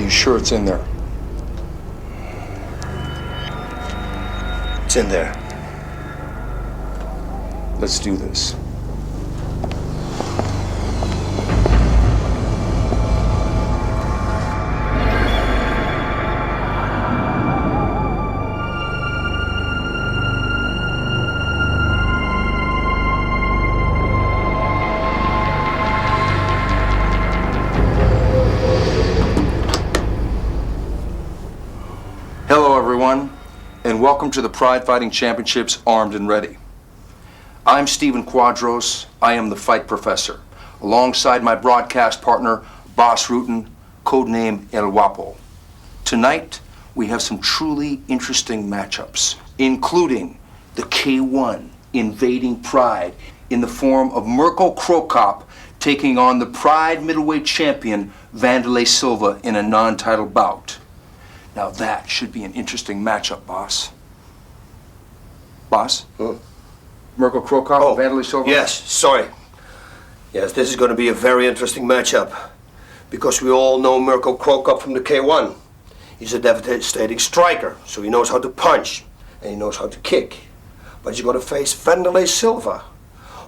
you sure it's in there? It's in there. Let's do this. Hello, everyone, and welcome to the Pride Fighting Championships Armed and Ready. I'm Stephen Quadros. I am the Fight Professor, alongside my broadcast partner, Boss Rutan, codename El Guapo. Tonight, we have some truly interesting matchups, including the K1 invading Pride in the form of Mirko taking on the Pride middleweight champion, Wanderlei Silva, in a non-title bout. Now that should be an interesting matchup, boss. Boss? Mirko Wanderlei Silva? Yes, sorry. Yes, this is going to be a very interesting matchup. Because we all know Mirko from the K1. He's a devastating striker, so he knows how to punch. And he knows how to kick. But he's going to face Wanderlei Silva.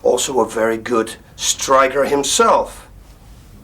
Also a very good striker himself.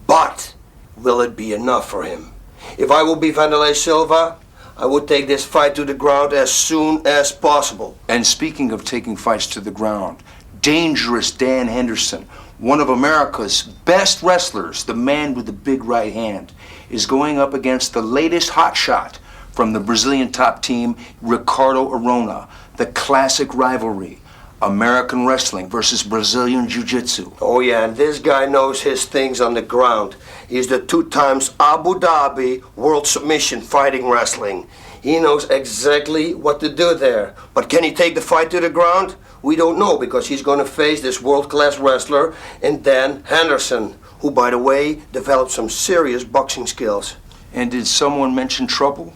But will it be enough for him? If I would be Wanderlei Silva, I would take this fight to the ground as soon as possible. And speaking of taking fights to the ground, dangerous Dan Henderson, one of America's best wrestlers, the man with the big right hand, is going up against the latest hotshot from the Brazilian top team, Ricardo Arona, the classic rivalry. American wrestling versus Brazilian jiu-jitsu. Oh yeah, and this guy knows his things on the ground. He's the 2 times Abu Dhabi World Submission Fighting Wrestling. He knows exactly what to do there. But can he take the fight to the ground? We don't know, because he's going to face this world-class wrestler in Dan Henderson, who, by the way, developed some serious boxing skills. And did someone mention trouble?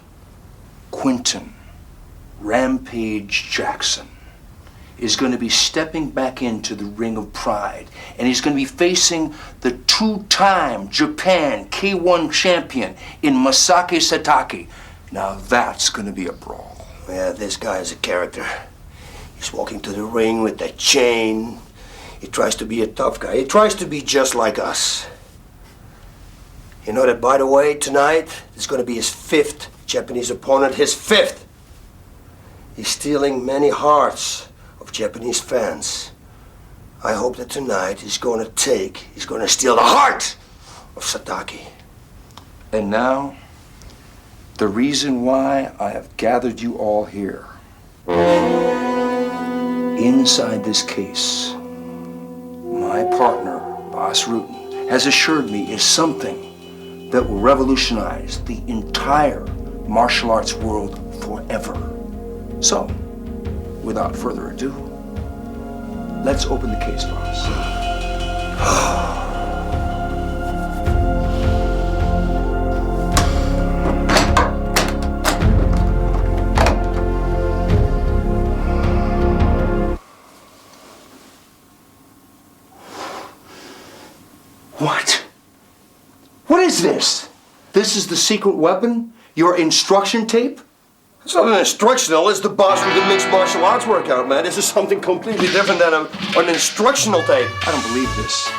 Quentin Rampage Jackson is going to be stepping back into the ring of Pride, and he's going to be facing the 2-time Japan K1 champion in Masaki Satake. Now that's going to be a brawl. Yeah, this guy is a character. He's walking to the ring with that chain. He tries to be a tough guy. He tries to be just like us. You know that, by the way, tonight is going to be his 5th Japanese opponent, his 5th. He's stealing many hearts of Japanese fans. I hope that tonight he's going to steal the heart of Satake. And now, the reason why I have gathered you all here. Inside this case, my partner, Boss Rutan, has assured me is something that will revolutionize the entire martial arts world forever. So, without further ado, let's open the case, boss. What? What is this? This is the secret weapon? Your instruction tape? It's not an instructional, it's the boss with the mixed martial arts workout, man. This is something completely different than an instructional tape. I don't believe this.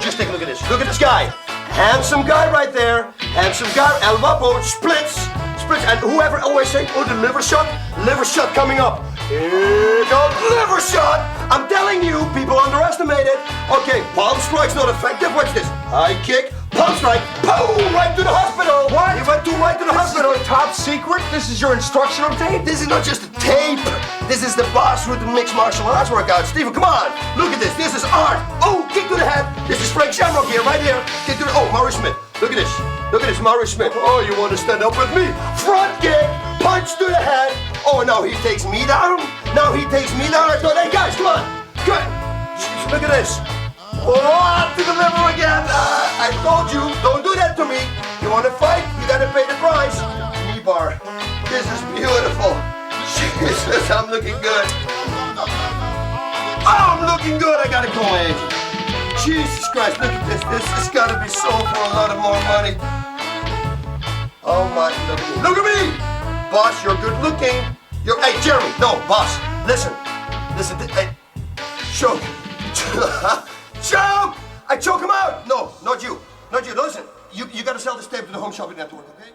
Just take a look at this. Look at this guy. Handsome guy right there. Handsome guy. El Guapo splits. And whoever always say, oh, the liver shot coming up. Here goes liver shot. I'm telling you, people underestimate it. Okay, palm strike's not effective. Watch this. High kick. Palm strike, boom, right to the hospital. What? He went right to the hospital. This is top secret? This is your instructional tape? This is not just a tape. This is the boss with the mixed martial arts workout. Steven, come on. Look at this. This is art. Oh, kick to the head. This is Frank Shamrock here, right here. Kick to the, oh, Maurice Smith. Look at this. Look at this, Maurice Smith. Oh, you want to stand up with me? Front kick, punch to the head. Oh, now he takes me down. Now he takes me down. No, hey, guys, come on. Good. Look at this. Oh, to the liver again. I told you, don't do that to me. You want to fight? You got to pay the price. Knee bar. This is beautiful. Jesus, I'm looking good. Oh, I'm looking good. I got to go, Angie. Jesus Christ, look at this. This has got to be sold for a lot of more money. Oh my, look at me. Look at me! Boss, you're good looking. Hey, Jeremy, no, boss, listen. Hey, choke. Choke! I choke him out! No, not you. Listen, you gotta sell this tape to the Home Shopping Network, okay?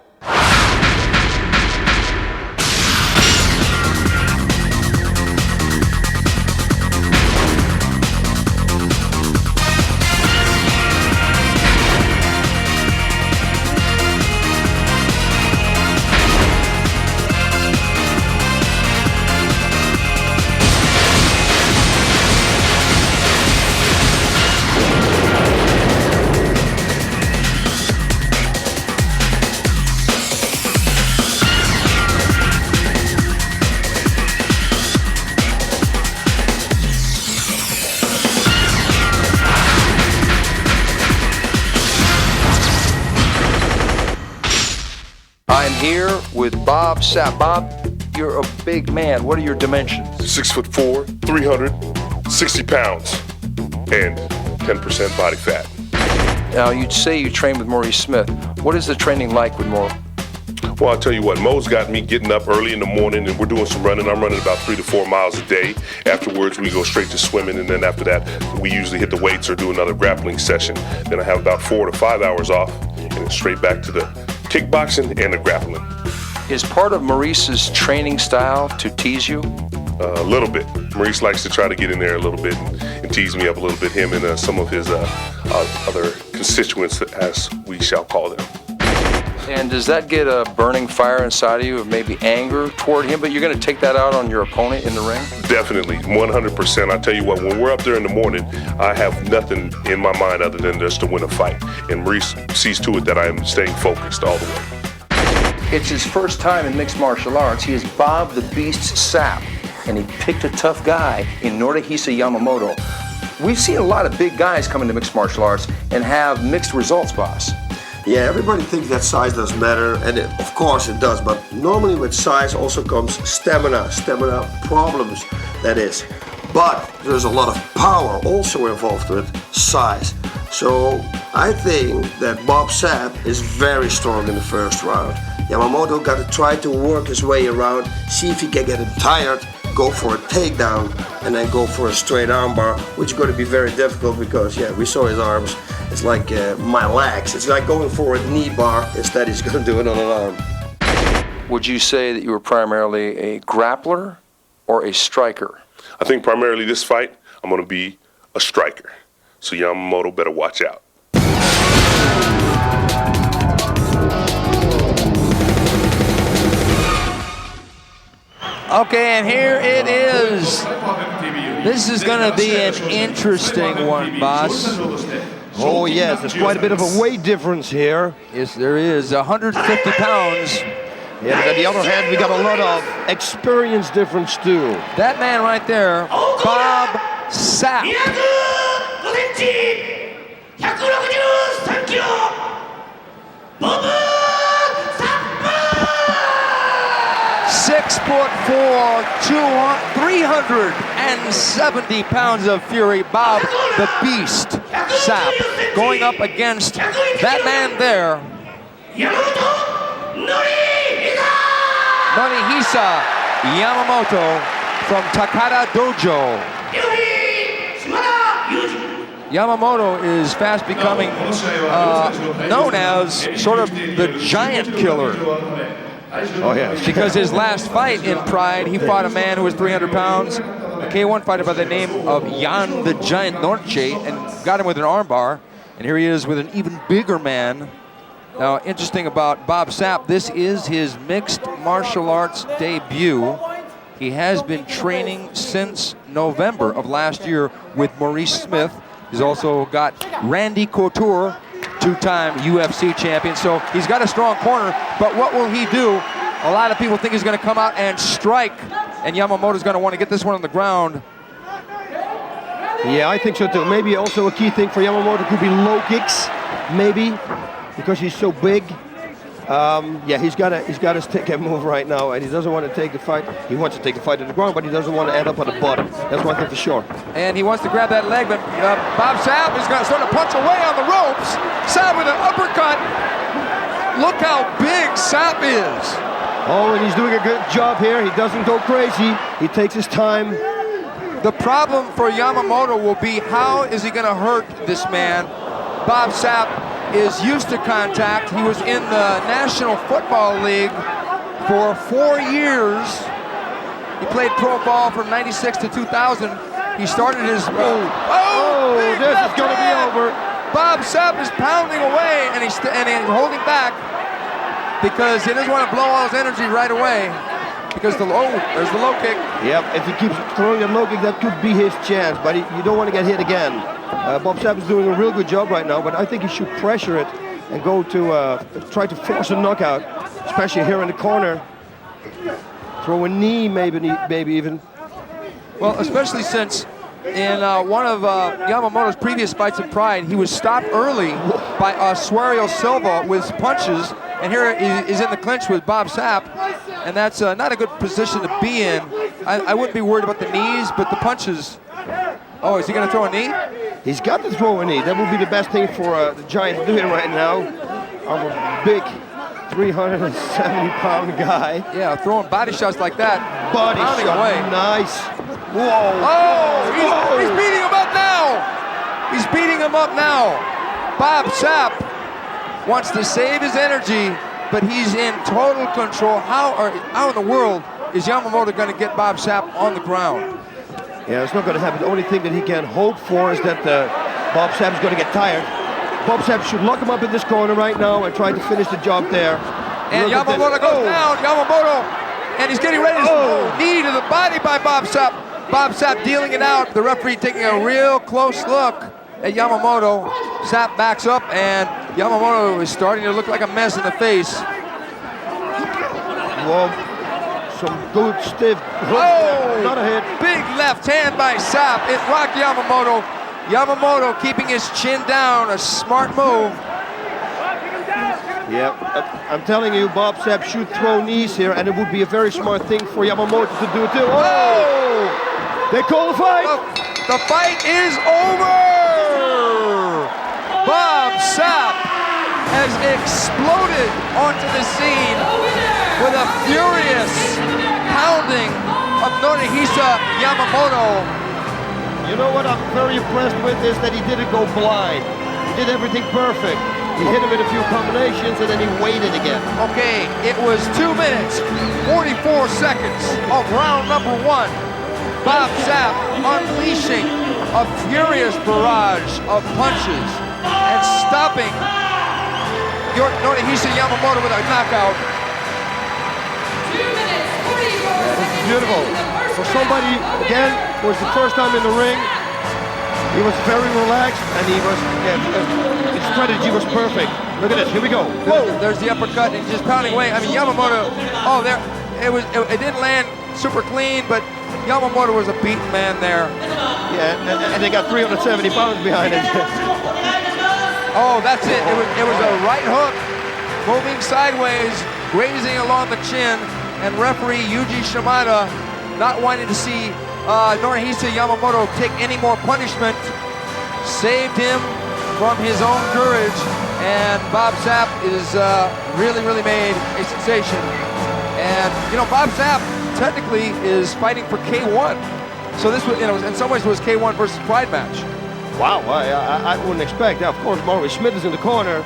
I'm here with Bob Sapp. Bob, you're a big man. What are your dimensions? 6'4", 360 pounds, and 10% body fat. Now, you'd say you train with Maurice Smith. What is the training like with Mo? Well, I'll tell you what, Mo's got me getting up early in the morning and we're doing some running. I'm running about 3 to 4 miles a day. Afterwards, we go straight to swimming, and then after that, we usually hit the weights or do another grappling session. Then I have about 4 to 5 hours off, and then straight back to the kickboxing and the grappling. Is part of Maurice's training style to tease you? A little bit. Maurice likes to try to get in there a little bit and tease me up a little bit, him and some of his other constituents, as we shall call them. And does that get a burning fire inside of you of maybe anger toward him, but you're going to take that out on your opponent in the ring? Definitely, 100%. I tell you what, when we're up there in the morning, I have nothing in my mind other than just to win a fight. And Maurice sees to it that I am staying focused all the way. It's his first time in mixed martial arts. He is Bob the Beast Sapp, and he picked a tough guy in Norihisa Yamamoto. We've seen a lot of big guys come into mixed martial arts and have mixed results, boss. Yeah, everybody thinks that size doesn't matter, and of course it does, but normally with size also comes stamina problems, that is. But there's a lot of power also involved with size. So I think that Bob Sapp is very strong in the first round. Yamamoto got to try to work his way around, see if he can get him tired, go for a takedown, and then go for a straight armbar, which is going to be very difficult because, yeah, we saw his arms. It's like my legs. It's like going for a knee bar. Instead, he's going to do it on an arm. Would you say that you were primarily a grappler or a striker? I think primarily this fight, I'm going to be a striker. So Yamamoto better watch out. Okay, and here it is. This is going to be an interesting one, boss. Oh yes, there's quite a bit of a weight difference here. Yes, there is. 150 pounds. Yeah, but on the other hand, we got a lot of experience difference too. That man right there, Bob Sapp. 6'4", 370 pounds of fury, Bob the Beast Sapp, going up against that man there, Norihisa Yamamoto from Takada Dojo. Yamamoto is fast becoming known as sort of the giant killer. Oh yeah, Because his last fight in Pride, he fought a man who was 300 pounds, a K1 fighter by the name of Jan the Giant Norche, and got him with an armbar. And here he is with an even bigger man. Now, interesting about Bob Sapp, this is his mixed martial arts debut. He has been training since November of last year with Maurice Smith. He's also got Randy Couture, two-time UFC champion, so he's got a strong corner, but what will he do? A lot of people think he's going to come out and strike, and Yamamoto's going to want to get this one on the ground. yeah, I think so too. Maybe also a key thing for Yamamoto could be low kicks, maybe, because he's so big. Yeah, he's got to stick and move right now, and he doesn't want to take the fight. He wants to take the fight to the ground, but he doesn't want to end up on the bottom. That's one thing for sure. And he wants to grab that leg, but Bob Sapp is going to sort of punch away on the ropes. Sapp with an uppercut. Look how big Sapp is. Oh, and he's doing a good job here. He doesn't go crazy. He takes his time. The problem for Yamamoto will be how is he going to hurt this man? Bob Sapp is used to contact. He was in the National Football League for 4 years. He played pro ball from 96 to 2000. He started his... This big is left going to be hand. over. Bob Sapp is pounding away, and he's holding back because he doesn't want to blow all his energy right away. Because there's the low kick. Yep, if he keeps throwing that low kick, that could be his chance, but you don't want to get hit again. Bob Sapp is doing a real good job right now, but I think he should pressure it and go to try to force a knockout, especially here in the corner. Throw a knee, maybe even. Well, especially since in one of Yamamoto's previous fights in Pride, he was stopped early by Silva with punches, and here he is in the clinch with Bob Sapp, and that's not a good position to be in. I wouldn't be worried about the knees, but the punches. Oh, is he going to throw a knee? He's got to throw a knee. That would be the best thing for the Giant to do right now. Our big 370-pound guy. Yeah, throwing body shots like that. Body pounding shot, away. nice. Whoa. Oh, he's beating him up now. He's beating him up now. Bob Sapp wants to save his energy, but he's in total control. How in the world is Yamamoto going to get Bob Sapp on the ground? Yeah, it's not going to happen. The only thing that he can hope for is that Bob Sapp is going to get tired. Bob Sapp should lock him up in this corner right now and try to finish the job there. And Yamamoto goes down. Yamamoto, and he's getting ready to knee to the body by Bob Sapp. Bob Sapp dealing it out. The referee taking a real close look at Yamamoto. Sapp backs up, and Yamamoto is starting to look like a mess in the face. Whoa. Some good stiff hook. Oh, not a hit. Big left hand by Sapp. It rocked Yamamoto. Yamamoto keeping his chin down, a smart move. Yeah, I'm telling you, Bob Sapp should throw knees here, and it would be a very smart thing for Yamamoto to do too. Oh! They call the fight. The fight is over. Bob Sapp has exploded onto the scene with a furious pounding of Norihisa Yamamoto. You know what I'm very impressed with is that he didn't go blind. He did everything perfect. He hit him with a few combinations and then he waited again. Okay, it was 2 minutes, 44 seconds of round number 1. Bob Sapp unleashing a furious barrage of punches and stopping Norihisa Yamamoto with a knockout. 2 minutes, 44 seconds. Beautiful. For somebody, again, who was the first time in the ring, he was very relaxed and his strategy was perfect. Look at this, here we go. Whoa, there's the uppercut and just pounding away. I mean, Yamamoto, it didn't land super clean, but Yamamoto was a beaten man there. Yeah, and they got 370 pounds behind it. Oh, that's it. It was a right hook, moving sideways, grazing along the chin, and referee Yuji Shimada not wanting to see Norihisa Yamamoto take any more punishment, saved him from his own courage, and Bob Sapp is really made a sensation. And you know, Bob Sapp technically is fighting for K1, so this was, in some ways, was K1 versus Pride match. Wow, I wouldn't expect. Now, of course, Maurice Smith is in the corner,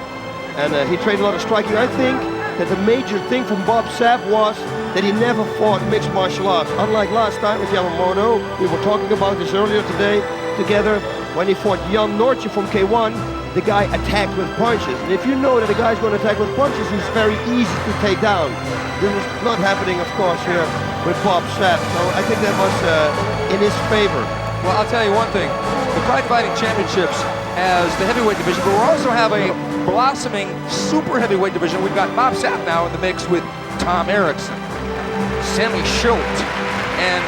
and he trained a lot of striking. I think that the major thing from Bob Sapp was that he never fought mixed martial arts. Unlike last time with Yamamoto, we were talking about this earlier today together, when he fought Jan Noortje from K1, the guy attacked with punches. And if you know that a guy's going to attack with punches, he's very easy to take down. This was not happening, of course, here with Bob Sapp. So I think that was in his favor. Well, I'll tell you one thing. The Pride Fighting Championships has the heavyweight division, but we also have a blossoming super heavyweight division. We've got Bob Sapp now in the mix with Tom Erickson, Sammy Schultz, and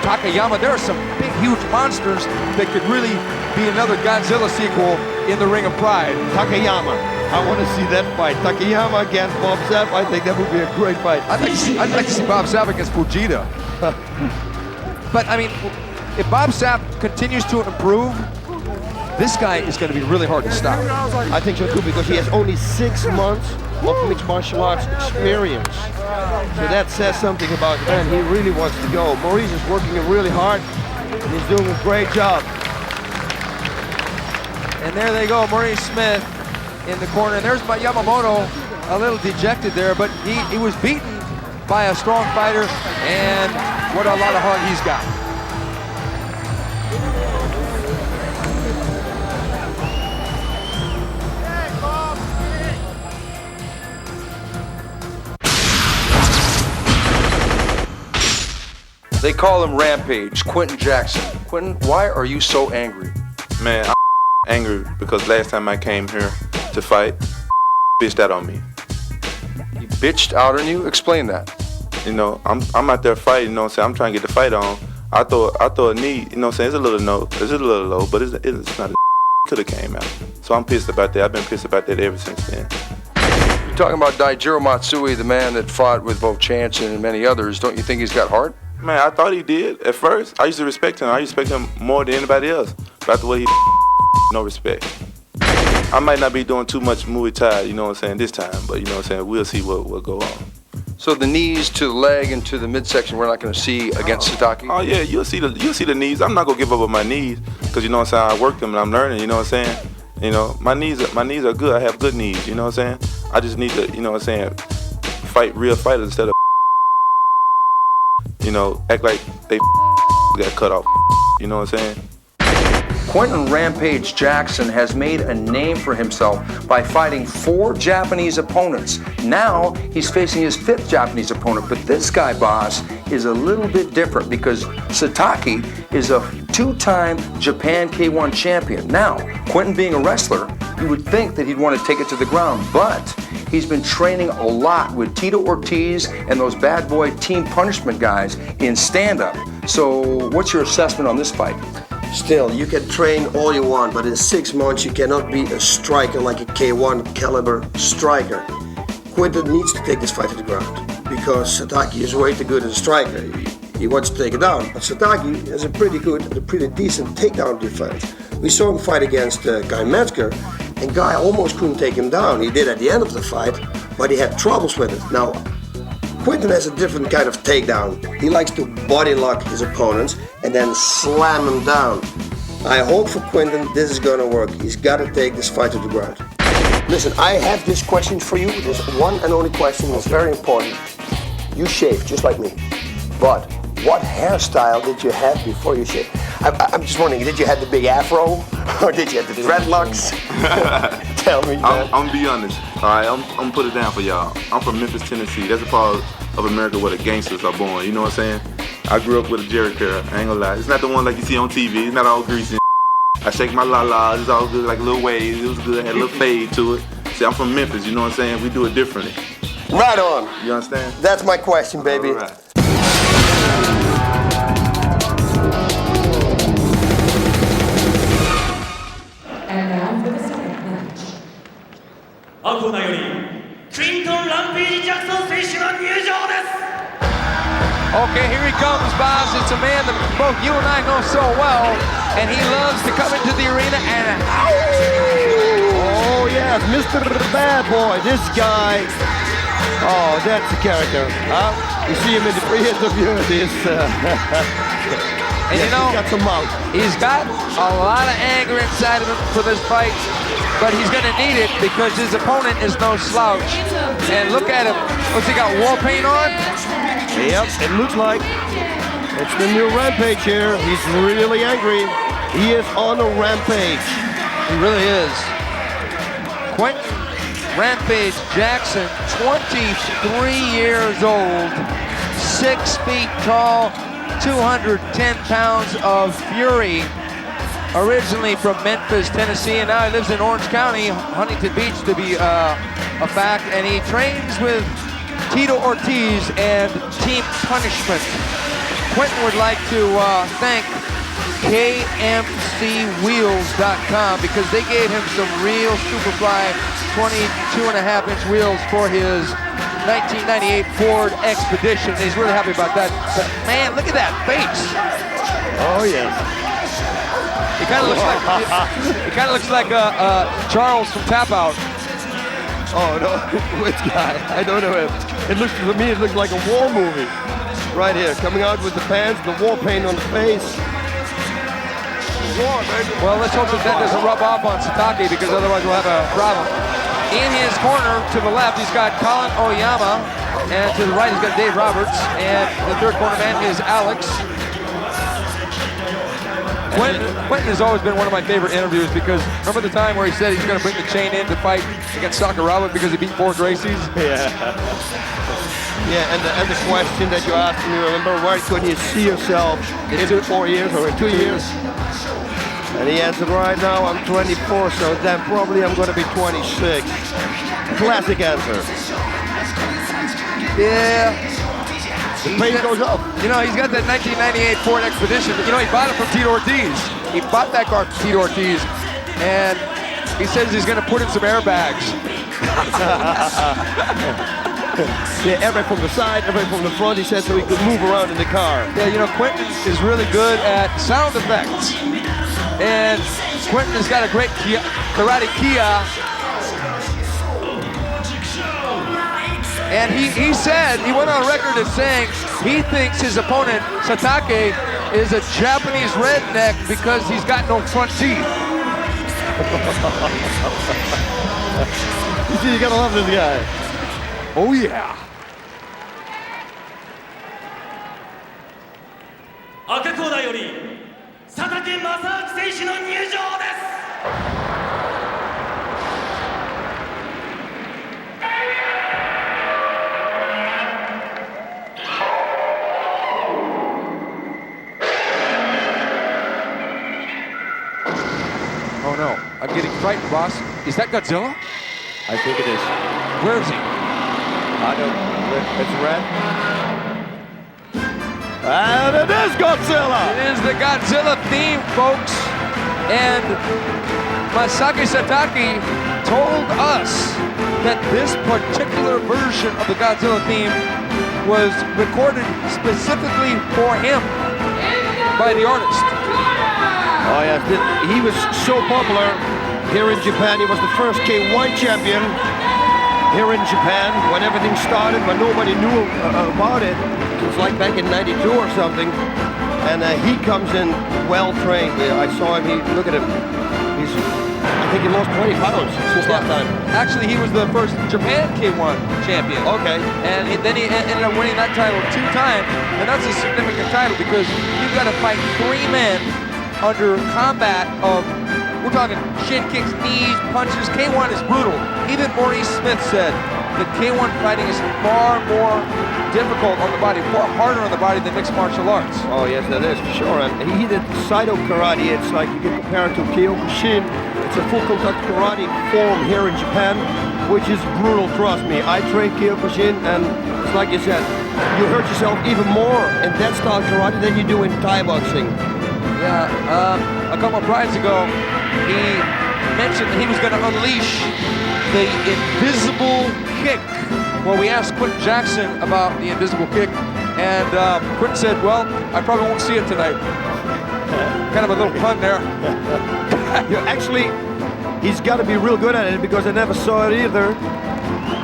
Takayama. There are some big, huge monsters that could really be another Godzilla sequel in the Ring of Pride. Takayama. I want to see that fight. Takayama against Bob Sapp. I think that would be a great fight. I'd like to see Bob Sapp against Fujita. But I mean, if Bob Sapp continues to improve This guy is going to be really hard to stop. I think so too, because he has only 6 months of mixed martial arts experience. So that says something about the man. He really wants to go. Maurice is working really hard, and he's doing a great job. And there they go, Maurice Smith in the corner. And there's Yamamoto, a little dejected there, but he was beaten by a strong fighter, and what a lot of heart he's got. They call him Rampage, Quentin Jackson. Quentin, why are you so angry? Man, I'm angry because last time I came here to fight, bitched out on me. He bitched out on you? Explain that. You know, I'm out there fighting, you know what I'm saying? I'm trying to get the fight on. I throw a knee, you know what I'm saying? It's a little low, but it's not a could have came out. So I'm pissed about that. I've been pissed about that ever since then. You're talking about Daijiro Matsui, the man that fought with both Chance and many others. Don't you think he's got heart? Man, I thought he did at first. I used to respect him. I used to respect him more than anybody else. About the way he no respect. I might not be doing too much Muay Thai, you know what I'm saying, this time, but you know what I'm saying, we'll see what go on. So the knees to the leg and to the midsection we're not going to see against Satake? Oh yeah, you'll see the knees. I'm not gonna give up on my knees because you know what I'm saying, I work them and I'm learning, you know what I'm saying? You know, my knees are good. I have good knees, you know what I'm saying? I just need to, you know what I'm saying, fight real fighters instead of you know, act like they got cut off, you know what I'm saying? Quentin Rampage Jackson has made a name for himself by fighting 4 Japanese opponents. Now he's facing his 5th Japanese opponent, but this guy, boss, is a little bit different because Satake is a 2-time Japan K1 champion. Now, Quentin being a wrestler, you would think that he'd want to take it to the ground, but he's been training a lot with Tito Ortiz and those bad boy Team Punishment guys in stand-up. So what's your assessment on this fight? Still, you can train all you want, but in 6 months you cannot be a striker like a K1 caliber striker. Quentin needs to take this fight to the ground because Satake is way too good as a striker. He wants to take it down, but Satake has a pretty decent takedown defense. We saw him fight against Guy Metzger, and Guy almost couldn't take him down. He did at the end of the fight, but he had troubles with it. Now, Quentin has a different kind of takedown. He likes to body lock his opponents and then slam them down. I hope for Quentin this is gonna work. He's gotta take this fight to the ground. Listen, I have this question for you. There's one and only question that's very important. You shaved just like me, but what hairstyle did you have before you shaved? I'm just wondering, did you have the big afro or did you have the dreadlocks? Tell me, man. I'm gonna be honest. All right, I'm gonna put it down for y'all. I'm from Memphis, Tennessee. That's a part of America where the gangsters are born. You know what I'm saying? I grew up with a Jerry curl. I ain't gonna lie. It's not the one like you see on TV. It's not all greasy. I shake my la-la. It's all good, like little waves. It was good. Had a little fade to it. See, I'm from Memphis. You know what I'm saying? We do it differently. Right on. You understand? That's my question, baby. All right. And now for the second match. アコナよりクリントン・ランページ・ジャクソン選手が入場です。 Okay, here he comes, boss. It's a man that both you and I know so well, and he loves to come into the arena and Oh yes, Mr. Bad Boy, this guy. Oh, that's a character. You see him in the pre-interview. And yes, you know, he's got some mouth. he's got a lot of anger inside of him for this fight, but he's going to need it because his opponent is no slouch. And look at him. What's he got, war paint on? Yep, it looks like it's the new Rampage here. He's really angry. He is on a rampage. He really is. Quentin Rampage Jackson, 23 years old, 6 feet tall, 210 pounds of fury. Originally from Memphis, Tennessee, and now he lives in Orange County, Huntington Beach to be a fact, and he trains with Tito Ortiz and Team Punishment. Quentin would like to thank KMCWheels.com because they gave him some real Superfly 22.5-inch wheels for his 1998 Ford Expedition. He's really happy about that. But man, look at that face. Oh yes. He kind of looks like Charles from Tap Out. Oh no, which guy? I don't know him. It looks to me, it looks like a war movie. Right here, coming out with the pants, the war paint on the face. War, baby. Well, let's hope that doesn't rub off on Satake, because otherwise we'll have a problem. In his corner to the left, he's got Colin Oyama, and to the right, he's got Dave Roberts, and the third corner man is Alex. Quentin has always been one of my favorite interviews, because remember the time where he said he's going to bring the chain in to fight against Sakuraba because he beat 4 Gracies? Yeah. Yeah, and the question that you asked me, remember, where could you see yourself in 4 years or in 2 years? And he answered, right now I'm 24, so then probably I'm going to be 26. Classic answer. Yeah. The pace goes up. You know, he's got that 1998 Ford Expedition. You know, he bought it from Tito Ortiz. He bought that car from Tito Ortiz, and he says he's going to put in some airbags. Yeah, everything from the side, everything from the front, he said, so he could move around in the car. Yeah, you know, Quentin is really good at sound effects. And Quentin has got a great karate kia. And he said, he went on record as saying he thinks his opponent, Satake, is a Japanese redneck because he's got no front teeth. You see, you gotta love this guy. Oh yeah. 赤コーナーより佐竹正明選手の入場です。 Oh no, I'm getting frightened, boss. Is that Godzilla? I think it is. Where is he? I don't know. It's red. And it is Godzilla! It is the Godzilla theme, folks. And Masaki Satake told us that this particular version of the Godzilla theme was recorded specifically for him by the artist. Oh yes, he was so popular here in Japan. He was the first K1 champion here in Japan when everything started, when nobody knew about it. It was like back in '92 or something. And he comes in well trained. I saw him, look at him. I think he lost 20 pounds since that time. Actually, he was the first Japan K1 champion. Okay. And then he ended up winning that title 2 times. And that's a significant title because you've got to fight 3 men under combat of, we're talking shin kicks, knees, punches. K1 is brutal. Even Maurice Smith said that K1 fighting is far more difficult on the body, far harder on the body than mixed martial arts. Oh yes, that is for sure. And he did Saido karate. It's like you can compare it to Kyokushin. It's a full contact karate form here in Japan, which is brutal, trust me. I trained Kyokushin, and it's like you said, you hurt yourself even more in that style karate than you do in Thai boxing. Yeah, a couple of Prides ago, he mentioned that he was going to unleash the invisible kick. Well, we asked Quentin Jackson about the invisible kick, and Quentin said, well, I probably won't see it tonight. Kind of a little pun there. Yeah, actually, he's got to be real good at it because I never saw it either.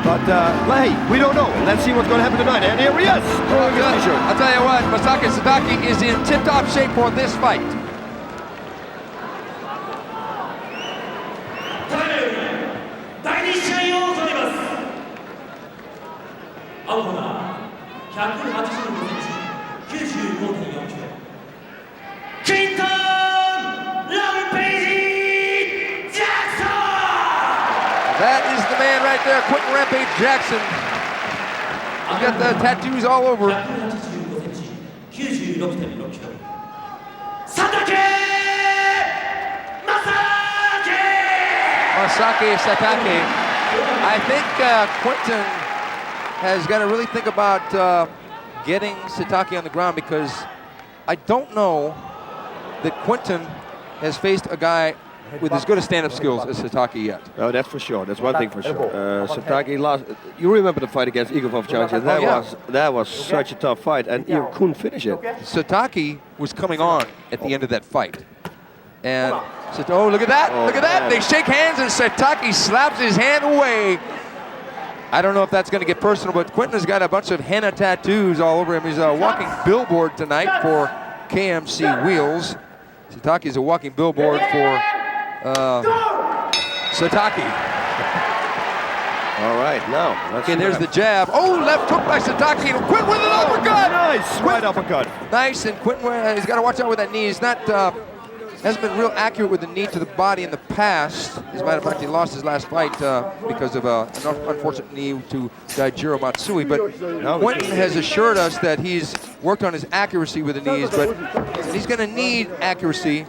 But, hey, we don't know. Let's see what's going to happen tonight. And here he is. I'll tell you what, Masaki Satake is in tip-top shape for this fight. That is the man right there, Quentin Rampage Jackson. He's got the tattoos all over. Masaki Satake. I think Quentin has got to really think about getting Satake on the ground because I don't know that Quentin has faced a guy with as good a stand-up skills as Satake yet. Oh, that's for sure. That's one thing for sure. Satake lost. You remember the fight against Igor Vovchanski? That was such a tough fight, and you couldn't finish it. Satake was coming on at the end of that fight, And oh, look at that, look at that. They shake hands and Satake slaps his hand away. I don't know if that's going to get personal, but Quentin's got a bunch of henna tattoos all over him. He's a walking billboard tonight for KMC Wheels. Satake's a walking billboard for Satake. All right, now. Okay, there's the jab. Oh, left hook by Satake. Quentin with an uppercut. Nice, right uppercut. Nice, and Quentin, he's got to watch out with that knee. He's not, hasn't been real accurate with the knee to the body in the past. As a matter of fact, he lost his last fight because of an unfortunate knee to Daijiro Matsui. But Quentin has assured us that he's worked on his accuracy with the knees, but he's going to need accuracy.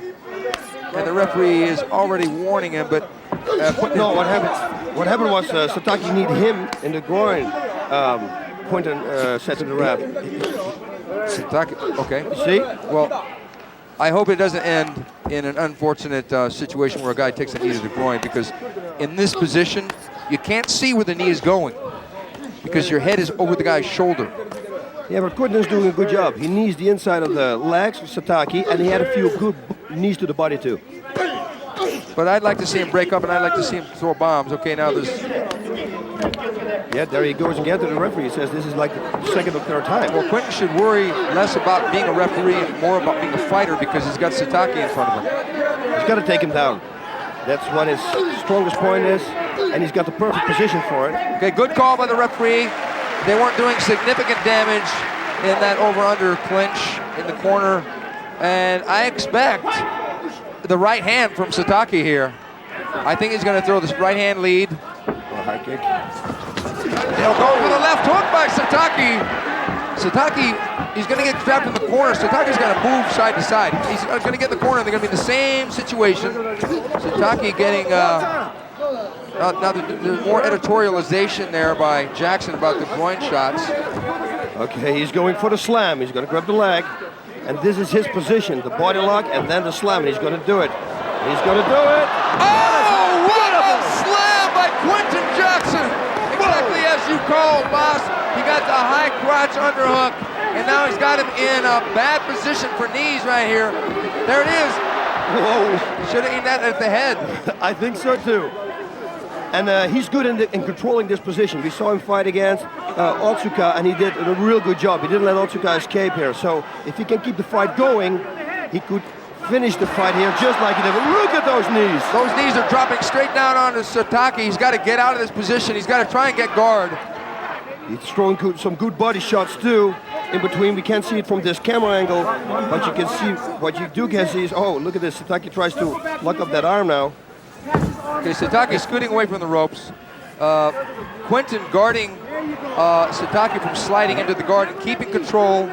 And the referee is already warning him, but no, what happened was Satake kneed him in the groin. Quentin said to the ref. Satake, okay. See? Well, I hope it doesn't end in an unfortunate situation where a guy takes a knee to the groin, because in this position, you can't see where the knee is going because your head is over the guy's shoulder. Yeah, but Quentin's doing a good job. He knees the inside of the legs of Satake, and he had a few good knees to the body too. But I'd like to see him break up, and I'd like to see him throw bombs. Okay, now there's... Yeah, there he goes again to the referee. He says this is like the second or third time. Well, Quentin should worry less about being a referee and more about being a fighter, because he's got Satake in front of him. He's got to take him down. That's what his strongest point is, and he's got the perfect position for it. Okay, good call by the referee. They weren't doing significant damage in that over-under clinch in the corner. And I expect the right hand from Satake here. I think he's going to throw this right hand lead. High kick. They'll go for the left hook by Satake. Satake, he's going to get trapped in the corner. Satake's going to move side to side. He's going to get in the corner, and they're going to be in the same situation. Satake getting... now there's more editorialization there by Jackson about the groin shots. Okay, he's going for the slam. He's going to grab the leg. And this is his position, the body lock and then the slam. And he's going to do it. He's going to do it. Oh, what a slam by Quentin Jackson. Exactly as you called, boss. He got the high crotch underhook. And now he's got him in a bad position for knees right here. There it is. Whoa. Should have eaten that at the head. I think so too. And he's good in controlling this position. We saw him fight against Otsuka, and he did a real good job. He didn't let Otsuka escape here. So if he can keep the fight going, he could finish the fight here just like he did. Look at those knees. Those knees are dropping straight down onto Satake. He's got to get out of this position. He's got to try and get guard. He's throwing some good body shots too. In between, we can't see it from this camera angle, but you can see, what you do can see is, oh, look at this. Satake tries to lock up that arm now. Okay, Satake scooting away from the ropes. Quentin guarding Satake from sliding into the guard and keeping control.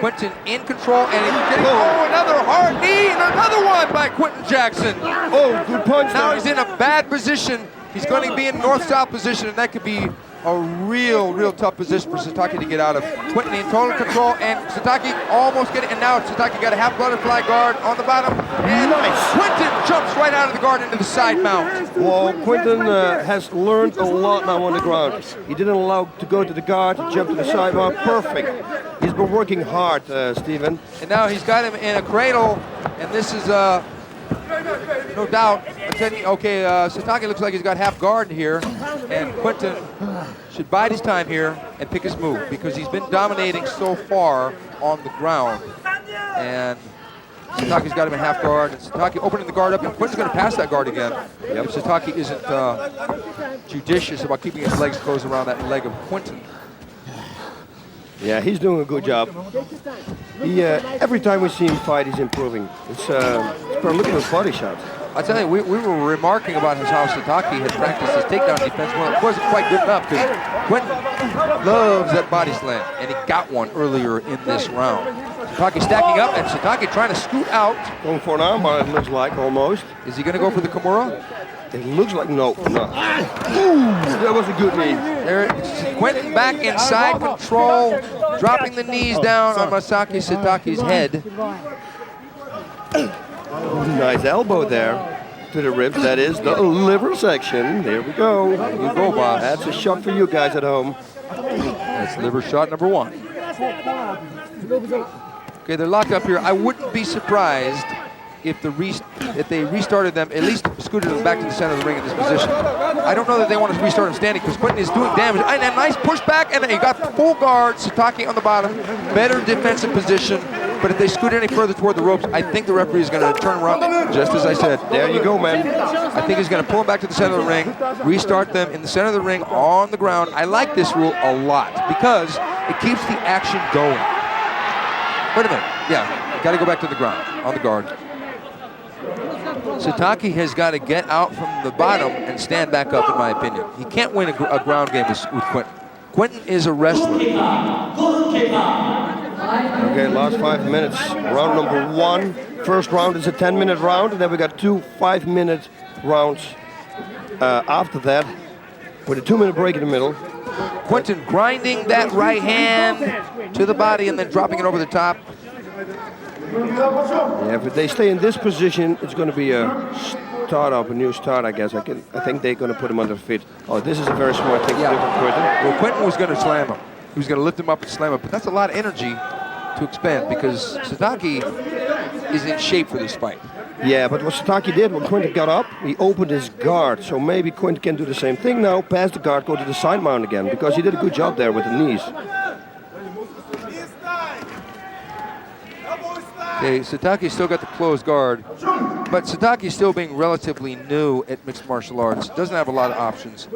Quentin in control, and he's getting another hard knee, and another one by Quentin Jackson. Oh, good punch. Now he's in a bad position. He's going to be in north-south position, and that could be a real tough position for Satake to get out of. Quentin in total control, and Satake almost getting, and now Satake got a half butterfly guard on the bottom, and nice. Quentin jumps right out of the guard into the side mount. Well, Quentin has learned a lot now on the ground. He didn't allow to go to the guard, he jumped to the side mount, perfect. He's been working hard, Steven. And now he's got him in a cradle, and this is no doubt. Okay, Satake looks like he's got half guard here, and Quentin should bide his time here and pick his move, because he's been dominating so far on the ground. And Satake's got him in half guard, and Satake opening the guard up, and Quentin's going to pass that guard again. If Satake isn't judicious about keeping his legs closed around that leg of Quentin. Yeah, he's doing a good job. He every time we see him fight, he's improving. It's look at his body shots. I tell you, we were remarking about how Satake had practiced his takedown defense. Well, it wasn't quite good enough, because Quentin loves that body slam, and he got one earlier in this round. Satake stacking up, and Satake trying to scoot out. Going for an armbar, it looks like, almost. Is he going to go for the Kimura? It looks like no. Ooh, that was a good knee. There, Quentin back inside control, dropping the knees down on Masaki Satake's head. Nice elbow there to the ribs. That is the liver section. There we go. There you go, boss. That's a shot for you guys at home. That's liver shot number 1. Okay, they're locked up here. I wouldn't be surprised if they restarted them, at least scooted them back to the center of the ring in this position. I don't know that they want to restart him standing because Quentin is doing damage. And a nice pushback, and he got full guard. Satake on the bottom, better defensive position. But if they scoot any further toward the ropes, I think the referee is going to turn around, just as I said. There you go, man. I think he's going to pull them back to the center of the ring, restart them in the center of the ring on the ground. I like this rule a lot because it keeps the action going. Wait a minute. Yeah, got to go back to the ground, on the guard. Satake has got to get out from the bottom and stand back up, in my opinion. He can't win a ground game with Quentin. Quentin is a wrestler. Okay, last 5 minutes. Round number 1. First round is a 10-minute round, and then we got 2 5-minute rounds after that, with a 2-minute break in the middle. Quentin grinding that right hand to the body and then dropping it over the top. Yeah, if they stay in this position, it's going to be a start-up, a new start, I guess. I think they're going to put him under feet. Oh, this is a very smart thing to do for Quentin. Well, Quentin was going to slam him. He was going to lift him up and slam him, but that's a lot of energy to expend because Satake is in shape for this fight. Yeah, but what Satake did when Quentin got up, he opened his guard. So maybe Quentin can do the same thing now, pass the guard, go to the side mount again, because he did a good job there with the knees. Okay, Satake still got the closed guard, but Satake still being relatively new at mixed martial arts, doesn't have a lot of options.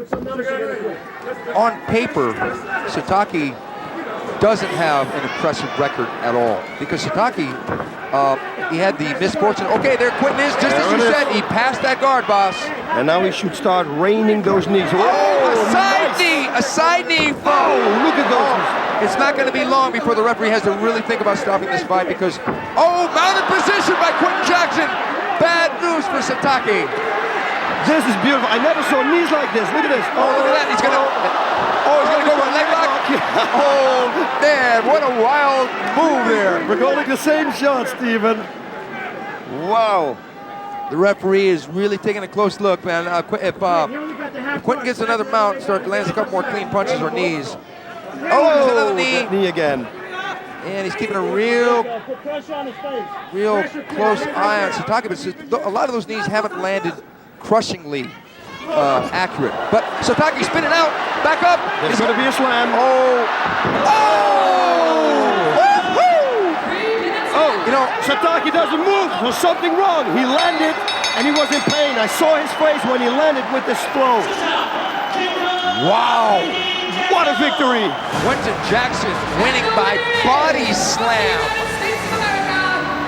On paper, Satake doesn't have an impressive record at all because Satake, he had the misfortune. Okay, there Quentin is, just as you said, he passed that guard, boss. And now he should start raining those knees. Oh, a side knee from. Oh, look at those. It's not going to be long before the referee has to really think about stopping this fight because, mounted position by Quentin Jackson. Bad news for Satake. This is beautiful. I never saw knees like this. Look at this. Oh, look at that. He's going to go for a leg lock. Oh, man, what a wild move there. We're calling the same shot, Steven. Wow. The referee is really taking a close look, man. If Quentin gets another mount and lands a couple more clean punches or knees. Oh, there's another knee. That knee again. And he's keeping a real close eye on Satake, but a lot of those knees haven't landed crushingly accurate. But Satake spinning out, back up. There's going to be a slam. You know, Satake doesn't move. There's something wrong. He landed, and he was in pain. I saw his face when he landed with this throw. Wow. What a victory! Quentin Jackson winning by body slam.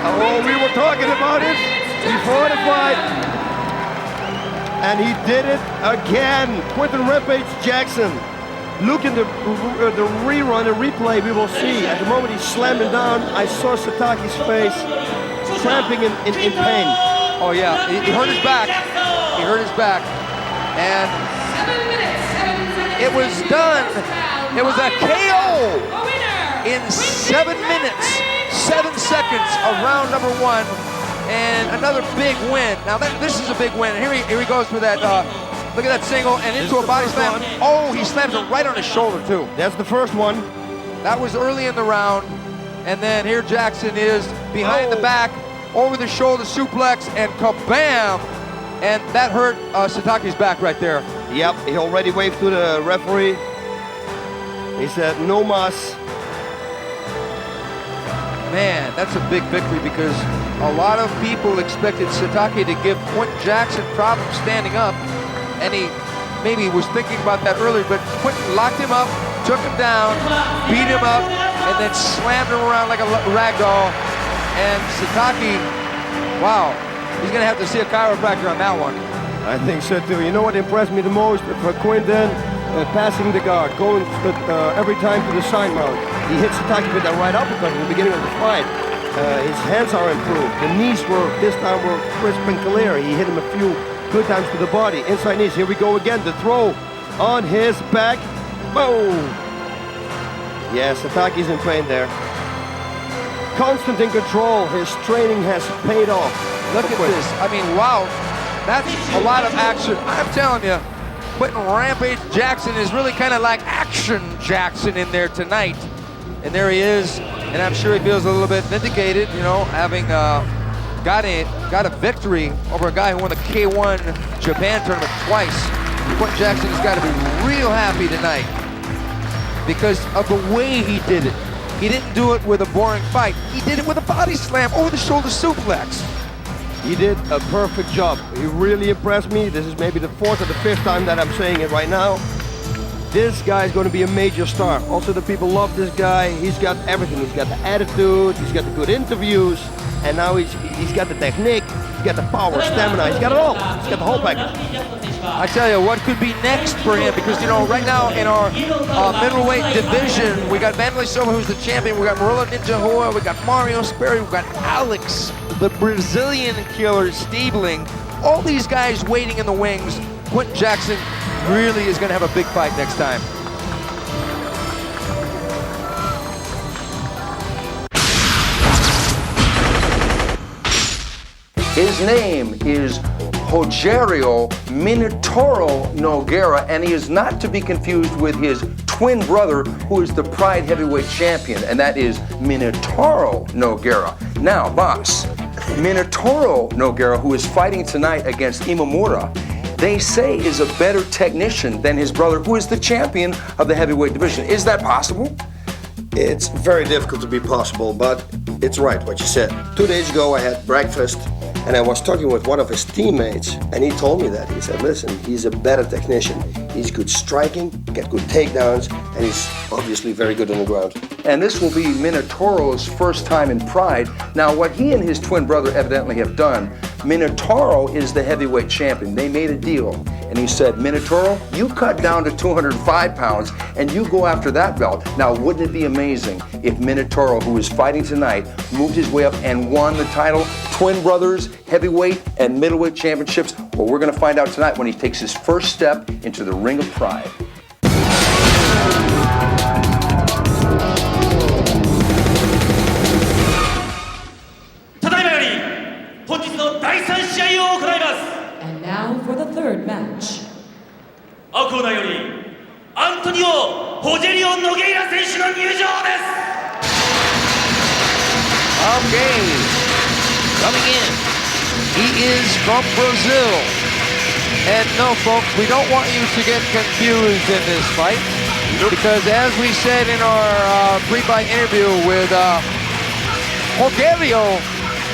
Oh, we were talking about it before the fight. And he did it again. Quentin Rampage Jackson. Look in the rerun and replay, we will see. At the moment he slammed it down, I saw Satake's face cramping in pain. Oh yeah, he hurt his back. He hurt his back. And it was done. It was a KO in 7 minutes, 7 seconds of round number 1, and another big win. Now this is a big win. Here he goes for that. Look at that single and into a body slam. Oh, he slams it right on his shoulder too. That's the first one. That was early in the round, and then here Jackson is behind the back, over the shoulder suplex, and kabam! And that hurt Satake's back right there. Yep, he already waved to the referee. He said, no mas. Man, that's a big victory because a lot of people expected Satake to give Quentin Jackson problems standing up, and he maybe was thinking about that earlier, but Quentin locked him up, took him down, beat him up, and then slammed him around like a rag doll. And Satake, wow, he's going to have to see a chiropractor on that one. I think so too. You know what impressed me the most? For Quentin, passing the guard, going every time to the side mount. He hit Satake with that right uppercut at the beginning of the fight. His hands are improved. The knees this time were crisp and clear. He hit him a few good times to the body. Inside knees, here we go again. The throw on his back. Boom! Yeah, Satake's in pain there. Constant in control. His training has paid off. Look at this. I mean, wow. That's a lot of action. I'm telling you, Quentin Rampage Jackson is really kind of like Action Jackson in there tonight. And there he is. And I'm sure he feels a little bit vindicated, you know, having got a victory over a guy who won the K1 Japan tournament twice. Quentin Jackson has got to be real happy tonight because of the way he did it. He didn't do it with a boring fight. He did it with a body slam, over-the-shoulder suplex. He did a perfect job. He really impressed me. This is maybe the 4th or the 5th time that I'm saying it right now. This guy is going to be a major star. Also, the people love this guy. He's got everything. He's got the attitude, he's got the good interviews, and now he's got the technique, he's got the power, stamina, he's got it all. He's got the whole package. I tell you, what could be next for him? Because, you know, right now in our middleweight division, we got Wanderlei Silva, who's the champion. We got Murilo Ninja Hoa, we got Mario Sperry, we got Alex, the Brazilian killer, Stiebling. All these guys waiting in the wings. Quentin Jackson really is going to have a big fight next time. His name is Rogério Minotauro Nogueira, and he is not to be confused with his twin brother, who is the Pride Heavyweight Champion, and that is Minotauro Nogueira. Now, boss, Minotauro Nogueira, who is fighting tonight against Imamura, they say is a better technician than his brother, who is the champion of the heavyweight division. Is that possible? It's very difficult to be possible, but it's right what you said. 2 days ago I had breakfast and I was talking with one of his teammates and he told me that. He said, listen, he's a better technician. He's good striking, get good takedowns, and he's obviously very good on the ground. And this will be Minotauro's first time in Pride. Now, what he and his twin brother evidently have done, Minotauro is the heavyweight champion. They made a deal, and he said, Minotauro, you cut down to 205 pounds, and you go after that belt. Now, wouldn't it be amazing if Minotauro, who is fighting tonight, moved his way up and won the title? Twin brothers, heavyweight and middleweight championships. Well, we're going to find out tonight when he takes his first step into the ring of Pride. ただいまより本日の第3試合を行います。 And now for the third match. 青コーナーよりアントニオ・ホジェリオ・ノゲイラ選手の入場です。 Okay, coming in, he is from Brazil. And no, folks, we don't want you to get confused in this fight, because as we said in our pre-fight interview with Rogério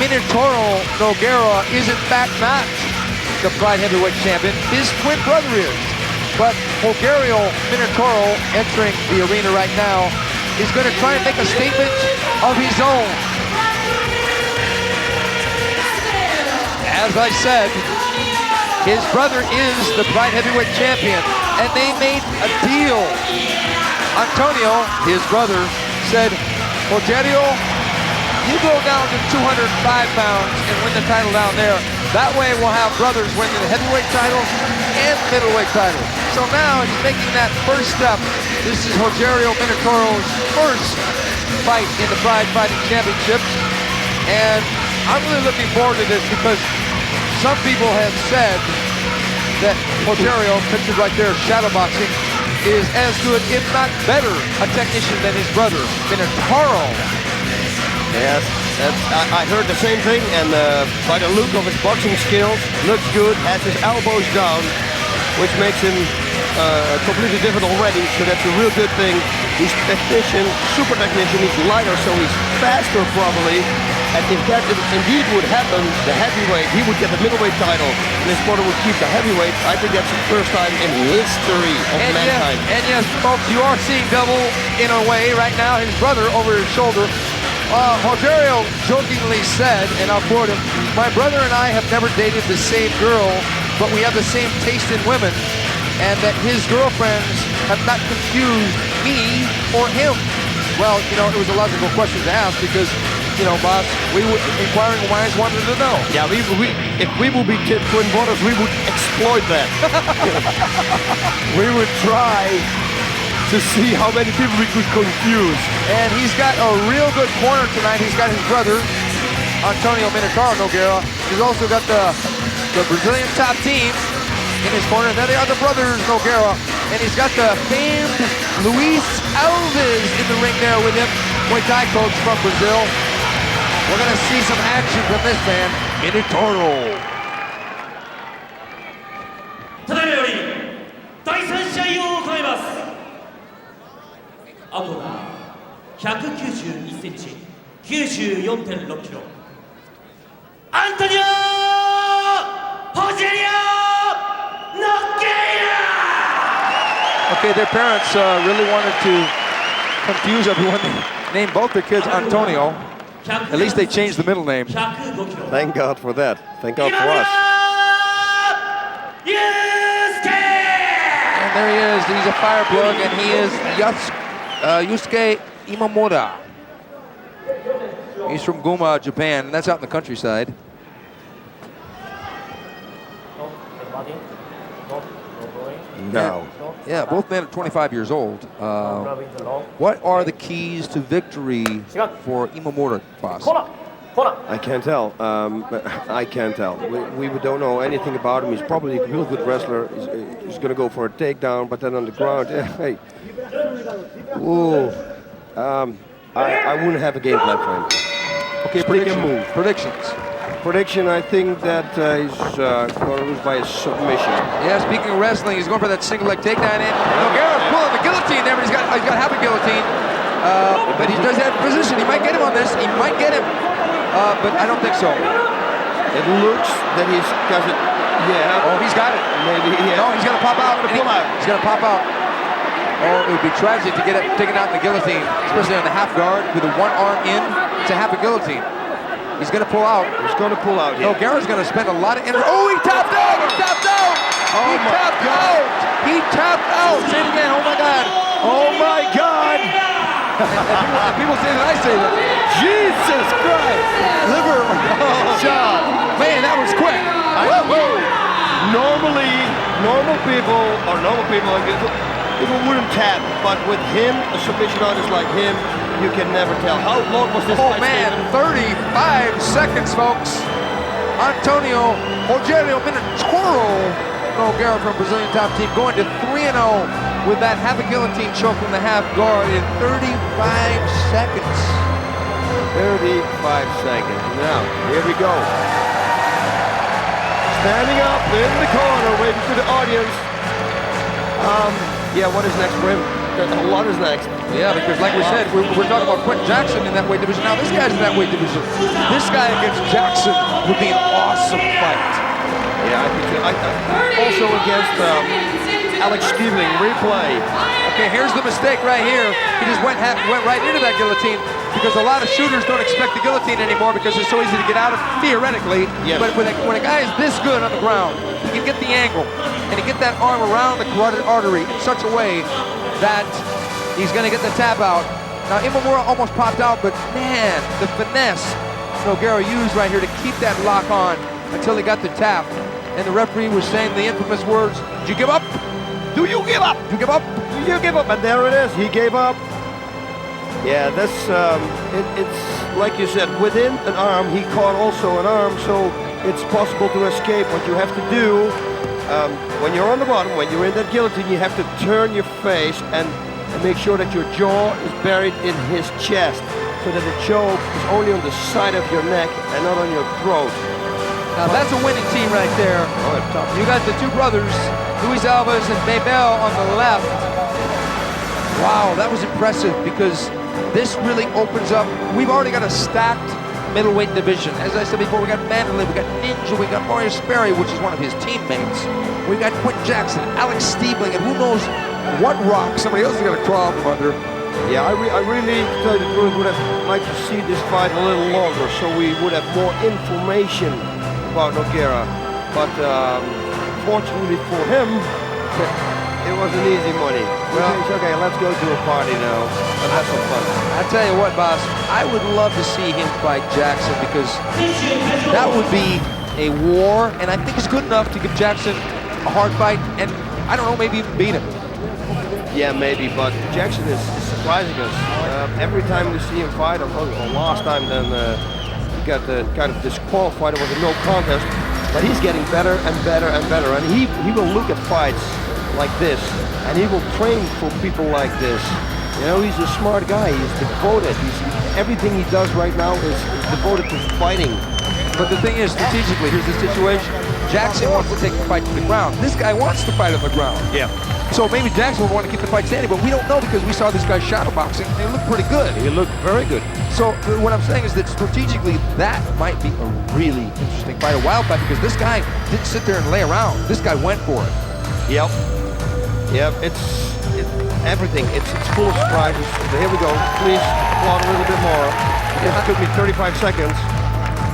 Minotauro Nogueira is in fact not the Pride Heavyweight Champion. His twin brother is. But Rogério Minotauro, entering the arena right now, is going to try and make a statement of his own. As I said, his brother is the Pride Heavyweight Champion, and they made a deal. Antonio, his brother, said, Rogério, you go down to 205 pounds and win the title down there. That way we'll have brothers win the heavyweight title and middleweight title. So now he's making that first step. This is Rogério Minotauro's first fight in the Pride Fighting Championships. And I'm really looking forward to this because some people have said that Rogério, pictured right there, shadowboxing, is as good, if not better, a technician than his brother, Minotauro. Yes, I heard the same thing, and by the look of his boxing skills, looks good, has his elbows down, which makes him completely different already, so that's a real good thing. He's technician, super technician, he's lighter, so he's faster probably, and if that indeed would happen, the heavyweight, he would get the middleweight title, and his brother would keep the heavyweight. I think that's the first time in history of mankind. And yes, folks, you are seeing double in a way right now, his brother over his shoulder. Rogério jokingly said, and I'll quote him, my brother and I have never dated the same girl, but we have the same taste in women, and that his girlfriends have not confused me or him. Well, you know, it was a logical question to ask because, you know, boss, we would, inquiring minds wanted to know. Yeah, if we would be twin brothers, we would exploit that. We would try to see how many people we could confuse. And he's got a real good corner tonight. He's got his brother, Antonio Minotauro Nogueira. He's also got the Brazilian top team in his corner. And then the other brothers, Nogueira. And he's got the famed Luis Alves in the ring there with him, Muay Thai coach from Brazil. We're going to see some action from this man, Minotauro. ただいまより第3試合を行います。青コーナー191センチ、94.6キロ。アントニオ・ホジェリオ・ノッケイラ。 Okay, their parents really wanted to confuse everyone. They named both their kids Antonio. At least they changed the middle name. Thank God for that. Thank God for us. And there he is. He's a fire plug, and he is Yusuke Imamura. He's from Guma, Japan, and that's out in the countryside. No. Yeah, both men are 25 years old. What are the keys to victory for Imamura, boss? I can't tell. I can't tell. We don't know anything about him. He's probably a real good wrestler. He's going to go for a takedown, but then on the ground, hey. Ooh. I wouldn't have a game plan for him. Okay, predictions. Prediction, I think that he's going to lose by a submission. Yeah, speaking of wrestling, he's going for that single leg takedown in. Nogueira's pulling the guillotine there, but he's got half a guillotine. But he does have position. He might get him on this. He might get him. But I don't think so. It looks that he's got it. Yeah. Oh, he's got it. Maybe. Yeah. No, he's going to pop out. He's going to pop out. Oh, it would be tragic to get it taken out in the guillotine, especially on the half guard with the one arm in to half a guillotine. He's going to pull out. He's going to pull out. Yeah. Nogueira's going to spend a lot of energy. Oh, he tapped out! He tapped out! Oh, he tapped out! He tapped out! Say it again. Oh my God! Oh my God! and people say that I say that. Jesus Christ! Liver shot. Man, that was quick. Normally, normal people wouldn't tap, but with him, a submission artist like him, you can never tell. How long was this? Oh man, 35 seconds, folks. Antonio Rogerio Minotauro Nogueira from Brazilian top team going to 3-0 with that half a guillotine choke from the half guard in 35 seconds. 35 seconds. Now, here we go. Standing up in the corner, waiting for the audience. Yeah, what is next for him? What is next? Yeah, because like we said, we're talking about Quentin Jackson in that weight division. Now this guy's in that weight division. This guy against Jackson would be an awesome fight. Yeah, I think also against Alex Stiebling, replay. Okay, here's the mistake right here. He just went right into that guillotine because a lot of shooters don't expect the guillotine anymore because it's so easy to get out of, theoretically. Yes. But when a guy is this good on the ground, he can get the angle and he get that arm around the carotid artery in such a way that he's going to get the tap out. Now, Imamura almost popped out, but man, the finesse Nogueira used right here to keep that lock on until he got the tap. And the referee was saying the infamous words, "Did you give up? Do you give up? Do you give up? Do you give up?" And there it is. He gave up. Yeah, that's it's like you said, within an arm, he caught also an arm, so it's possible to escape. What you have to do when you're on the bottom, when you're in that guillotine, you have to turn your face and make sure that your jaw is buried in his chest, so that the choke is only on the side of your neck and not on your throat. Now that's a winning team right there. You got the two brothers, Luis Alves and Mabel on the left. Wow, that was impressive because this really opens up. We've already got a stacked middleweight division. As I said before, we got Wanderlei, we got Ninja, we got Mario Sperry, which is one of his teammates. We got Quentin Jackson, Alex Stiebling, and who knows what rock somebody else is going to crawl from under. Yeah, I really, to tell you the truth, would have liked to see this fight a little longer, so we would have more information about Nogueira. But fortunately for him, it wasn't easy money. Well, it's okay, let's go to a party now and have some fun. I tell you what, boss, I would love to see him fight Jackson because that would be a war, and I think it's good enough to give Jackson a hard fight, and I don't know, maybe even beat him. Yeah, maybe, but Jackson is surprising us. Every time we see him fight, or last time then he got kind of disqualified. It was a no contest, but he's getting better and better and better, and he will look at fights like this, and he will train for people like this. You know, he's a smart guy. He's devoted. He's everything he does right now is devoted to fighting. But the thing is, strategically, here's the situation. Jackson wants to take the fight to the ground. This guy wants to fight on the ground. Yeah. So maybe Jackson would want to keep the fight standing, but we don't know because we saw this guy shadow boxing and he looked pretty good. He looked very good. So what I'm saying is that strategically, that might be a really interesting fight, a wild fight, because this guy didn't sit there and lay around. This guy went for it. Yep. Yep, it's everything. It's full of surprises. So here we go. Please applaud a little bit more. It took me 35 seconds.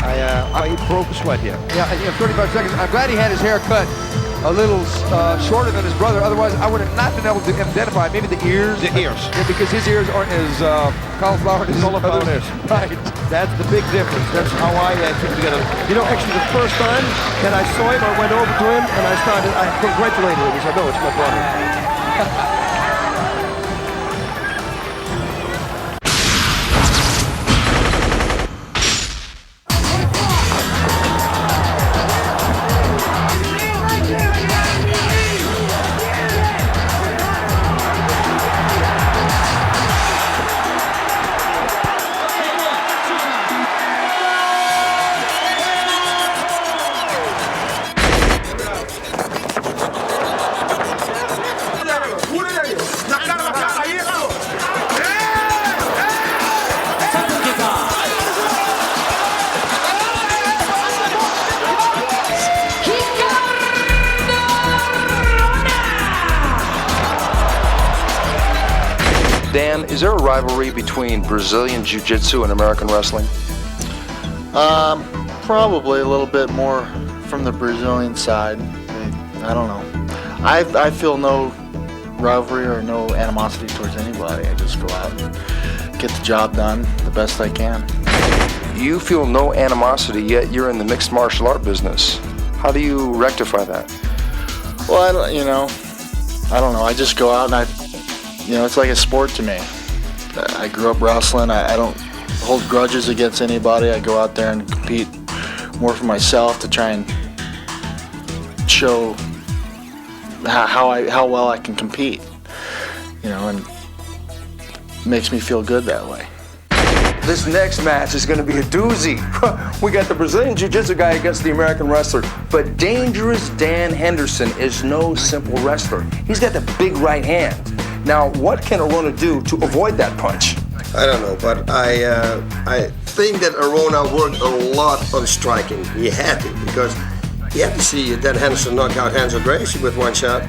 I broke a sweat here. Yeah, 35 seconds. I'm glad he had his hair cut a little shorter than his brother. Otherwise, I would have not been able to identify maybe the ears. The ears. Yeah, because his ears aren't as cauliflower as his Cauliflower others. is. Right. That's the big difference. That's how I put together. You know, actually, the first time that I saw him, I went over to him and I congratulated him. He said, "No, it's my brother." Dan, is there a rivalry between Brazilian Jiu-Jitsu and American wrestling? Probably a little bit more from the Brazilian side. I don't know. I feel no rivalry or no animosity towards anybody. I just go out and get the job done the best I can. You feel no animosity, yet you're in the mixed martial art business. How do you rectify that? Well, I don't know. I just go out and it's like a sport to me. I grew up wrestling. I don't hold grudges against anybody. I go out there and compete more for myself to try and show how well I can compete. And it makes me feel good that way. This next match is going to be a doozy. We got the Brazilian Jiu-Jitsu guy against the American wrestler, but Dangerous Dan Henderson is no simple wrestler. He's got the big right hand. Now, what can Arona do to avoid that punch? I don't know, but I think that Arona worked a lot on striking. He had to, because you have to see Dan Henderson knock out Renzo Gracie with one shot.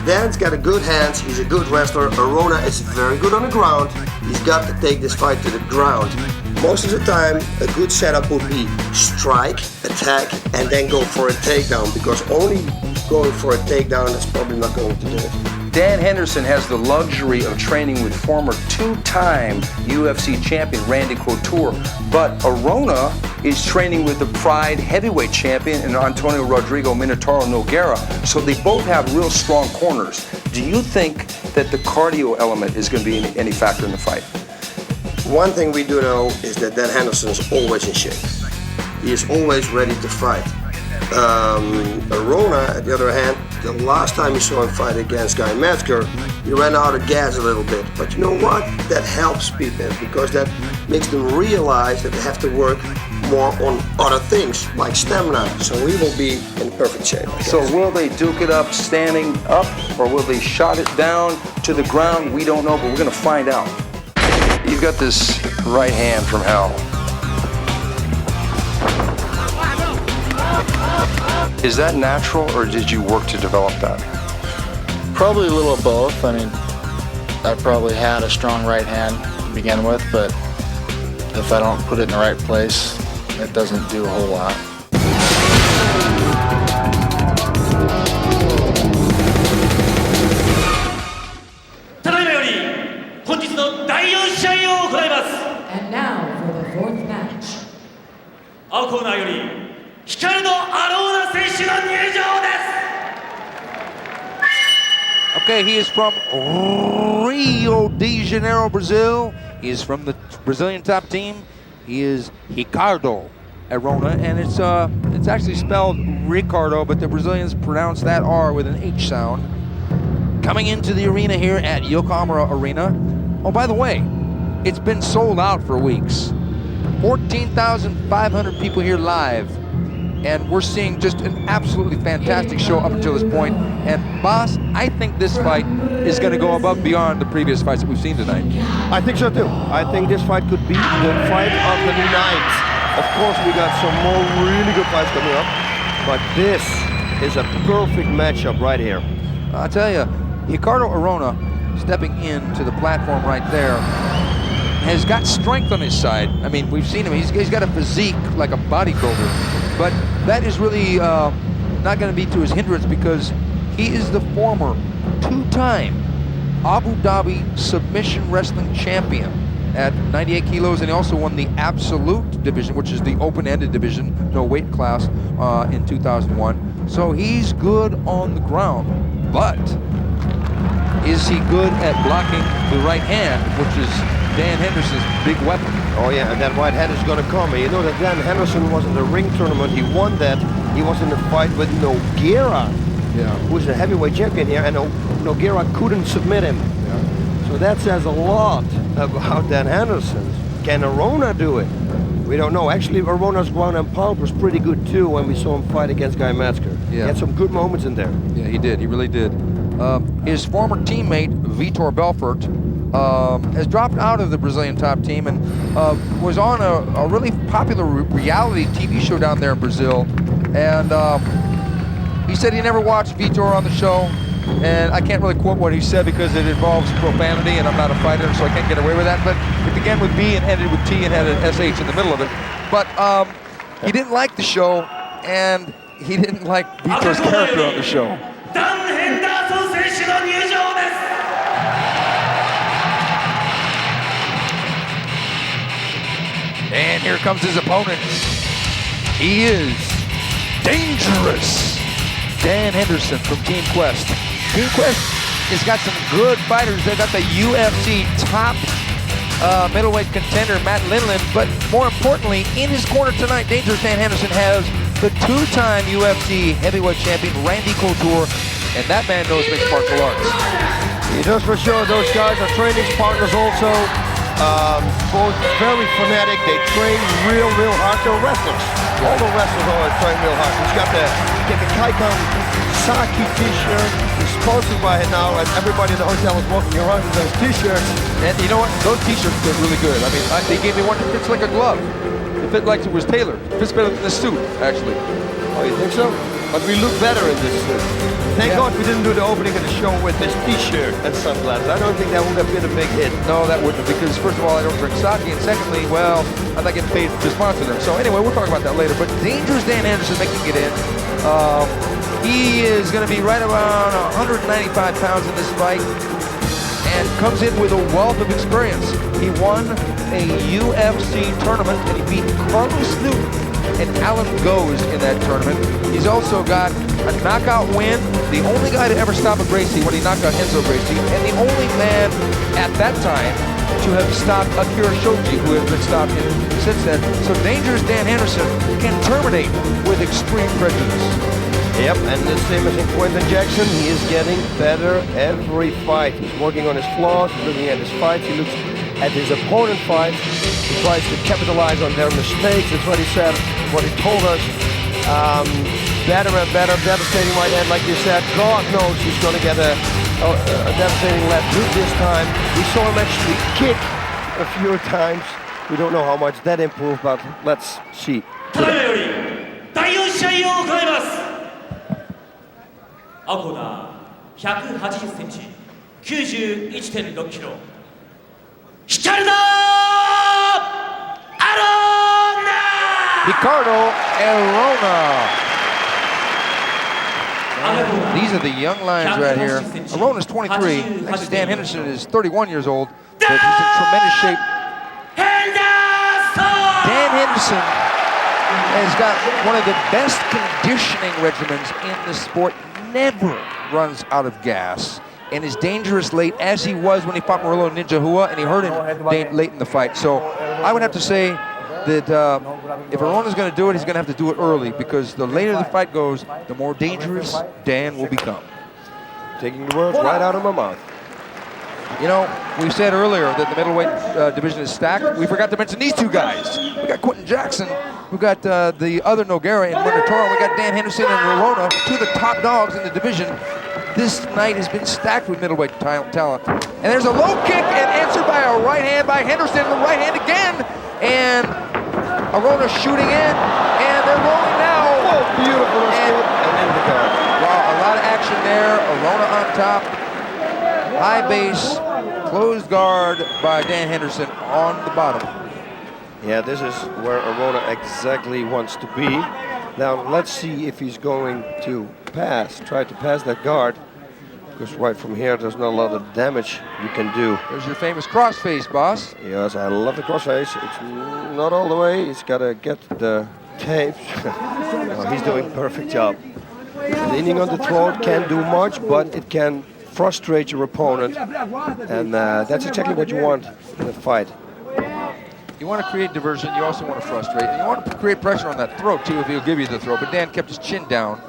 Dan's got a good hands, he's a good wrestler. Arona is very good on the ground. He's got to take this fight to the ground. Most of the time, a good setup would be strike, attack, and then go for a takedown, because only going for a takedown is probably not going to do it. Dan Henderson has the luxury of training with former two-time UFC champion Randy Couture, but Arona is training with the Pride heavyweight champion and Antonio Rodrigo Minotauro Nogueira, so they both have real strong corners. Do you think that the cardio element is going to be any factor in the fight? One thing we do know is that Dan Henderson is always in shape. He is always ready to fight. Arona, at the other hand, the last time you saw him fight against Guy Metzger, he ran out of gas a little bit. But you know what? That helps people, because that makes them realize that they have to work more on other things, like stamina. So we will be in perfect shape. So will they duke it up standing up, or will they shot it down to the ground? We don't know, but we're going to find out. You've got this right hand from hell. Is that natural, or did you work to develop that? Probably a little of both. I mean, I probably had a strong right hand to begin with, but if I don't put it in the right place, it doesn't do a whole lot. And now for the fourth match. 青コーナーよりRicardo Arona 選手の入場です。 Okay, he is from Rio de Janeiro, Brazil. He is from the Brazilian top team. He is Ricardo Arona, and it's actually spelled Ricardo, but the Brazilians pronounce that R with an H sound. Coming into the arena here at Yokohama Arena. Oh, by the way, it's been sold out for weeks. 14,500 people here live. And we're seeing just an absolutely fantastic show up until this point. And Boss, I think this fight is going to go above and beyond the previous fights that we've seen tonight. I think so too. I think this fight could be the fight of the night. Of course, we got some more really good fights coming up, but this is a perfect matchup right here. I'll tell you, Ricardo Arona stepping into the platform right there has got strength on his side. I mean, we've seen him. He's got a physique like a bodybuilder. But that is really not going to be to his hindrance because he is the former two-time Abu Dhabi submission wrestling champion at 98 kilos, and he also won the absolute division, which is the open-ended division, no weight class, in 2001. So he's good on the ground, but is he good at blocking the right hand, which is Dan Henderson's big weapon? Oh yeah, and that right hand is gonna come. And you know that Dan Henderson was in the ring tournament. He won that. He was in the fight with Nogueira, who's a heavyweight champion here, and Nogueira couldn't submit him. So that says a lot about Dan Henderson. Can Arona do it? We don't know. Actually, Arona's ground and pound was pretty good too when we saw him fight against Guy Metzger. He had some good moments in there. Yeah, he did. He really did. His former teammate, Vitor Belfort, has dropped out of the Brazilian top team and was on a really popular reality TV show down there in Brazil. And he said he never watched Vitor on the show. And I can't really quote what he said because it involves profanity and I'm not a fighter, so I can't get away with that. But it began with B and ended with T and had an SH in the middle of it. But he didn't like the show, and he didn't like Vitor's character on the show. And here comes his opponent. He is dangerous. Dan Henderson from Team Quest. Team Quest has got some good fighters. They've got the UFC top middleweight contender, Matt Lindland, but more importantly, in his corner tonight, Dangerous Dan Henderson has the two-time UFC heavyweight champion, Randy Couture, and that man knows mixed martial arts. He does for sure. Those guys are training partners also. Both very fanatic. They train real hard. They're wrestlers. All the wrestlers always train real hard. He's got the Kaikan Saki t-shirt. He's sponsored by it now, and everybody in the hotel is walking around in those t-shirts. And you know what? Those t-shirts fit really good. I mean, they gave me one that fits like a glove. It fit like it was tailored. It fits better than the suit, actually. Oh, you think so? But we look better in this suit. Thank God we didn't do the opening of the show with this t-shirt and sunglasses. I don't think that would have been a big hit. No, that wouldn't, because first of all, I don't drink sake, and secondly, well, I'm not getting paid to sponsor them. So anyway, we'll talk about that later. But Dangerous Dan Henderson making it in. He is going to be right around 195 pounds in this fight and comes in with a wealth of experience. He won a UFC tournament, and he beat Carlos Newton and Alan Goes in that tournament. He's also got a knockout win, the only guy to ever stop a Gracie when he knocked out Enzo Gracie, and the only man at that time to have stopped Akira Shoji, who has been stopped since then. So Dangerous Dan Henderson can terminate with extreme prejudice. Yep, and the same as in Quentin Jackson, he is getting better every fight. He's working on his flaws, he's looking at his fights, he looks at his opponent fights, he tries to capitalize on their mistakes. That's what he said, what he told us. Better and better, devastating right hand, like you said. God knows he's going to get a devastating left hook this time. We saw him actually kick a few times. We don't know how much that improved, but let's see. 第4試合を行います。青コーナー180センチ、91.6キロ。Ricardo Arona! Ricardo Arona. These are the young lions right here. Arona's 23. Actually, Dan Henderson is 31 years old, but he's in tremendous shape. Dan Henderson has got one of the best conditioning regimens in the sport. Never runs out of gas and is dangerous late, as he was when he fought Murilo Ninja Hua, and he hurt him late in the fight. So I would have to say that if Arona's going to do it, he's going to have to do it early, because the later the fight goes, the more dangerous Dan will become. Taking the words right out of my mouth. You know, we said earlier that the middleweight division is stacked. We forgot to mention these two guys. We got Quentin Jackson. We got the other Nogueira in Minotauro. We got Dan Henderson and Arona, two of the top dogs in the division. This night has been stacked with middleweight talent. And there's a low kick and answered by a right hand by Henderson. The right hand again. And Arona shooting in. And they're rolling now. Oh, beautiful escape. And in the guard. Wow, a lot of action there. Arona on top. High base. Closed guard by Dan Henderson on the bottom. Yeah, this is where Arona exactly wants to be. Now let's see if he's going to try to pass that guard. Because right from here, there's not a lot of damage you can do. There's your famous crossface, boss. Yes, I love the crossface. It's not all the way. He's got to get the tapes. Oh, he's doing a perfect job. Leaning on the throat can't do much, but it can frustrate your opponent. And that's exactly what you want in a fight. You want to create diversion, you also want to frustrate, and you want to create pressure on that throat too if he'll give you the throw. But Dan kept his chin down,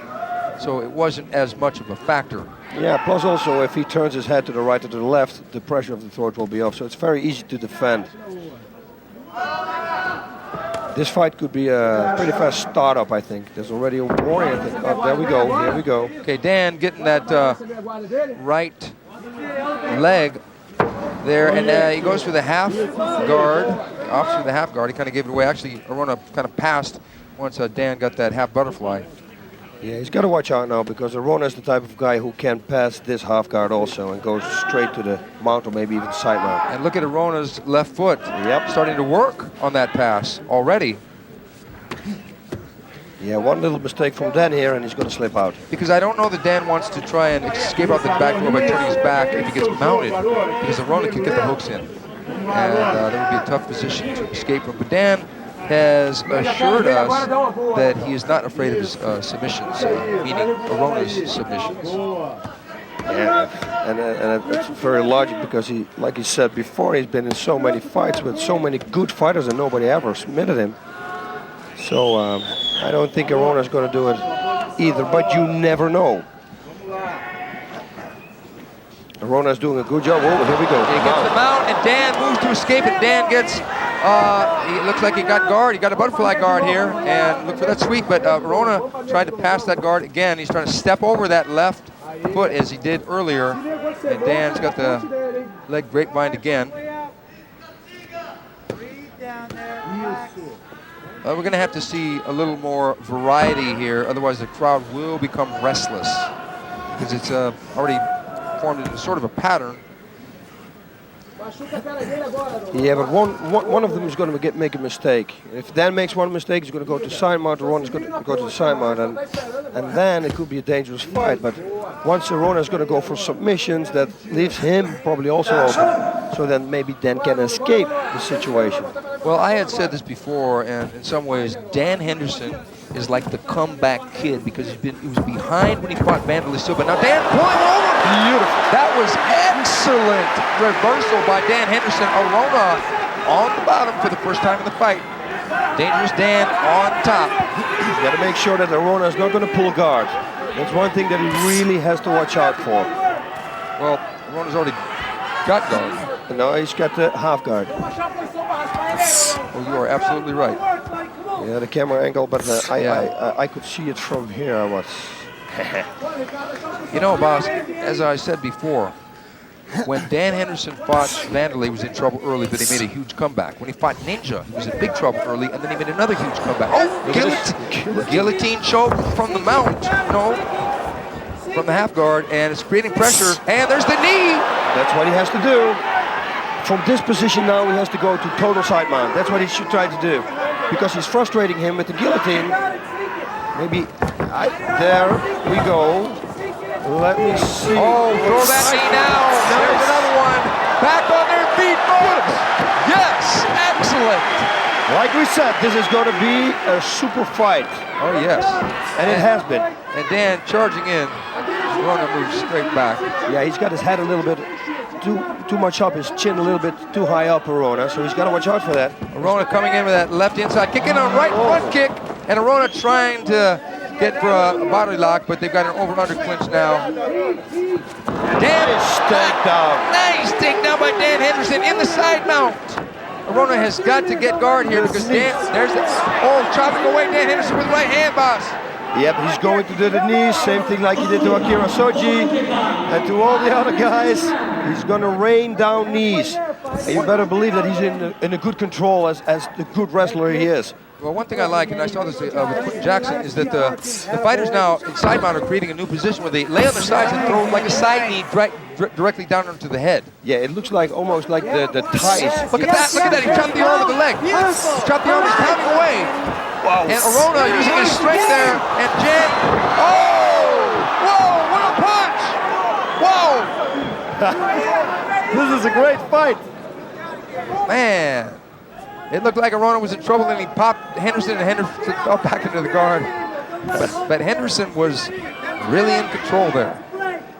so it wasn't as much of a factor. Yeah, plus also if he turns his head to the right or to the left, the pressure of the throat will be off, so it's very easy to defend. This fight could be a pretty fast startup, I think. There's already a warning, I think. Oh, there we go, here we go. Okay, Dan getting that right leg there, and he goes for the half guard, opposite the half guard. He kind of gave it away. Actually, Arona kind of passed once Dan got that half butterfly. Yeah, he's got to watch out now because Arona is the type of guy who can pass this half guard also and goes straight to the mount or maybe even side mount. And look at Arona's left foot. Yep. Starting to work on that pass already. Yeah, one little mistake from Dan here and he's going to slip out. Because I don't know that Dan wants to try and escape out the back door by turning his back if he gets mounted, because Arona can get the hooks in. And that would be a tough position to escape from. But Dan has assured us that he is not afraid of his submissions, meaning Arona's submissions. Yeah, and it's very logical because he, like he said before, he's been in so many fights with so many good fighters and nobody ever submitted him. So I don't think Arona's going to do it either, but you never know. Arona's doing a good job. Oh, here we go. He gets the mount, and Dan moves to escape, and Dan gets, he looks like he got guard. He got a butterfly guard here, and look for that sweep, but Arona tried to pass that guard again. He's trying to step over that left foot as he did earlier, and Dan's got the leg grapevine again. We're going to have to see a little more variety here, otherwise the crowd will become restless, because it's already formed into sort of a pattern. Yeah, but one of them is going to make a mistake. If Dan makes one mistake, he's going to go to side mount, Arona is going to go to the side mount, and then it could be a dangerous fight. But once Arona is going to go for submissions, that leaves him probably also open. So then maybe Dan can escape the situation. Well, I had said this before, and in some ways, Dan Henderson is like the comeback kid because he was behind when he fought Wanderlei Silva. Now Dan pulling over. Beautiful. That was excellent reversal by Dan Henderson. Arona on the bottom for the first time in the fight. Dangerous Dan on top. He's got to make sure that Arona is not going to pull guard. That's one thing that he really has to watch out for. Well, Arona's already got guard. No, he's got the half guard. Oh, you are absolutely right. Yeah, the camera angle, but I could see it from here. I was. You know, boss, as I said before, when Dan Henderson fought Wanderlei, he was in trouble early, but he made a huge comeback. When he fought Ninja, he was in big trouble early, and then he made another huge comeback. Oh, guillotine choke from the mount. No, from the half guard, and it's creating pressure. And there's the knee. That's what he has to do. From this position now, he has to go to total side mount. That's what he should try to do, because he's frustrating him with the guillotine. Maybe, there we go. Let me see. Oh, throw that knee now. There's another one. Back on their feet, folks. Yes, excellent. Like we said, this is going to be a super fight. Oh, yes. And it has been. And Dan charging in. Arona moves straight back. Yeah, he's got his head a little bit too much up, his chin a little bit too high up, Arona, so he's got to watch out for that. Arona coming in with that left inside kick, in a right front kick, and Arona trying to get for a body lock, but they've got an over-under clinch now. Nice takedown. Nice takedown by Dan Henderson in the side mount. Arona has got to get guard here because there's the, chopping away Dan Henderson with the right hand, boss. Yep, he's going to do the knees, same thing like he did to Akira Soji and to all the other guys. He's going to rain down knees. And you better believe that he's in a good control as the good wrestler he is. Well, one thing I like, and I saw this with Quentin Jackson, is that the fighters now in side mount are creating a new position where they lay on their sides and throw like a side knee directly down onto the head. Yeah, it looks like almost like the ties. Look at that, look at that, he chopped the arm with the leg. He chopped the arm, he's pounding away. Wow. And Arona using his strength there, and Jen, whoa, what a punch! Whoa! This is a great fight. Man, it looked like Arona was in trouble, and he popped Henderson, and Henderson fell back into the guard. But Henderson was really in control there.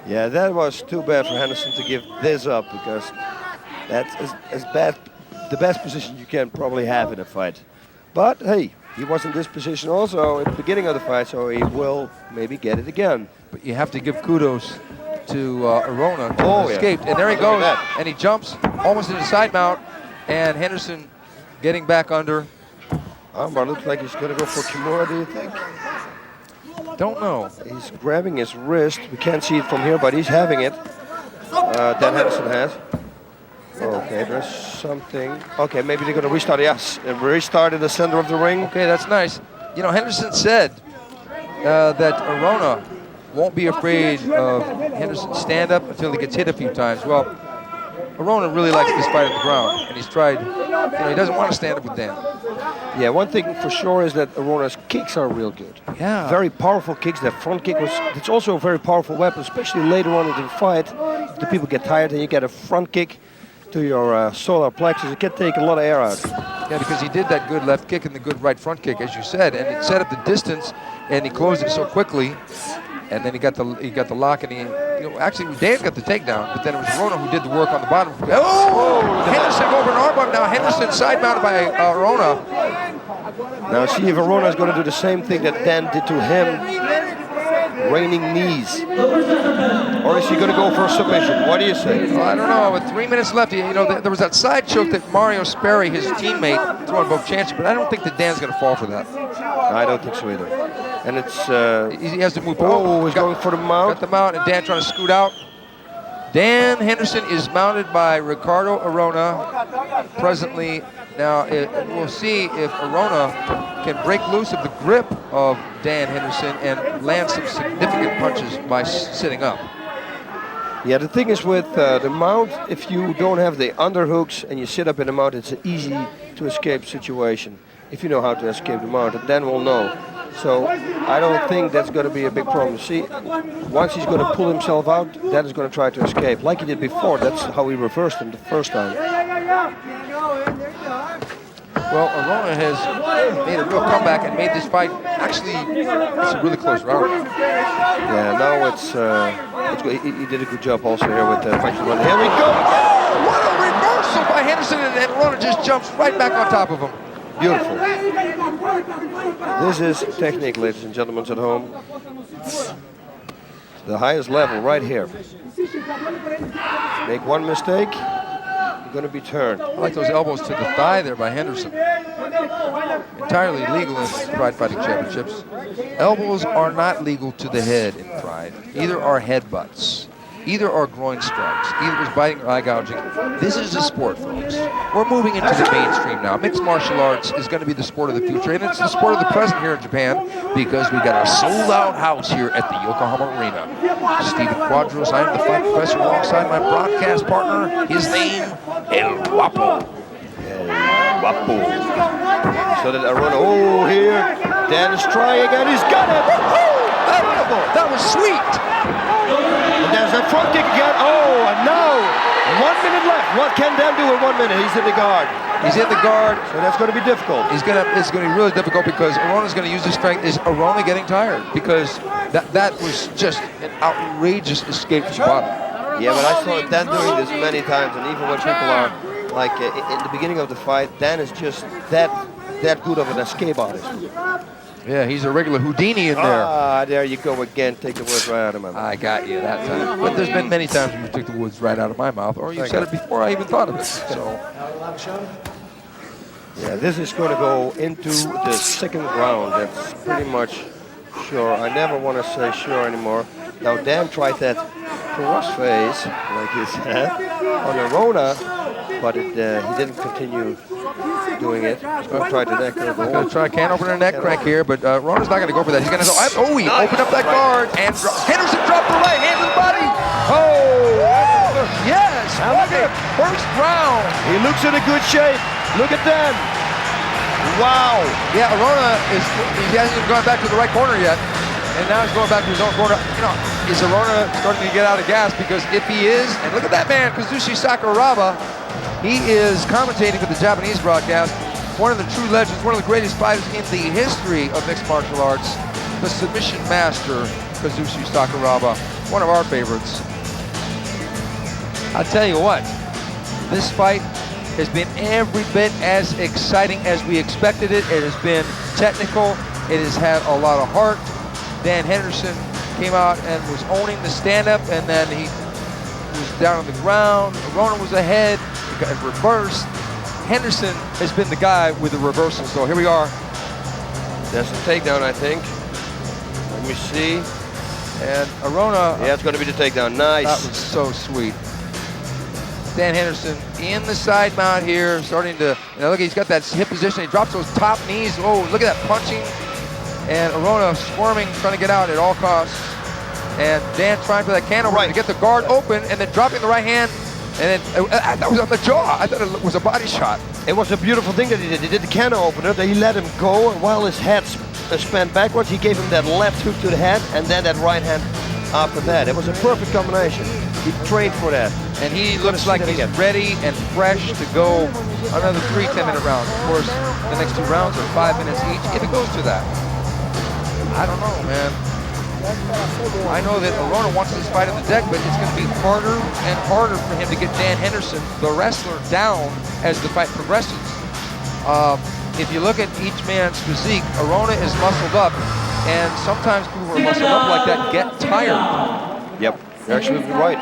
Yeah, that was too bad for Henderson to give this up, because that's the best position you can probably have in a fight. But hey, he was in this position also at the beginning of the fight, so he will maybe get it again. But you have to give kudos to Arona, who escaped. And there he goes, and he jumps almost into the side mount, and Henderson getting back under. Armbar looks like he's going to go for Kimura, do you think? Don't know. He's grabbing his wrist. We can't see it from here, but he's having it. Dan Henderson has. Okay, there's something. Okay, maybe they're going to restart. Yes, restart in the center of the ring. Okay, that's nice. You know, Henderson said that Arona won't be afraid of Henderson's stand-up until he gets hit a few times. Well, Arona really likes this fight on the ground, and he's tried, he doesn't want to stand up with Dan. Yeah, one thing for sure is that Arona's kicks are real good. Yeah. Very powerful kicks. That front kick it's also a very powerful weapon, especially later on in the fight. If the people get tired and you get a front kick to your solar plexus, it can take a lot of air out. Yeah, because he did that good left kick and the good right front kick, as you said, and it set up the distance, and he closed it so quickly. And then he got the lock, and actually Dan got the takedown, but then it was Arona who did the work on the bottom. Oh! Henderson over an armbar now. Henderson side mounted by Arona. Now see if Arona is going to do the same thing that Dan did to him, raining knees, or is he going to go for a submission? What do you say? Well, I don't know. With 3 minutes left, there was that side choke that Mario Sperry, his teammate, threw on both chances, but I don't think that Dan's going to fall for that. I don't think so either. And it's he has to move. He's going for the mount. Got the mount, and Dan trying to scoot out. Dan Henderson is mounted by Ricardo Arona presently. Now we'll see if Arona can break loose of the grip of Dan Henderson and land some significant punches by sitting up. Yeah, the thing is with the mount, if you don't have the underhooks and you sit up in the mount, it's an easy to escape situation. If you know how to escape the mount, Dan will know. So I don't think that's going to be a big problem. See, once he's going to pull himself out, Dan is going to try to escape. Like he did before, that's how he reversed him the first time. Well, Arona has made a real comeback and made this fight, actually, it's a really close round. Yeah, now it's he did a good job also here with the punch run. Here we go! Oh, what a reversal by Henderson, and Arona just jumps right back on top of him. Beautiful. This is technique, ladies and gentlemen at home. The highest level right here. Make one mistake, you're going to be turned. I like those elbows to the thigh there by Henderson. Entirely legal in Pride Fighting Championships. Elbows are not legal to the head in Pride. Either are headbutts. Either are groin strikes. Either is biting or eye gouging. This is a sport, folks. We're moving into the mainstream now. Mixed martial arts is going to be the sport of the future, and it's the sport of the present here in Japan because we got our sold-out house here at the Yokohama Arena. Steven Quadros, I am the fight professor alongside my broadcast partner. His name, El Guapo. El Guapo. So that Arona, here, Dan is trying again. He's got it. That was sweet. And there's that front kick again. Oh, and now 1 minute left. What can Dan do in 1 minute? He's in the guard. He's in the guard. So that's going to be difficult. It's going to be really difficult because Arona's going to use his strength. Is Arona getting tired? Because that was just an outrageous escape from bottom. Yeah, but I saw Dan doing this many times, and even when people are like in the beginning of the fight, Dan is just that good of an escape artist. Yeah, he's a regular Houdini in there. Ah, there you go again. Take the words right out of my mouth. I got you that time. But there's been many times when you took the words right out of my mouth, or you said it before I even thought of it. So. Yeah, this is going to go into the second round. That's pretty much sure. I never want to say sure anymore. Now, Dan tried that crossface, like he said, on Arona, but he didn't continue doing it. He's going to try the neck. He's going to try a can opener neck crack here, but Rona's not going to go for that. He's going to go. Oh, he opened up that guard, and Henderson dropped the right hand to the body. Oh, yes. Look at it. First round. He looks in a good shape. Look at them. Wow. Yeah, Arona he hasn't even gone back to the right corner yet. And now he's going back to his own corner. You know, is Arona starting to get out of gas? Because if he is, and look at that man, Kazushi Sakuraba, he is commentating for the Japanese broadcast. One of the true legends, one of the greatest fighters in the history of mixed martial arts. The submission master, Kazushi Sakuraba, one of our favorites. I'll tell you what, this fight has been every bit as exciting as we expected it. It has been technical. It has had a lot of heart. Dan Henderson came out and was owning the stand-up, and then he was down on the ground. Arona was ahead. He got reversed. Henderson has been the guy with the reversal. So here we are. That's the takedown, I think. Let me see. And Arona. Yeah, it's going to be the takedown. Nice. That was so sweet. Dan Henderson in the side mount here, starting to, look, he's got that hip position. He drops those top knees. Oh, look at that punching. And Arona squirming, trying to get out at all costs. And Dan trying for that can opener to get the guard open, and then dropping the right hand. And then that was on the jaw. I thought it was a body shot. It was a beautiful thing that he did. He did the can opener, then he let him go, and while his head spun backwards, he gave him that left hook to the head, and then that right hand after that. It was a perfect combination. He trained for that. And he looks like he's ready and fresh to go another 3 10-minute rounds. Of course, the next 2 rounds are 5 minutes each, if it goes to that. I don't know, man. I know that Arona wants this fight on the deck, but it's going to be harder and harder for him to get Dan Henderson, the wrestler, down as the fight progresses. If you look at each man's physique, Arona is muscled up, and sometimes people who are muscled up like that get tired. Yep, you're absolutely right.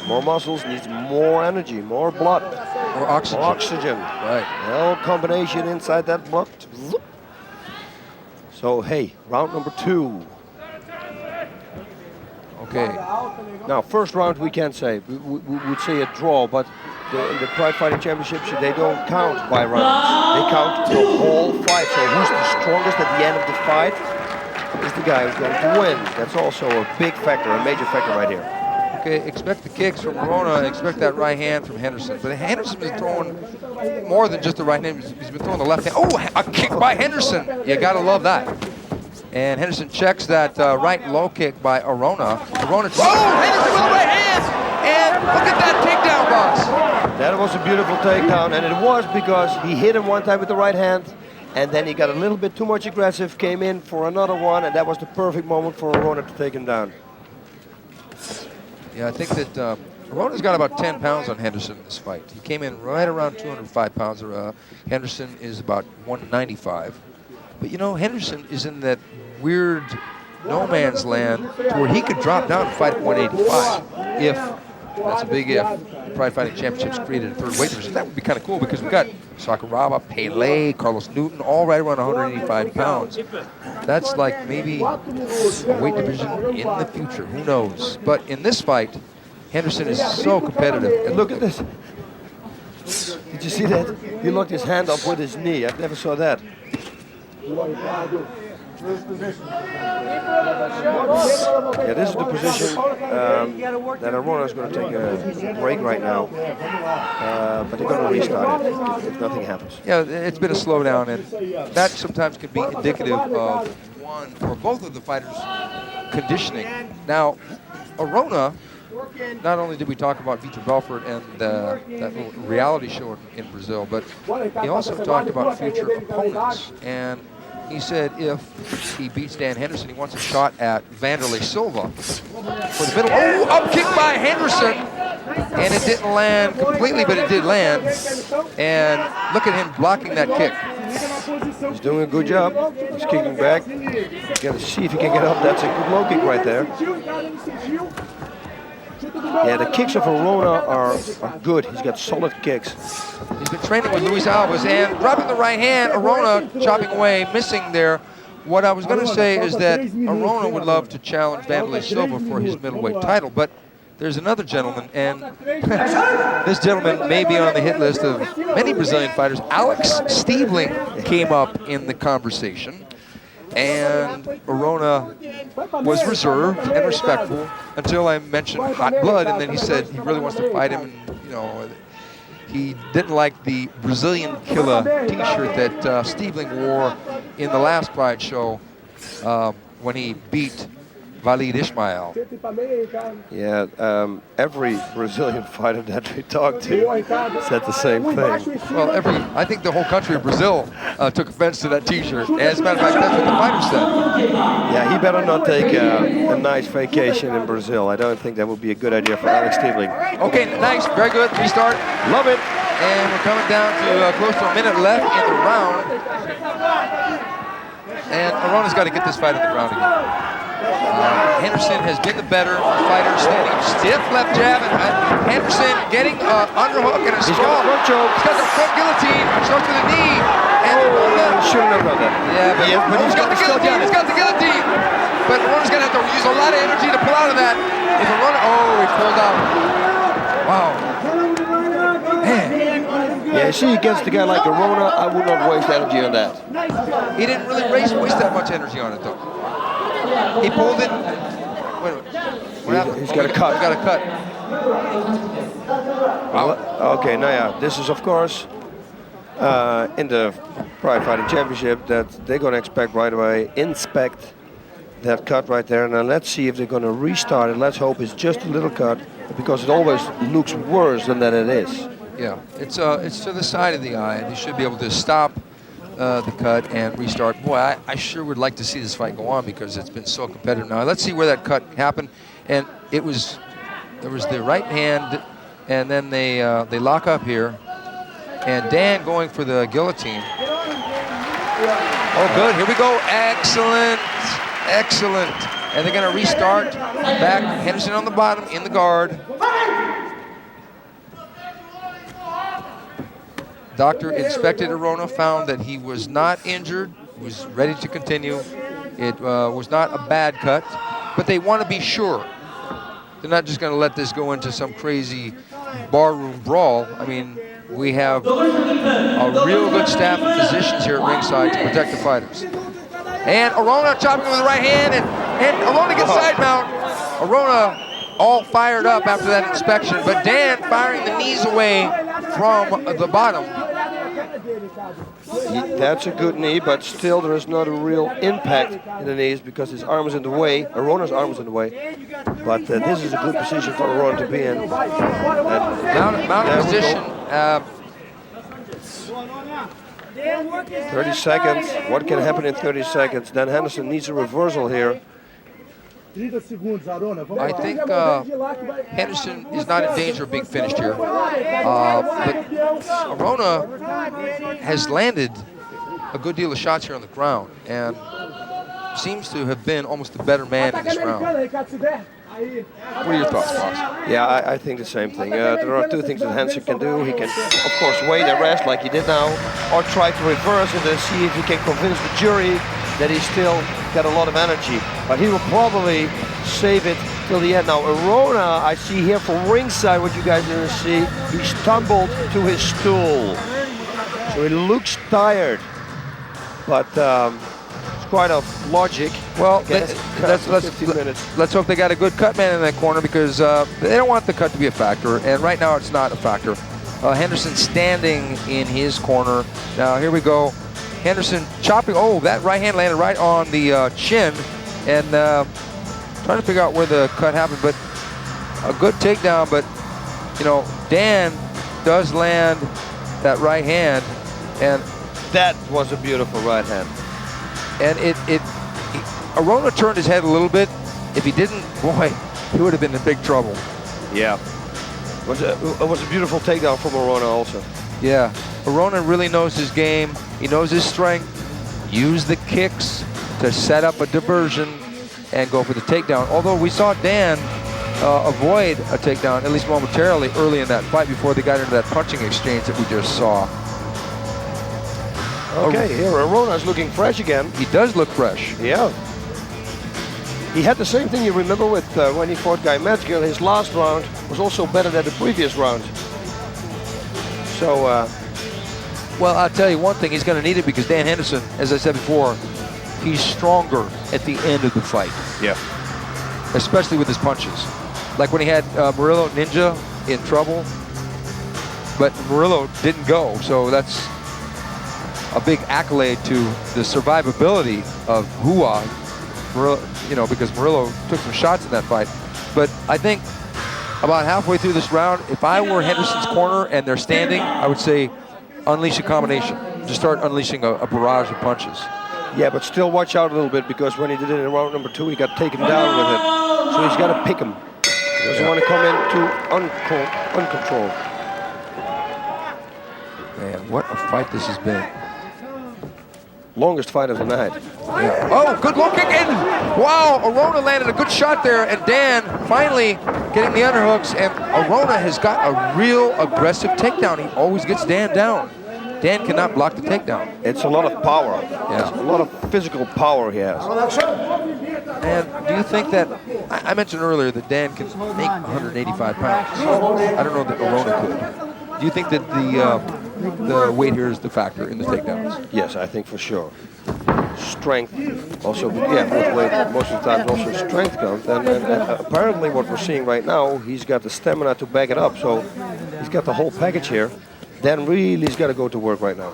More muscles needs more energy, more blood. More oxygen. More oxygen. Right. No combination inside that blood. So, hey, round number 2. Okay. Now, first round we can't say. We would say a draw, but in the Pride Fighting Championships, they don't count by rounds. They count the whole fight. So who's the strongest at the end of the fight is the guy who's going to win. That's also a big factor, a major factor right here. Okay, expect the kicks from Arona, expect that right hand from Henderson. But Henderson's been throwing more than just the right hand. He's been throwing the left hand. Oh, a kick by Henderson. You gotta love that. And Henderson checks that right low kick by Arona. Arona, oh, Henderson with the right hand! And look at that takedown, boss. That was a beautiful takedown, and it was because he hit him one time with the right hand, and then he got a little bit too much aggressive, came in for another one, and that was the perfect moment for Arona to take him down. Yeah, I think that Arona's got about 10 pounds on Henderson in this fight. He came in right around 205 pounds. Henderson is about 195. But you know, Henderson is in that weird no man's land to where he could drop down and fight at 185 if, that's a big if, the Pride Fighting Championships created a third weight division. That would be kind of cool because we've got Sakuraba, Pele, Carlos Newton, all right around 185 pounds. That's like maybe a weight division in the future, who knows. But in this fight, Henderson is so competitive. And look at this. Did you see that? He locked his hand up with his knee. I never saw that. Yeah, this is the position that Arona is going to take a break right now. But they're going to restart it if nothing happens. Yeah, it's been a slowdown, and that sometimes can be indicative of one or both of the fighters' conditioning. Now, Arona, not only did we talk about Vitor Belfort and that little reality show in Brazil, but he also talked about future opponents. And he said if he beats Dan Henderson, he wants a shot at Wanderlei Silva for the middle. Oh, up kick by Henderson. And it didn't land completely, but it did land. And look at him blocking that kick. He's doing a good job. He's kicking back. He's got to see if he can get up. That's a good low kick right there. Yeah, the kicks of Arona are good. He's got solid kicks. He's been training with Luis Alves and dropping the right hand. Arona chopping away, missing there. What I was going to say is that Arona would love to challenge Wanderlei Silva for his middleweight title, but there's another gentleman, and this gentleman may be on the hit list of many Brazilian fighters. Alex Stievling came up in the conversation, and Arona was reserved and respectful until I mentioned hot blood, and then he said he really wants to fight him, and he didn't like the Brazilian Killer t-shirt that Stievling wore in the last Pride show when he beat Walid Ismail. Yeah, every Brazilian fighter that we talked to said the same thing. Well, I think the whole country of Brazil took offense to that t-shirt. As a matter of fact, that's what the fighter said. Yeah, he better not take a nice vacation in Brazil. I don't think that would be a good idea for Alex Stievling. Okay, nice, very good, restart. Love it. And we're coming down to close to a minute left in the round. And Arona's got to get this fight on the ground again. Henderson has been the better fighter, standing up stiff left jab, and Henderson getting an underhook and a He's strong. got a front choke. He's got the front guillotine, shot to the knee. And Arona shouldn't have done that. Yeah, but he's got the guillotine. He's got the guillotine. But Arona's going to have to use a lot of energy to pull out of that. If Arona, he pulled out. Wow. Man. Yeah, see, against a guy like Arona, I would not waste energy on that. He didn't really waste that much energy on it, though. He pulled it. Wait, what happened? He's got a cut. He's got a cut. Wow. Okay, now yeah, this is of course in the Pride Fighting Championship that they're going to expect right away. Inspect that cut right there. Now let's see if they're going to restart it. Let's hope it's just a little cut, because it always looks worse than that it is. Yeah, it's to the side of the eye. They should be able to stop the cut and restart. Boy, I sure would like to see this fight go on, because it's been so competitive now. Let's see where that cut happened. And there was the right hand, and then they lock up here. And Dan going for the guillotine. Oh, good. Here we go. Excellent. Excellent. And they're going to restart back. Henderson on the bottom, in the guard. Doctor inspected Arona, found that he was not injured, was ready to continue. It was not a bad cut, but they want to be sure. They're not just going to let this go into some crazy barroom brawl. I mean, we have a real good staff of physicians here at ringside to protect the fighters. And Arona chopping with the right hand, and Arona gets side mount. Arona all fired up after that inspection, but Dan firing the knees away from the bottom. That's a good knee, but still there is not a real impact in the knees because his arm is in the way. Arona's arm is in the way. But this is a good position for Arona to be in. Mounted position. 30 seconds. What can happen in 30 seconds? Then Henderson needs a reversal here. I think Henderson is not in danger of being finished here. But Arona has landed a good deal of shots here on the ground and seems to have been almost the better man in this round. What are your thoughts, boss? Yeah, I think the same thing. There are two things that Henderson can do. He can, of course, wait and rest like he did now, or try to reverse it and see if he can convince the jury that he's still got a lot of energy. But he will probably save it till the end. Now, Arona, I see here from ringside what you guys didn't see. He stumbled to his stool. So he looks tired. But it's quite a logic. Well, let's hope they got a good cut man in that corner, because they don't want the cut to be a factor. And right now it's not a factor. Henderson standing in his corner. Now, here we go. Henderson chopping. Oh, that right hand landed right on the chin, and trying to figure out where the cut happened. But a good takedown. But you know, Dan does land that right hand, and that was a beautiful right hand. And Arona turned his head a little bit. If he didn't, boy, he would have been in big trouble. Yeah, it was a beautiful takedown from Arona also. Yeah, Arona really knows his game. He knows his strength. use the kicks to set up a diversion and go for the takedown. Although we saw Dan avoid a takedown, at least momentarily, early in that fight before they got into that punching exchange that we just saw. Okay, here Arona's looking fresh again. He does look fresh. Yeah. He had the same thing you remember with when he fought Guy Metzger. His last round was also better than the previous round. So, well, I'll tell you one thing, he's going to need it because Dan Henderson, as I said before, he's stronger at the end of the fight. Yeah. Especially with his punches. Like when he had Murilo Ninja in trouble, but Murilo didn't go, so that's a big accolade to the survivability of Hua, you know, because Murilo took some shots in that fight. But I think about halfway through this round, if I were Henderson's corner and they're standing, I would say unleash a combination. Just start unleashing a barrage of punches. Yeah, but still watch out a little bit because when he did it in round number 2, he got taken down with it. So he's got to pick him. He doesn't want to come in too uncontrolled. Man, what a fight this has been. Longest fight of the night. Yeah. Oh, good low kick in. Wow, Arona landed a good shot there, and Dan finally getting the underhooks, and Arona has got a real aggressive takedown. He always gets Dan down. Dan cannot block the takedown. It's a lot of power. Yeah. It's a lot of physical power he has. And do you think that, I mentioned earlier that Dan can make 185 pounds. I don't know that Arona could. Do you think that the weight here is the factor in the takedowns? Yes, I think for sure. Strength, also, yeah, with weight, most of the time also strength comes. And apparently what we're seeing right now, he's got the stamina to back it up. So he's got the whole package here. Dan really has got to go to work right now.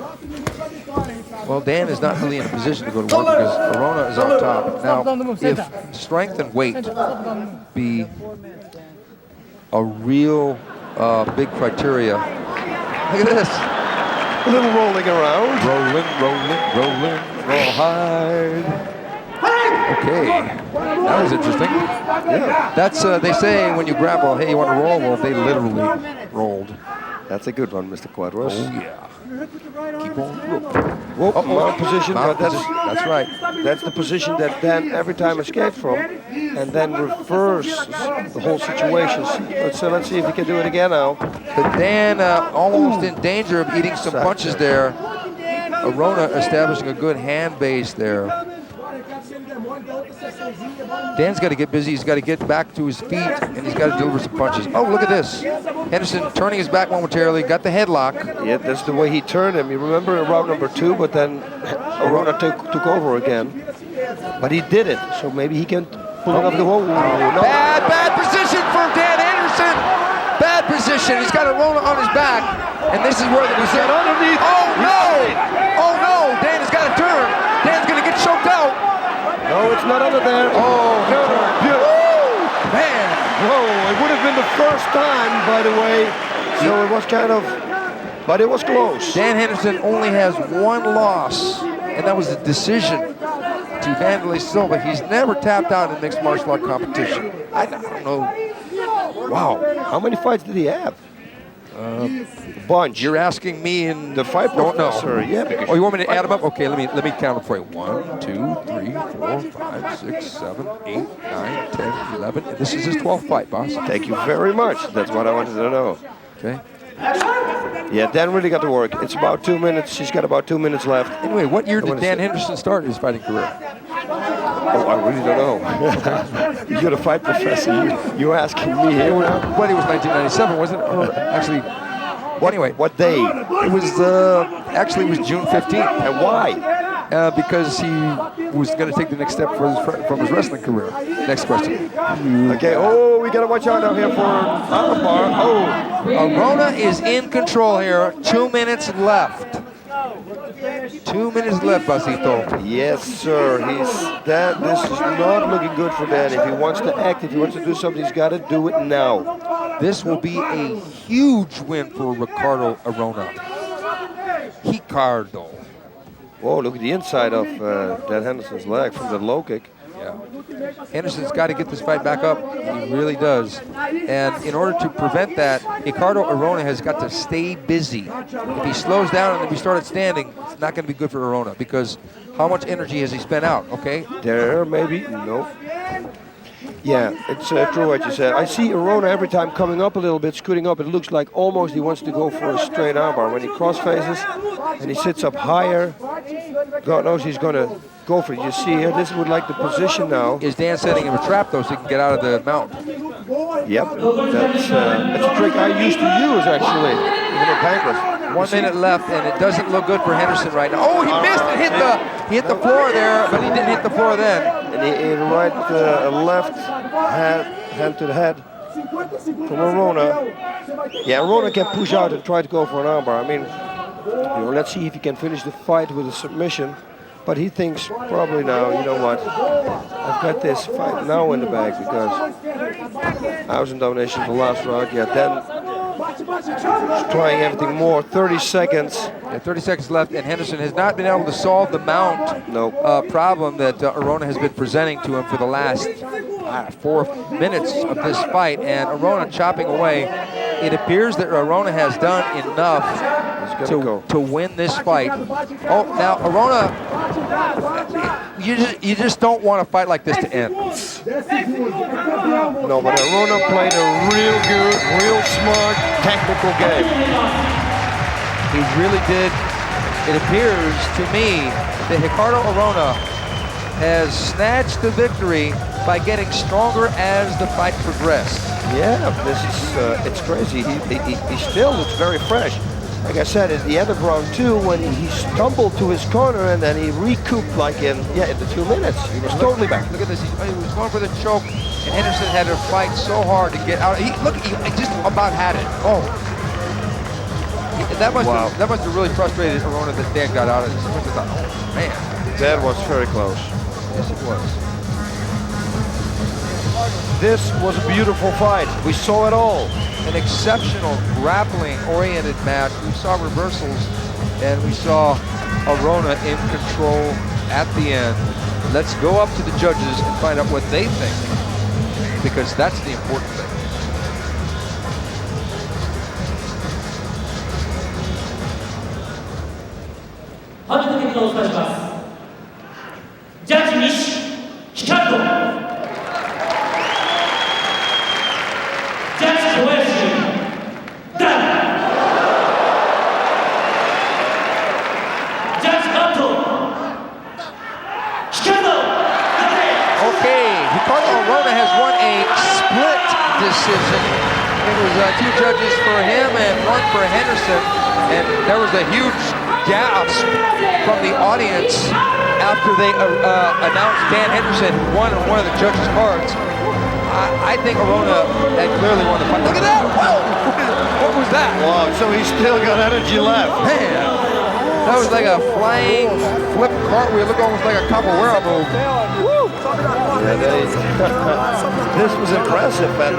Well, Dan is not really in a position to go to work because Arona is on top. Now, if strength and weight be a real big criteria, look at this. A little rolling around. Rolling, rawhide. Okay, that was interesting. Yeah. That's, they say when you grapple, hey, you want to roll? Well, they literally rolled. That's a good one, Mr. Quadros. Oh, yeah. Keep on. Whoa, mount position. That's right. That's the position that Dan every time escaped from, and then reverses the whole situation. So let's see if he can do it again now. But Dan almost in danger of eating some punches there. Arona establishing a good hand base there. Dan's got to get busy. He's got to get back to his feet, and he's got to deliver some punches. Oh, look at this. Henderson turning his back momentarily, got the headlock. Yeah, that's the way he turned him. You remember in round number 2, but then Arona took over again. But he did it, so maybe he can pull it off the wall. No. Bad position for Dan Henderson. Bad position. He's got Arona on his back, and this is where we said underneath. Oh, no. Oh, no. Dan has got to turn. Dan's going to get choked out. No, it's not under there. Oh, no. Man. Whoa, it would have been the first time, by the way. So it was kind of, but it was close. Dan Henderson only has one loss, and that was a decision to Wanderlei Silva. He's never tapped out in mixed martial art competition. I don't know. Wow. How many fights did he have? A bunch. You're asking me in the fight professor. Yeah. Oh, you want me to add them up? Okay, let me count them for you. 1, 2, 3, 4, 5, 6, 7, 8, 9, 10, 11. This is his 12th fight, boss. Thank you very much. That's what I wanted to know. Okay. Yeah, Dan really got to work. It's about 2 minutes. He's got about 2 minutes left. Anyway, what year did Dan Henderson start his fighting career? Oh, I really don't know. You're the fight professor. You're asking me here. Well, it was 1997, wasn't it? Or actually, anyway. What day? It was, actually, it was June 15th. And why? Because he was going to take the next step from his wrestling career. Next question. Okay, oh, we got to watch out down here for armbar. Oh. Arona is in control here. 2 minutes left. 2 minutes left, Basito. Yes, sir. This is not looking good for Dan. If he wants to act, if he wants to do something, he's got to do it now. This will be a huge win for Ricardo Arona. Ricardo. Whoa, look at the inside of Dan Henderson's leg from the low kick. Yeah. Henderson's got to get this fight back up. He really does. And in order to prevent that, Ricardo Arona has got to stay busy. If he slows down and if he started standing, it's not going to be good for Arona because how much energy has he spent out, okay? There, maybe. No. Yeah, it's true what you said. I see Arona every time coming up a little bit, scooting up. It looks like almost he wants to go for a straight armbar. When he cross faces and he sits up higher, God knows he's going to go for it. You see here, this would like the position now. Is Dan setting him a trap though so he can get out of the mount? Yep, that's a trick I used to use actually, even in Pancras. 1 minute left, and it doesn't look good for Henderson right now. Oh, he missed it! He hit the floor there, but he didn't hit the floor then. And he right, left hand to the head from Arona. Yeah, Arona can push out and try to go for an armbar. I mean, let's see if he can finish the fight with a submission. But he thinks probably now, you know what? I've got this fight now in the bag because I was in domination the last round. Yeah, then. Trying everything more. 30 seconds. Yeah, 30 seconds left, and Henderson has not been able to solve the mount problem that Arona has been presenting to him for the last 4 minutes of this fight. And Arona chopping away. It appears that Arona has done enough to win this fight. Oh, now Arona, you just don't want a fight like this to end. No, but Arona played a real good, real smart, technical game. He really did. It appears to me that Ricardo Arona has snatched the victory by getting stronger as the fight progressed. Yeah, this is, it's crazy. He still looks very fresh. Like I said, at the end of round 2, when he stumbled to his corner and then he recouped like in the 2 minutes. He was totally back. Look at this. He was going for the choke, and Henderson had to fight so hard to get out. He just about had it. Oh. That must have really frustrated Arona that Dan got out of this. He must have thought, oh, man. That was very close. Yes, it was. This was a beautiful fight. We saw it all. An exceptional grappling-oriented match. We saw reversals, and we saw Arona in control at the end. Let's go up to the judges and find out what they think, because that's the important thing. Judge Ricardo. Arona has won a split decision. It was 2 judges for him and 1 for Henderson. And there was a huge gasp from the audience after they announced Dan Henderson won on one of the judges' cards. I think Arona had clearly won the fight. Look at that! Whoa! What was that? Wow, so he's still got energy left. Man, that was like a flying flip cartwheel. Looked almost like a capoeira move. Yeah, this was impressive, and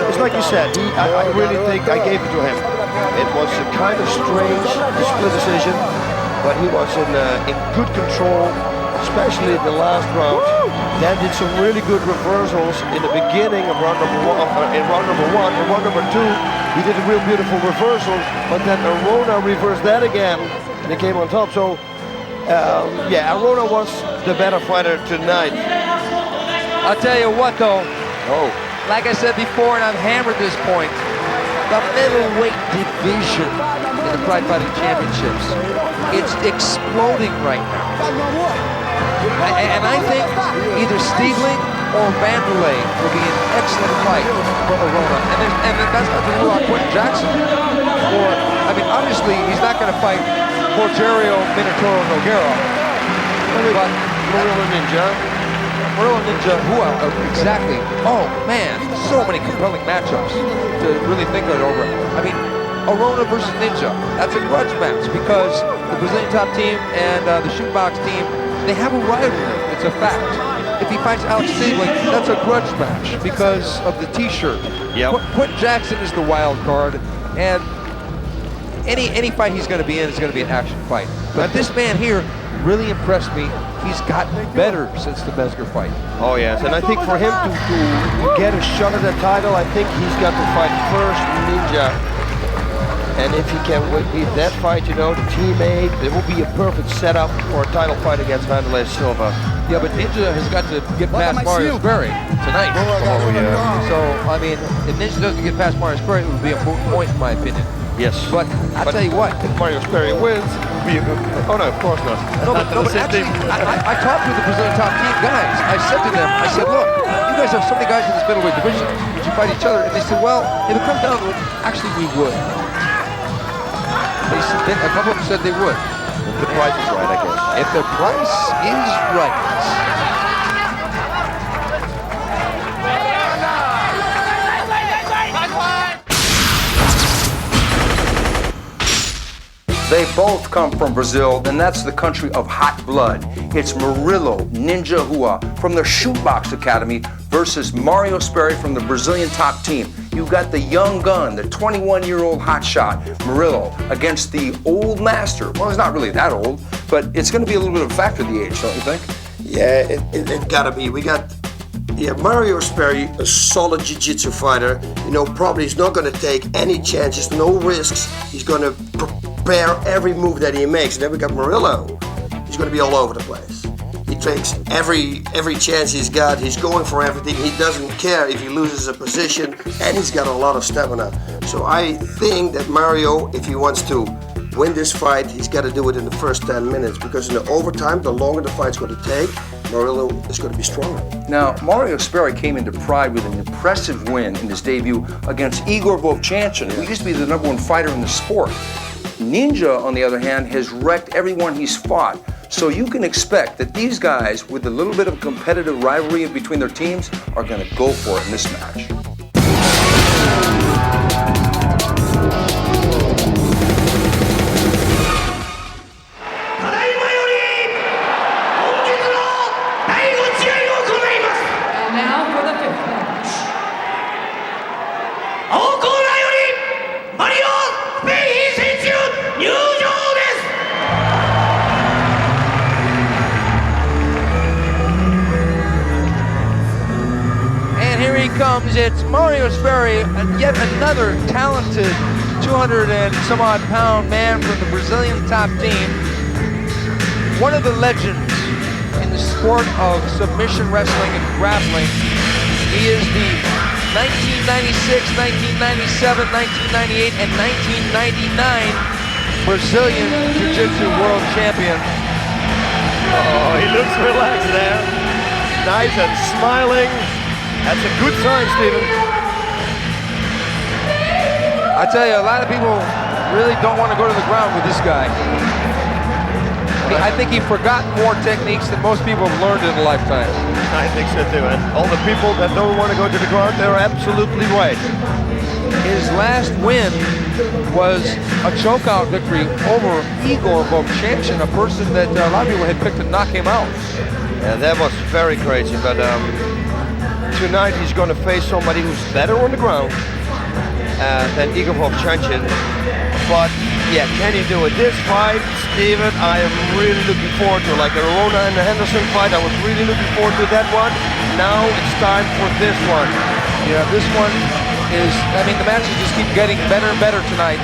it's like you said, I really think I gave it to him. It was a kind of strange split decision, but he was in good control, especially in the last round. Dan did some really good reversals in the beginning of round number 1. In round number 1, in round number 2, he did a real beautiful reversal, but then Arona reversed that again, and he came on top. So, yeah, Arona was the better fighter tonight. I'll tell you what though, like I said before, and I've hammered this point, the middleweight division in the Pride Fighting Championships, it's exploding right now. And I think either Stiegling or Wanderlei will be an excellent fight for Arona. And that's not to rule out Quentin Jackson. Or, I mean, obviously he's not going to fight Rogerio Minotauro Nogueira. But Murilo Ninja. Murilo Ninja, exactly. Oh man, so many compelling matchups to really think it over. I mean, Arona versus Ninja, that's a grudge match because the Brazilian top team and the shootbox team, they have a rivalry. It's a fact. If he fights Alex Stiegling, that's a grudge match because of the T-shirt. Yep. Quentin Jackson is the wild card, and any fight he's going to be in is going to be an action fight. But this man here really impressed me he's gotten better since the Mesger fight. Oh yes, and I think for him to get a shot at the title, I think he's got to fight first Ninja. And if he can beat that fight, you know, the teammate, it will be a perfect setup for a title fight against Wanderlei Silva. Yeah, but Ninja has got to get past Mario Sperry tonight. Oh yeah. So, I mean, if Ninja doesn't get past Mario Sperry, it would be a moot point in my opinion. Yes. But I'll tell you what. If Mario Sperry wins, it will be a good... Oh no, of course not. No, but actually, I talked with the Brazilian top team guys. I said to them, I said, look, you guys have so many guys in this middleweight division. Would you fight each other? And they said, well, if it comes down to it, actually we would. They said, a couple of them said they would. If the price is right, I guess. If the price is right. They both come from Brazil, and that's the country of hot blood. It's Murilo Ninja Rua from the Shootbox Academy versus Mario Sperry from the Brazilian top team. You got the young gun, the 21-year-old hotshot, Murilo, against the old master. Well, he's not really that old, but it's going to be a little bit of a factor, the age, don't you think? Yeah, it gotta be. We got Mario Sperry, a solid jiu-jitsu fighter. You know, probably he's not gonna take any chances, no risks. He's gonna prepare every move that he makes. And then we got Murilo. He's gonna be all over the place. He takes every chance he's got. He's going for everything. He doesn't care if he loses a position, and he's got a lot of stamina. So I think that Mario, if he wants to win this fight, he's got to do it in the first 10 minutes, because in the overtime, the longer the fight's going to take, Murilo is going to be stronger. Now, Mario Sperry came into Pride with an impressive win in his debut against Igor Vovchanchyn, who used to be the #1 fighter in the sport. Ninja, on the other hand, has wrecked everyone he's fought. So you can expect that these guys, with a little bit of competitive rivalry between their teams, are going to go for it in this match. And now for the fifth match. And here he comes. It's Mario Sperry, yet another talented 200 and some odd pound man from the Brazilian top team. One of the legends in the sport of submission wrestling and grappling. He is the 1996, 1997, 1998, and 1999 Brazilian Jiu-Jitsu World Champion. Oh, he looks relaxed there. Nice and smiling. That's a good sign, Steven. I tell you, a lot of people really don't want to go to the ground with this guy. I think he forgot more techniques than most people have learned in a lifetime. I think so too, and all the people that don't want to go to the ground, they're absolutely right. His last win was a chokeout victory over Igor Vovchanchyn, a person that a lot of people had picked to knock him out. Yeah, that was very crazy, but tonight he's going to face somebody who's better on the ground than Igor Vovchanchyn. But yeah, can he do it? This fight, Steven, I am really looking forward to. Like the Arona and the Henderson fight, I was really looking forward to that one. Now it's time for this one. Yeah, this one is, I mean, the matches just keep getting better and better tonight.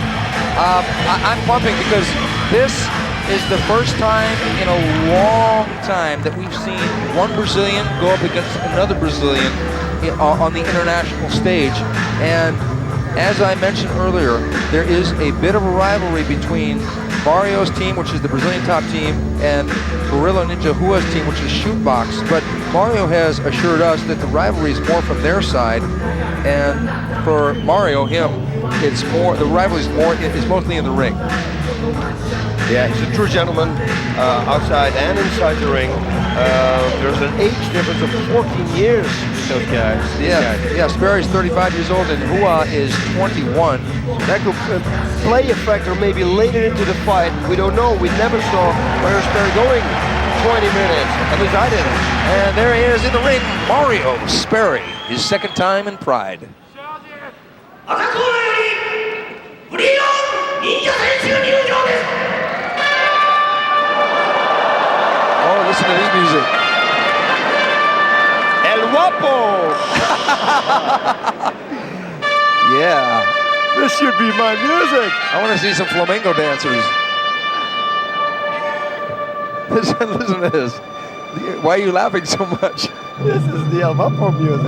I'm pumping because this is the first time in a long time that we've seen one Brazilian go up against another Brazilian on the international stage. And as I mentioned earlier, there is a bit of a rivalry between Mario's team, which is the Brazilian top team, and Murilo Ninja Rua's team, which is Shootbox. But Mario has assured us that the rivalry is more from their side, and for Mario, it's more, the rivalry is mostly in the ring. Yeah, he's a true gentleman outside and inside the ring. There's an age difference of 14 years with those guys. Yeah, Sperry's 35 years old and Rua is 21. That could play a factor maybe later into the fight. We don't know. We never saw Mario Sperry going 20 minutes. At least I didn't. And there he is in the ring, Mario Sperry, his second time in Pride. Oh, listen to these This should be my music. I want to see some flamenco dancers. Listen to this. Why are you laughing so much? This is the El Vapo music.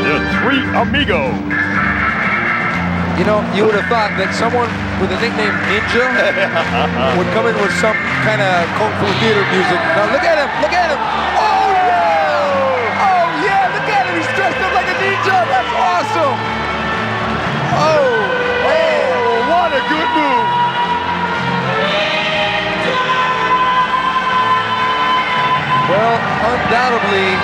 The Three Amigos. You know, you would have thought that someone with the nickname Ninja would come in with some kind of kung fu theater music. Now look at him, look at him. Oh yeah! Oh yeah, look at him. He's dressed up like a ninja. That's awesome. Oh, man. What a good move. Well, undoubtedly,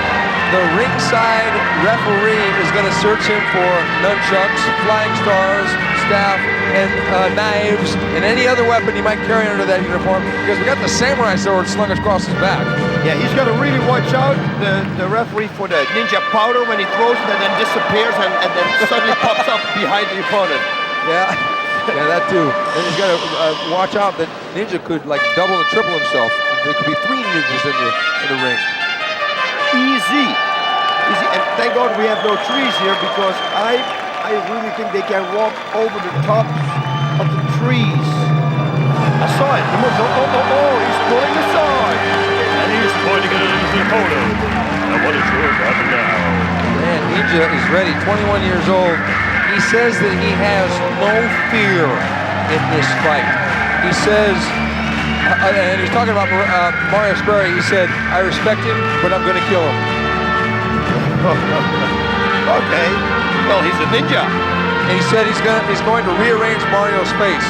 the ringside referee is going to search him for nunchucks, flying stars, staff, and knives, and any other weapon he might carry under that uniform, because we got the samurai sword slung across his back. Yeah, he's got to really watch out, the referee, for the ninja powder when he throws it and then disappears and then suddenly pops up behind the opponent. Yeah, yeah, that too. And he's got to watch out that Ninja could like double and triple himself. There could be 3 ninjas in the ring. Easy. And thank God we have no trees here, because I really think they can walk over the tops of the trees. I saw it. He's pulling the sword. And he's pointing it into the photo. Now what is your weapon now? Man, Ninja is ready, 21 years old. He says that he has no fear in this fight. He says, and he's talking about Mario Sperry, he said, I respect him, but I'm going to kill him. Okay. Well, he's a ninja. And he said he's going to rearrange Mario's face.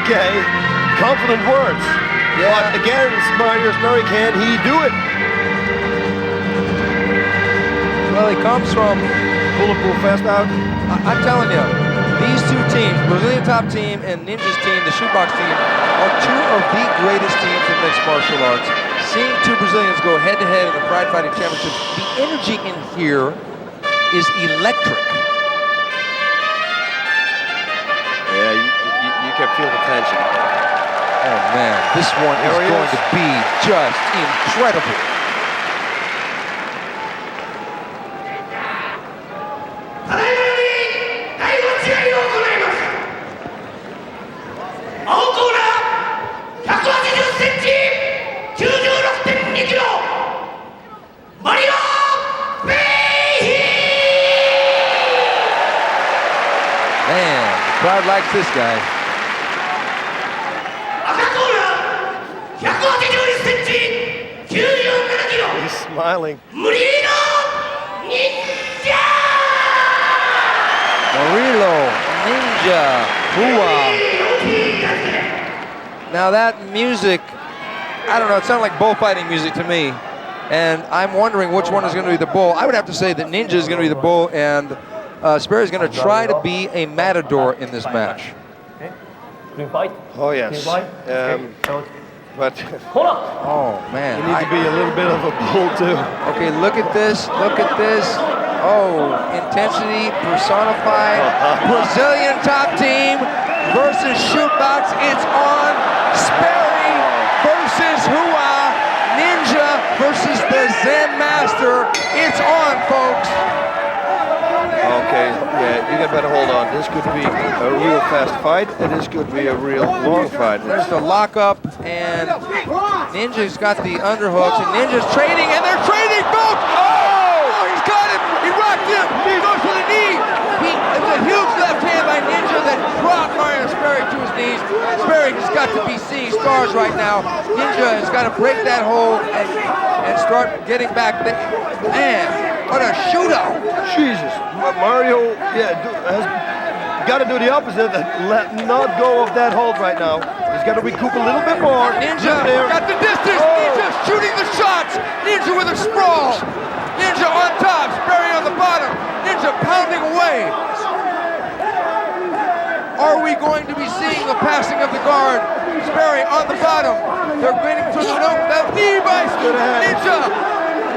Okay. Confident words. Yeah. But against Mario Sperry, can he do it? Well, he comes from Bulletproof Fast Out. I'm telling you, these two teams, Brazilian top team and Ninja's team, the shootbox team, are 2 of the greatest teams in mixed martial arts. Seeing 2 Brazilians go head-to-head in the Pride Fighting Championships, the energy in here is electric. Yeah, you can feel the tension. Oh man, this one is going to be just incredible. Crowd likes this guy. He's smiling. Murilo, Ninja, Hua. Now that music, I don't know, it sounded like bullfighting music to me. And I'm wondering which one is going to be the bull. I would have to say that Ninja is going to be the bull, and Sperry is going to try to be a matador in this match. Oh yes. But oh man, you need to be a little bit of a bull too. Okay, look at this. Look at this. Oh, intensity personified. Brazilian top team versus shootbox. It's on. Sperry versus Hua. Ninja versus the Zen Master. It's on, folks. Okay, yeah, you got better hold on. This could be a real fast fight, and this could be a real long fight. There's the lockup, and Ninja's got the underhooks, and Ninja's trading, and they're trading, folks! Oh, he's got him! He rocked him! He goes for the knee! It's a huge left hand by Ninja that dropped Mario Sperry to his knees. Sperry has got to be seeing stars right now. Ninja has got to break that hold and start getting back. Man, what a shootout! Jesus, Mario, yeah, has got to do the opposite. Not go of that hold right now. He's got to recoup a little bit more. Ninja got the distance. Ninja shooting the shots. Ninja with a sprawl. Ninja on top. Sperry on the bottom. Ninja pounding away. Are we going to be seeing the passing of the guard? Sperry on the bottom. They're waiting for the note. That knee by Ninja.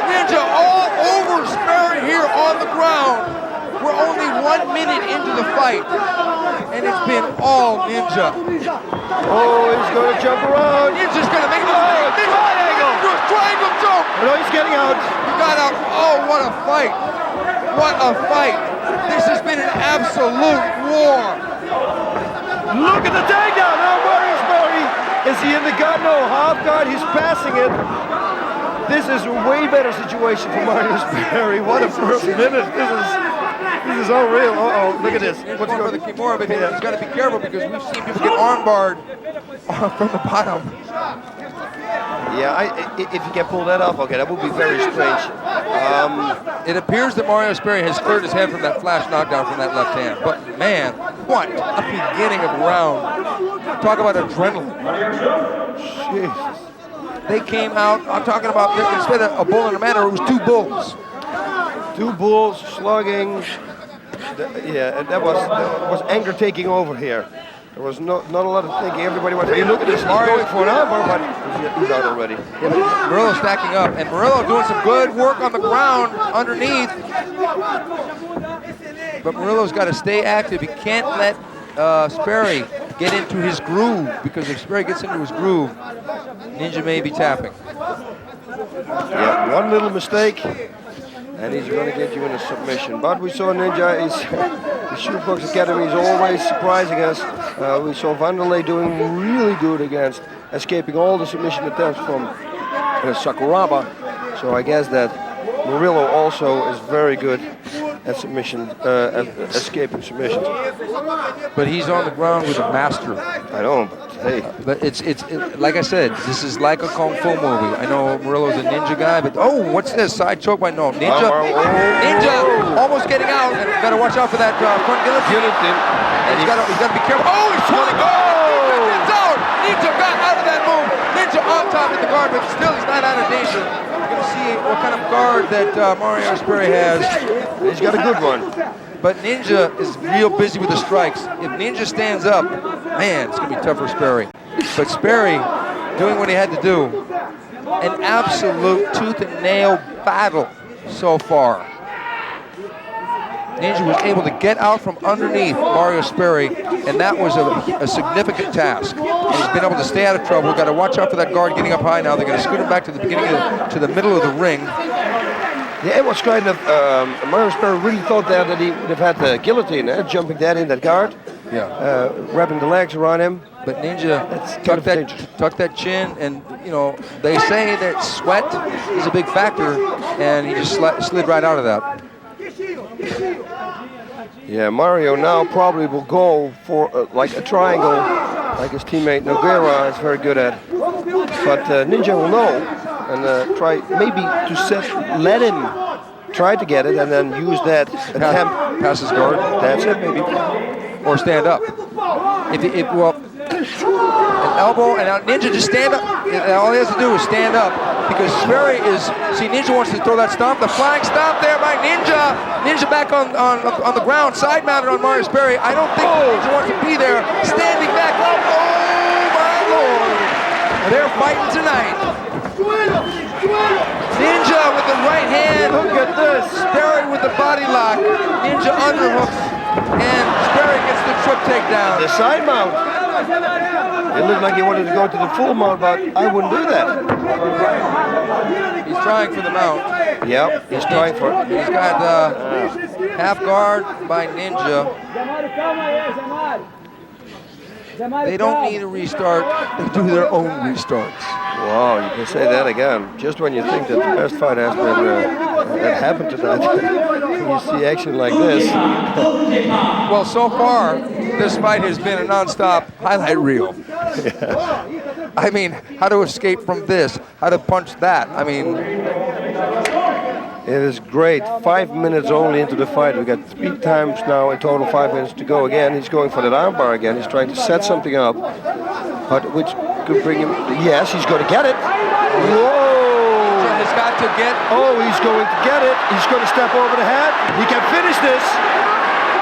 Ninja all over Sperry here on the ground. We're only 1 minute into the fight, and it's been all Ninja. Oh, he's going to jump around. Ninja's going to make a mistake. what a fight. What a fight. This has been an absolute war. Look at the takedown. Now Mario Sperry. Is he in the guard? No, half guard. He's passing it. This is a way better situation for Mario Sperry. What a first minute. This is unreal. Uh-oh, look at this. What's going for the Kimura, but he's got to be careful because we've seen people get armbarred from the bottom. Yeah, if you can pull that off, okay, that would be very strange. It appears that Mario Sperry has cleared his head from that flash knockdown from that left hand. But man, what a beginning of a round. Talk about adrenaline. Jesus. They came out, I'm talking about, instead of a bull and a man, it was two bulls. Two bulls slugging. Yeah, that was anger taking over here. There was not a lot of thinking. Everybody went, hey, look at this, he's going for an armbar, but he's out already. Yeah, but Murilo stacking up, and Murilo doing some good work on the ground underneath. But Murilo's got to stay active. He can't let Sperry get into his groove, because if Sperry gets into his groove, Ninja may be tapping. Yeah, one little mistake, and he's going to get you in a submission. But we saw Ninja, the Shootbox Academy is always surprising us. We saw Wanderlei doing really good against escaping all the submission attempts from Sakuraba. So I guess that Murilo also is very good at submission, at escaping submissions. But he's on the ground with a master. I know, but hey. But it's like I said, this is like a Kung Fu movie. I know Murilo's a ninja guy, but oh, what's this? Side choke by no. Ninja almost getting out, and better watch out for that front guillotine. And he's got to be careful. Oh, he's trying to go! Ninja got out of that move. Ninja on top of the guard, but still he's not out of danger. You're going to see what kind of guard that Mario Sperry has. He's got a good one. But Ninja is real busy with the strikes. If Ninja stands up, man, it's going to be tough for Sperry. But Sperry doing what he had to do. An absolute tooth and nail battle so far. Ninja was able to get out from underneath Mario Sperry, and that was a significant task. And he's been able to stay out of trouble. We've got to watch out for that guard getting up high now. They're going to scoot him back to the beginning to the middle of the ring. Yeah, it was kind of, Mario Sperry really thought there that he would have had the guillotine, jumping that in that guard. Yeah. Wrapping the legs around him. But Ninja tucked that chin, and you know, they say that sweat is a big factor, and he just slid right out of that. Yeah, Mario now probably will go for like a triangle, like his teammate Nogueira is very good at. But Ninja will know and try maybe to let him try to get it and then use that attempt. Pass his guard. That's it, maybe. Or stand up. An elbow, and now Ninja just stand up. All he has to do is stand up, because Sperry Ninja wants to throw that stomp. The flying stomp there by Ninja. Ninja back on the ground, side mounted on Mario Sperry. I don't think Ninja wants to be there. Standing back up. Oh my Lord! They're fighting tonight. Ninja with the right hand. Look at this. Sperry with the body lock. Ninja underhooks, and Sperry gets the trip takedown. The side mount. It looked like he wanted to go to the full mount, but I wouldn't do that. He's trying for the mount. Yep, he's trying for it. He's got half guard by Ninja. They don't need a restart. They do their own restarts. Wow, you can say that again. Just when you think that the best fight has been that happened tonight, you see action like this. Well, so far, this fight has been a non-stop highlight reel. Yeah. I mean, how to escape from this, how to punch that. I mean, it is great. 5 minutes only into the fight. We got 3 times now in total, 5 minutes to go again. He's going for that armbar again. He's trying to set something up, but which could bring him. Yes, he's going to get it. Whoa! He's got to get. Oh, he's going to get it. He's going to step over the head. He can finish this.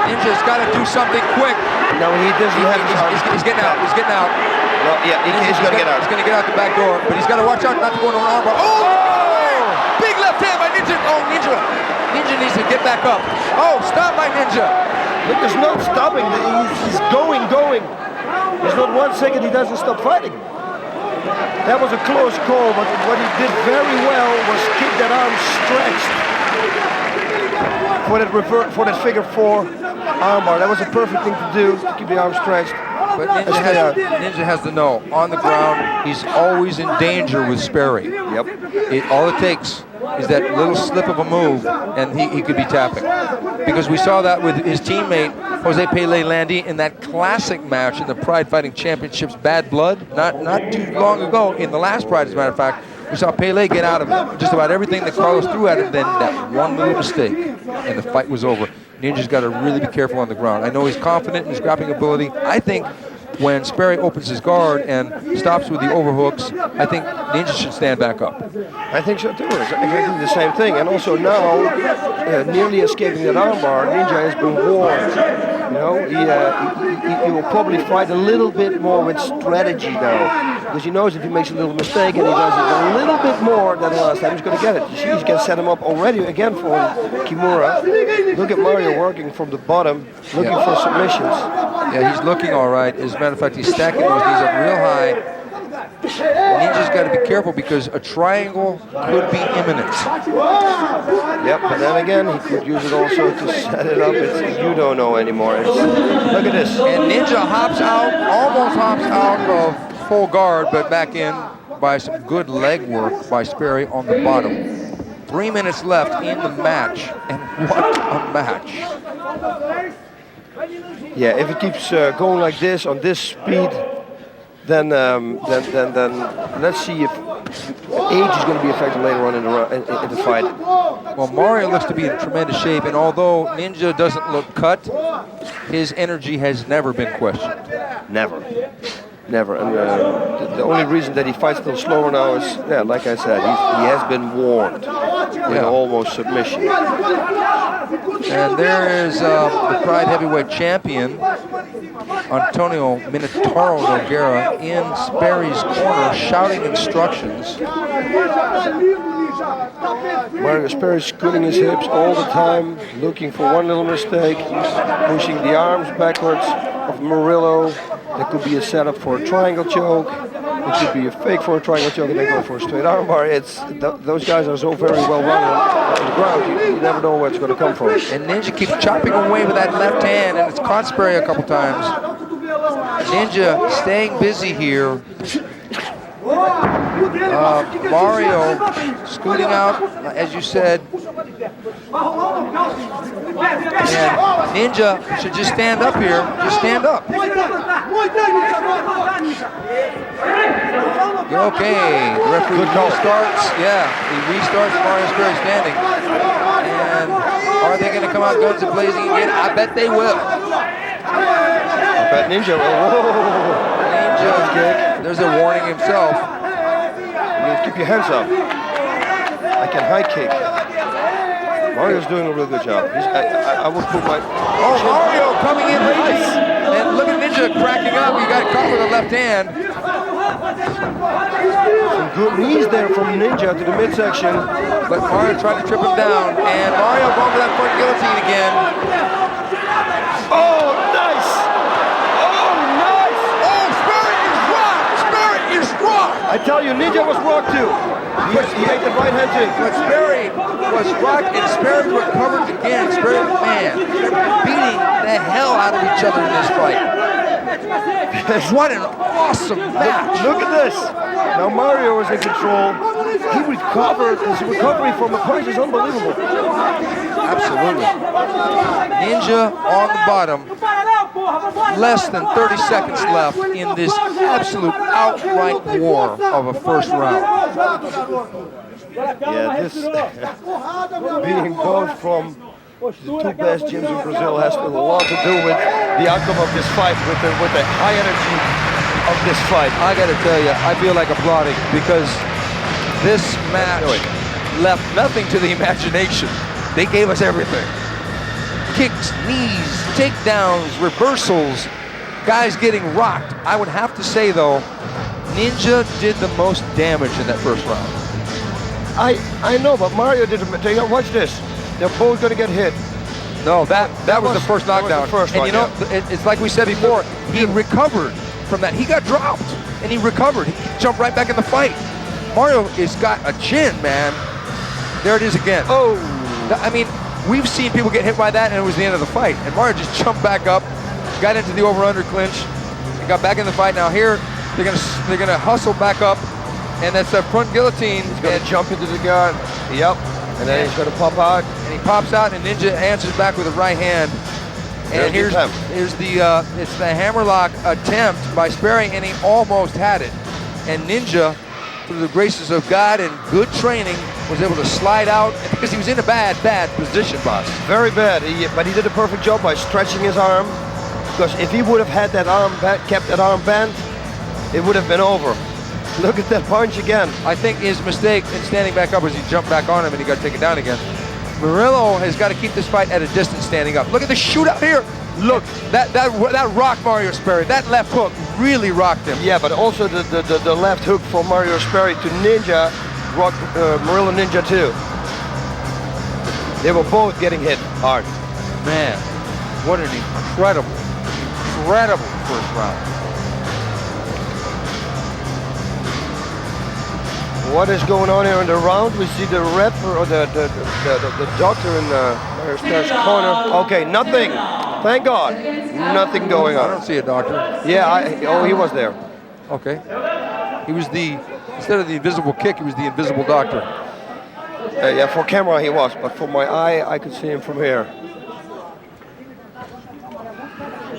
Ninja's got to do something quick. No, he doesn't have his arms. He's getting out. He's getting out. Well, yeah, he's going to get out. He's going to get out the back door, but he's got to watch out not to go into an armbar. Oh! Big left hand by Ninja. Oh, Ninja. Ninja needs to get back up. Oh, stop by Ninja. Look, there's no stopping. He's going. There's not 1 second he doesn't stop fighting. That was a close call, but what he did very well was keep that arm stretched for that figure 4 armbar. That was a perfect thing to do, to keep the arm stretched. But Ninja has to know, on the ground, he's always in danger with Sperry. Yep. All it takes is that little slip of a move, and he could be tapping. Because we saw that with his teammate, Jose Pele Landi, in that classic match in the Pride Fighting Championships, Bad Blood, not too long ago, in the last Pride, as a matter of fact. We saw Pele get out of just about everything that Carlos threw at him, then that one little mistake, and the fight was over. Ninja's got to really be careful on the ground. I know he's confident in his grappling ability. I think when Sperry opens his guard and stops with the overhooks, I think Ninja should stand back up. I think so too. Exactly the same thing. And also now, nearly escaping that armbar, Ninja has been warned. You know, he will probably fight a little bit more with strategy now, because he knows if he makes a little mistake and he does it a little bit more than the last time, he's going to get it. You see, he's going to set him up already again for Kimura. Look at Mario working from the bottom, looking for submissions. Yeah, he's looking all right. As a matter of fact, he's stacking those knees up real high. Ninja's got to be careful because a triangle could be imminent. Yep, but then again, he could use it also to set it up. You don't know anymore. Look at this. And Ninja hops out, almost hops out of full guard, but back in by some good leg work by Sperry on the bottom. 3 minutes left in the match, and what a match. Yeah, if it keeps going like this, on this speed, then let's see if age is going to be affected later on in the fight. Well, Mario looks to be in tremendous shape, and although Ninja doesn't look cut, his energy has never been questioned. Never. And the only reason that he fights a little slower now is, yeah, like I said, he has been warned with almost submission. And there is the Pride Heavyweight Champion, Antonio Minotauro Nogueira, in Sperry's corner, shouting instructions. Mario Sperry scooting his hips all the time, looking for one little mistake, pushing the arms backwards of Murilo. That could be a setup for a triangle choke. It could be a fake for a triangle choke and then go for a straight armbar. Those guys are so very well run on the ground. You never know where it's going to come from. And Ninja keeps chopping away with that left hand, and it's caught Sperry a couple times. Ninja staying busy here. Mario scooting out, as you said. And Ninja should just stand up here. Just stand up. Okay, the referee restarts. Yeah, he restarts Mario Sperry standing. And are they going to come out guns a blazing again? I bet they will. I bet Ninja will. Ninja, there's a warning himself. You need to keep your hands up. I can high kick. Mario's doing a real good job. I would put my... Oh, Mario coming in nice. And look at Ninja cracking up. He got caught with a left hand. Some good knees there from Ninja to the midsection. But Mario tried to trip him down. And Mario going for that front guillotine again. Oh, nice! Oh, nice! Oh, Sperry is rocked! Sperry is rocked! I tell you, Ninja was rocked too. He made the right hand too. But Sperry was rocked and Sperry recovered again. Sperry, man, they're beating the hell out of each other in this fight. What an awesome match. Look at this. Now Mario is in control. He recovered. His recovery from the punch is unbelievable. Absolutely. Ninja on the bottom. Less than 30 seconds left in this absolute outright war of a first round. Yeah, this being both from the two best gyms in Brazil has a lot to do with the outcome of this fight, with the high energy of this fight. I got to tell you, I feel like applauding because this match left nothing to the imagination. They gave us everything. Kicks, knees, takedowns, reversals, guys getting rocked. I would have to say, though, Ninja did the most damage in that first round. I know, but Mario did it. Watch this. They're both going to get hit. No, that was the first knockdown. The first and one, you know, it's like we said before, he recovered from that. He got dropped, and he recovered. He jumped right back in the fight. Mario has got a chin, man. There it is again. Oh. I mean, we've seen people get hit by that, and it was the end of the fight. And Mario just jumped back up, got into the over/under clinch, and got back in the fight. Now here, they're gonna hustle back up, and that's that front guillotine. He's gonna jump into the guard. Yep. And then he's gonna pop out. And he pops out, and Ninja answers back with a right hand. And here's it's the hammerlock attempt by Sperry, and he almost had it. And Ninja, through the graces of God and good training, was able to slide out because he was in a bad position, boss. Very bad, but he did a perfect job by stretching his arm. Because if he would have had that arm kept that arm bent, it would have been over. Look at that punch again. I think his mistake in standing back up was he jumped back on him and he got taken down again. Murilo has got to keep this fight at a distance standing up. Look at the shootout here. Look, that rocked Mario Sperry. That left hook really rocked him. Yeah, but also the left hook from Mario Sperry to Ninja rocked Murilo Ninja too. They were both getting hit hard. Man, what an incredible first round. What is going on here in the round? We see the ref or the doctor in Mario Sperry's corner. Okay, nothing. Thank God, nothing going on. I don't see a doctor. Yeah, he was there. Okay. He was instead of the invisible kick, he was the invisible doctor. Yeah, for camera he was, but for my eye, I could see him from here.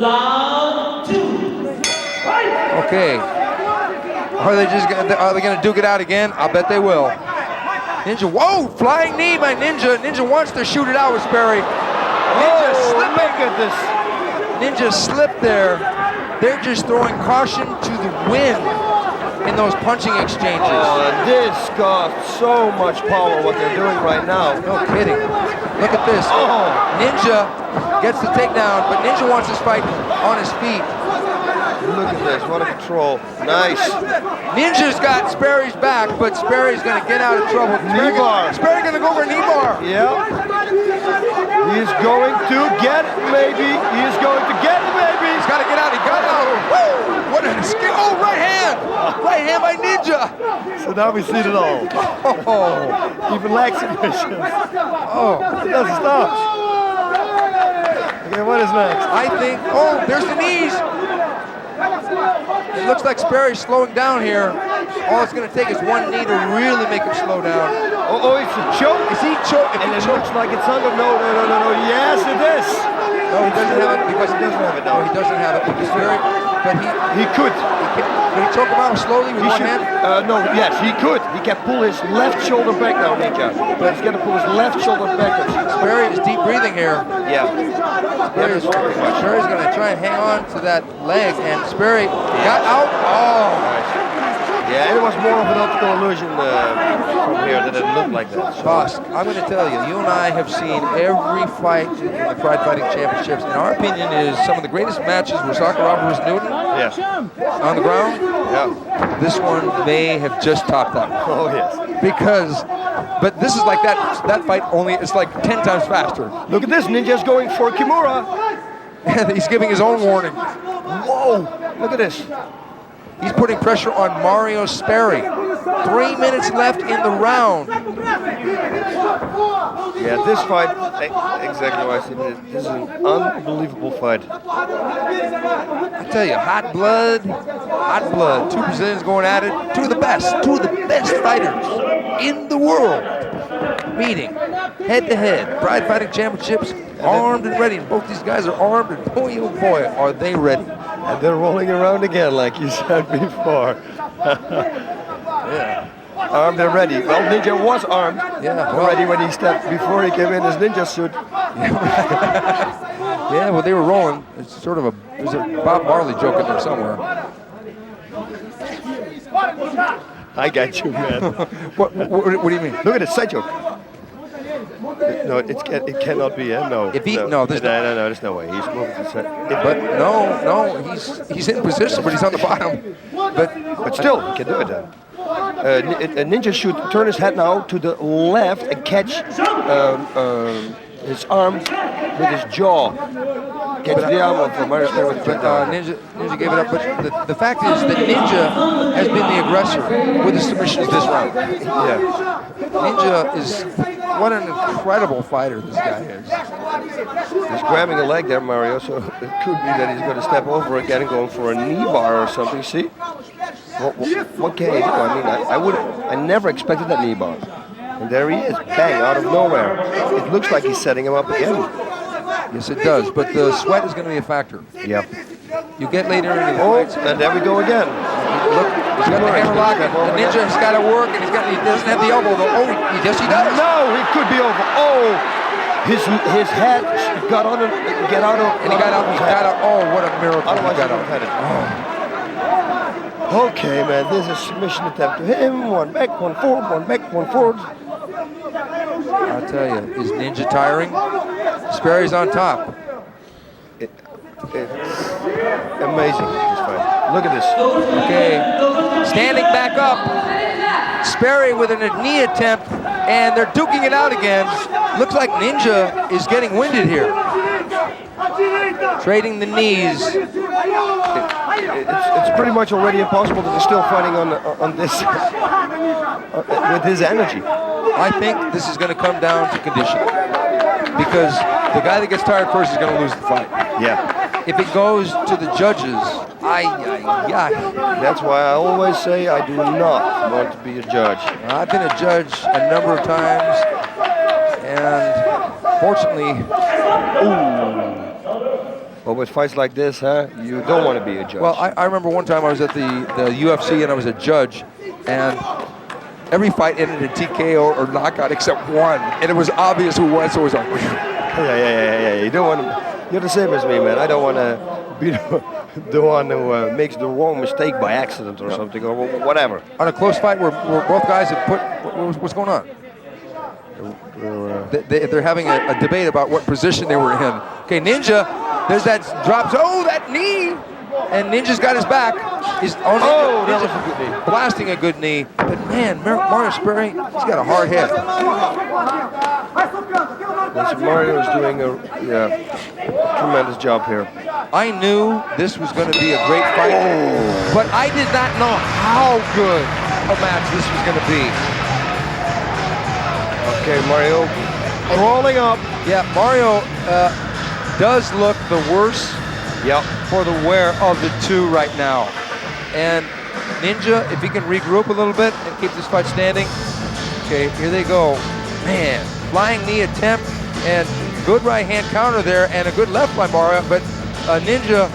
Round 2. Fight! Okay. Are they gonna duke it out again? I'll bet they will. Ninja, whoa, flying knee by Ninja. Ninja wants to shoot it out with Sperry. Ninja slipping. Look at this. Ninja slipped there. They're just throwing caution to the wind in those punching exchanges. This got so much power what they're doing right now. No kidding. Look at this. Ninja gets the takedown, but Ninja wants this fight on his feet. Look at this, what a control. Nice. Ninja's got Sperry's back, but Sperry's going to get out of trouble. Knee bar. Sperry's going to go for a knee bar. Yeah. He's going to get it, maybe. He's going to get it, maybe. He's got to get out. He got out. Woo! What a skill. Oh, right hand. Right hand by Ninja. So now we see it all. Even leg submissions. It doesn't stop. Okay, what is next? I think, there's the knees. It looks like Sperry's slowing down here. All it's going to take is one knee to really make him slow down. It's a choke. Is he choking? And it looks like it's under. No. Yes, it is. No, he doesn't have it because he doesn't have it. No, he doesn't have it. But he could. Could he choke him out slowly with one hand? Yes, he could. He can pull his left shoulder back now, Ninja. But he's going to pull his left shoulder backwards. Sperry is deep breathing here. Yeah. Sperry's going to try and hang on to that leg, and Sperry got out. Yeah, it was more of an optical illusion from here that it looked like that. So. Boss, I'm going to tell you, you and I have seen every fight in the Pride Fighting Championships, and our opinion is some of the greatest matches were Sakuraba versus Newton on the ground. Yeah. This one may have just topped that one. Oh, yes. But this is like that fight only, it's like 10 times faster. Look at this, Ninja's going for Kimura. He's giving his own warning. Whoa, look at this. He's putting pressure on Mario Sperry. 3 minutes left in the round. Yeah, this fight, exactly what I said. This is an unbelievable fight. I tell you, hot blood. Two Brazilians going at it. Two of the best fighters in the world. Meeting head to head. Pride Fighting Championships, armed and ready. Both these guys are armed, and boy, oh boy, are they ready. And they're rolling around again, like you said before. Yeah. Armed and ready. Well, Ninja was armed already when he stepped, before he came in his ninja suit. Yeah, well, they were rolling. It's sort of there's a Bob Marley joke in there somewhere. I got you, man. What do you mean? Look at the side joke. No, it cannot be. No. There's no way. He's moving to the side. But no, he's in position, but he's on the bottom. But still, he can do it then. A ninja should turn his head now to the left and catch his arm with his jaw. Catch the arm of Mario Sperry with the showdown. Ninja gave it up, but the fact is that Ninja has been the aggressor with the submissions this round. Yeah. Ninja is, what an incredible fighter this guy is. He's grabbing a leg there, Mario, so it could be that he's going to step over again and going for a knee bar or something. See? What can he do? I mean, I never expected that knee bar. And there he is, bang, out of nowhere. It looks like he's setting him up again. Yes, it does, but the sweat is going to be a factor. Yep. You get later into the fights. And there we go again. Look, he's got the hammerlock, and the Ninja's got to work, and he doesn't have the elbow, though. Oh, yes, he does. No, he could be over. Oh, his head got on him, get out of. And he got out. Oh, what a miracle. Otherwise, he got out. Okay, man, this is a submission attempt to him. One back, one forward, one back, one forward. I'll tell you, is Ninja tiring? Sperry's on top. It's amazing, this fight. Look at this. Okay, standing back up. Sperry with a knee attempt, and they're duking it out again. Looks like Ninja is getting winded here. Trading the knees. It's pretty much already impossible that they're still fighting on this with his energy. I think this is going to come down to condition, because the guy that gets tired first is going to lose the fight. Yeah. If it goes to the judges, That's why I always say I do not want to be a judge. I've been a judge a number of times, and fortunately, But with fights like this, you don't want to be a judge. Well, I remember one time I was at the UFC and I was a judge, and every fight ended in TKO or knockout except one, and it was obvious who won, so it was like, Yeah. You don't want to. You're the same as me, man. I don't want to be the one who makes the wrong mistake by accident or something or whatever. On a close fight where both guys have put, what's going on? They're having a debate about what position they were in. Okay, Ninja, there's that drops. Oh, that knee! And Ninja's got his back. Ninja that was a good knee. Blasting a good knee. But man, Mario Sperry, he's got a hard head. Mario is doing a tremendous job here. I knew this was going to be a great fight, but I did not know how good a match this was going to be. Okay, Mario crawling up. Yeah, Mario does look the worse for the wear of the two right now. And Ninja, if he can regroup a little bit and keep this fight standing. Okay, here they go. Man, flying knee attempt and good right hand counter there and a good left by Mario, but Ninja,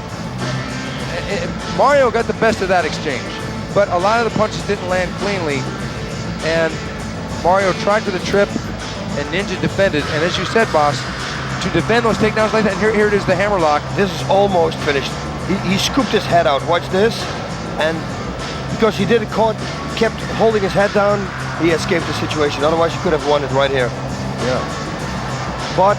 Mario got the best of that exchange. But a lot of the punches didn't land cleanly, and Mario tried for the trip, and Ninja defended. And as you said, boss, to defend those takedowns like that, and here it is, the hammerlock. This is almost finished. He scooped his head out. Watch this. And because he didn't kept holding his head down, he escaped the situation. Otherwise, he could have won it right here. Yeah. But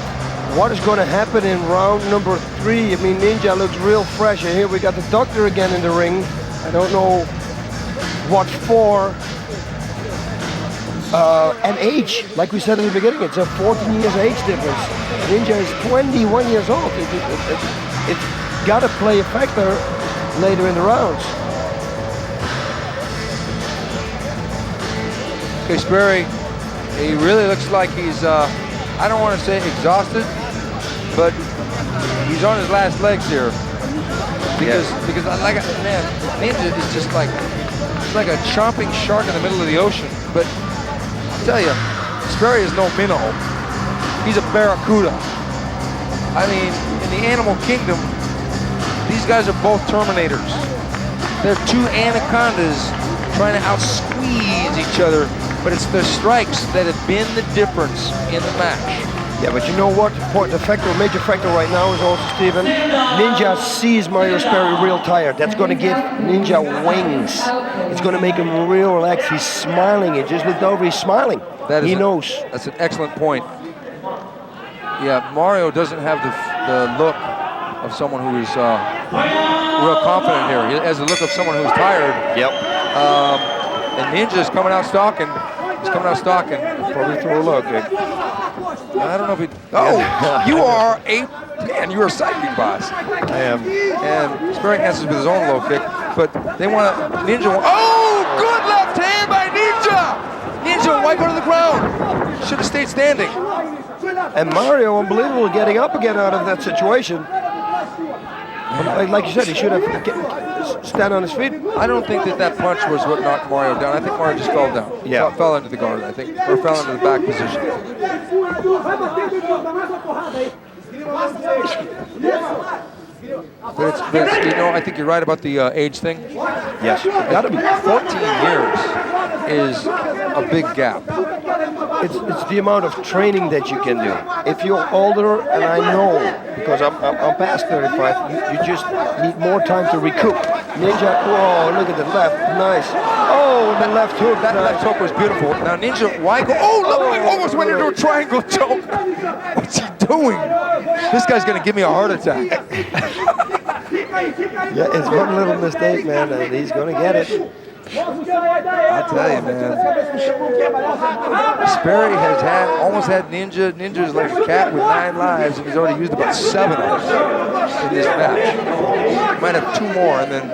what is going to happen in round number 3? I mean, Ninja looks real fresh. And here we got the doctor again in the ring. I don't know what for. And age, like we said in the beginning, it's a 14 years age difference. Ninja is 21 years old. It's got to play a factor later in the rounds. Okay, Sperry, he really looks like he's, I don't want to say exhausted, but he's on his last legs here. Because man, Ninja is just like, it's like a chomping shark in the middle of the ocean. But I tell you, Sperry is no minnow. He's a barracuda. I mean, in the animal kingdom, these guys are both Terminators. They're two anacondas trying to out-squeeze each other, but it's the strikes that have been the difference in the match. Yeah, but you know what? The major factor right now is also, Steven, Ninja sees Mario Sperry real tired. That's going to give Ninja wings. It's going to make him real relaxed. He's smiling. He just looked over. He's smiling. He knows. That's an excellent point. Yeah, Mario doesn't have the look of someone who is real confident here. He has the look of someone who's tired. Yep. And Ninja's coming out stalking. He's coming out stalking. Probably throw a low kick. I don't know if he... Oh, you are a... Man, you're a psychic boss. I am. And Sperry answers with his own low kick, but they want to... Ninja... Oh, good left hand by Ninja! Ninja, why go to the ground? Should have stayed standing. And Mario, unbelievable, getting up again out of that situation. Like you said, he should have stand on his feet. I don't think that punch was what knocked Mario down. I think Mario just fell down. Yeah. Fell into the guard, I think, or fell into the back position. But it's, you know, I think you're right about the age thing. Yes. Got to be. 14 years is a big gap. It's the amount of training that you can do. If you're older, and I know, because I'm past 35, you just need more time to recoup. Ninja, whoa, look at the left, nice. Oh, the left hook. That left hook was beautiful. Now Ninja, why go? Oh, look, he almost went into a triangle choke. What's he doing? This guy's gonna give me a heart attack. Yeah, it's one little mistake, man, and he's gonna get it. I tell you, man. Sperry has almost had Ninja. Ninja's like a cat with 9 lives, and he's already used about 7 of them in this match. Might have 2 more, and then.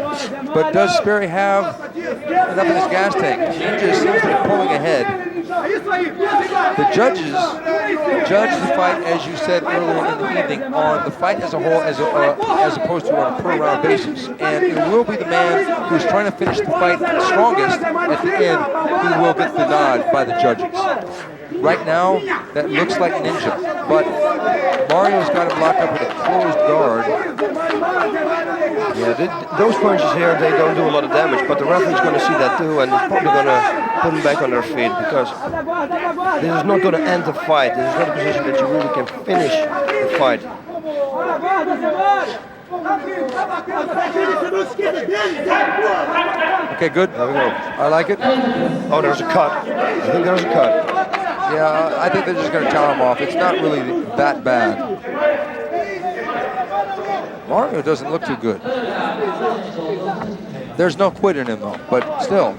But does Sperry have enough in his gas tank? Ninja seems to be pulling ahead. The judges judge the fight, as you said earlier in the evening, on the fight as a whole, as opposed to on a per-round basis. And it will be the man who's trying to finish the fight strongest at the end who will get the nod by the judges. Right now, that looks like Ninja, but Mario's got him locked up with a closed guard. Yeah, those punches here, they don't do a lot of damage, but the referee's going to see that too, and he's probably going to put them back on their feet, because this is not going to end the fight. This is not a position that you really can finish the fight. Okay, good. There we go. I like it. Oh, there's a cut. I think there's a cut. Yeah, I think they're just going to towel him off. It's not really that bad. Mario doesn't look too good. There's no quit in him, though, but still.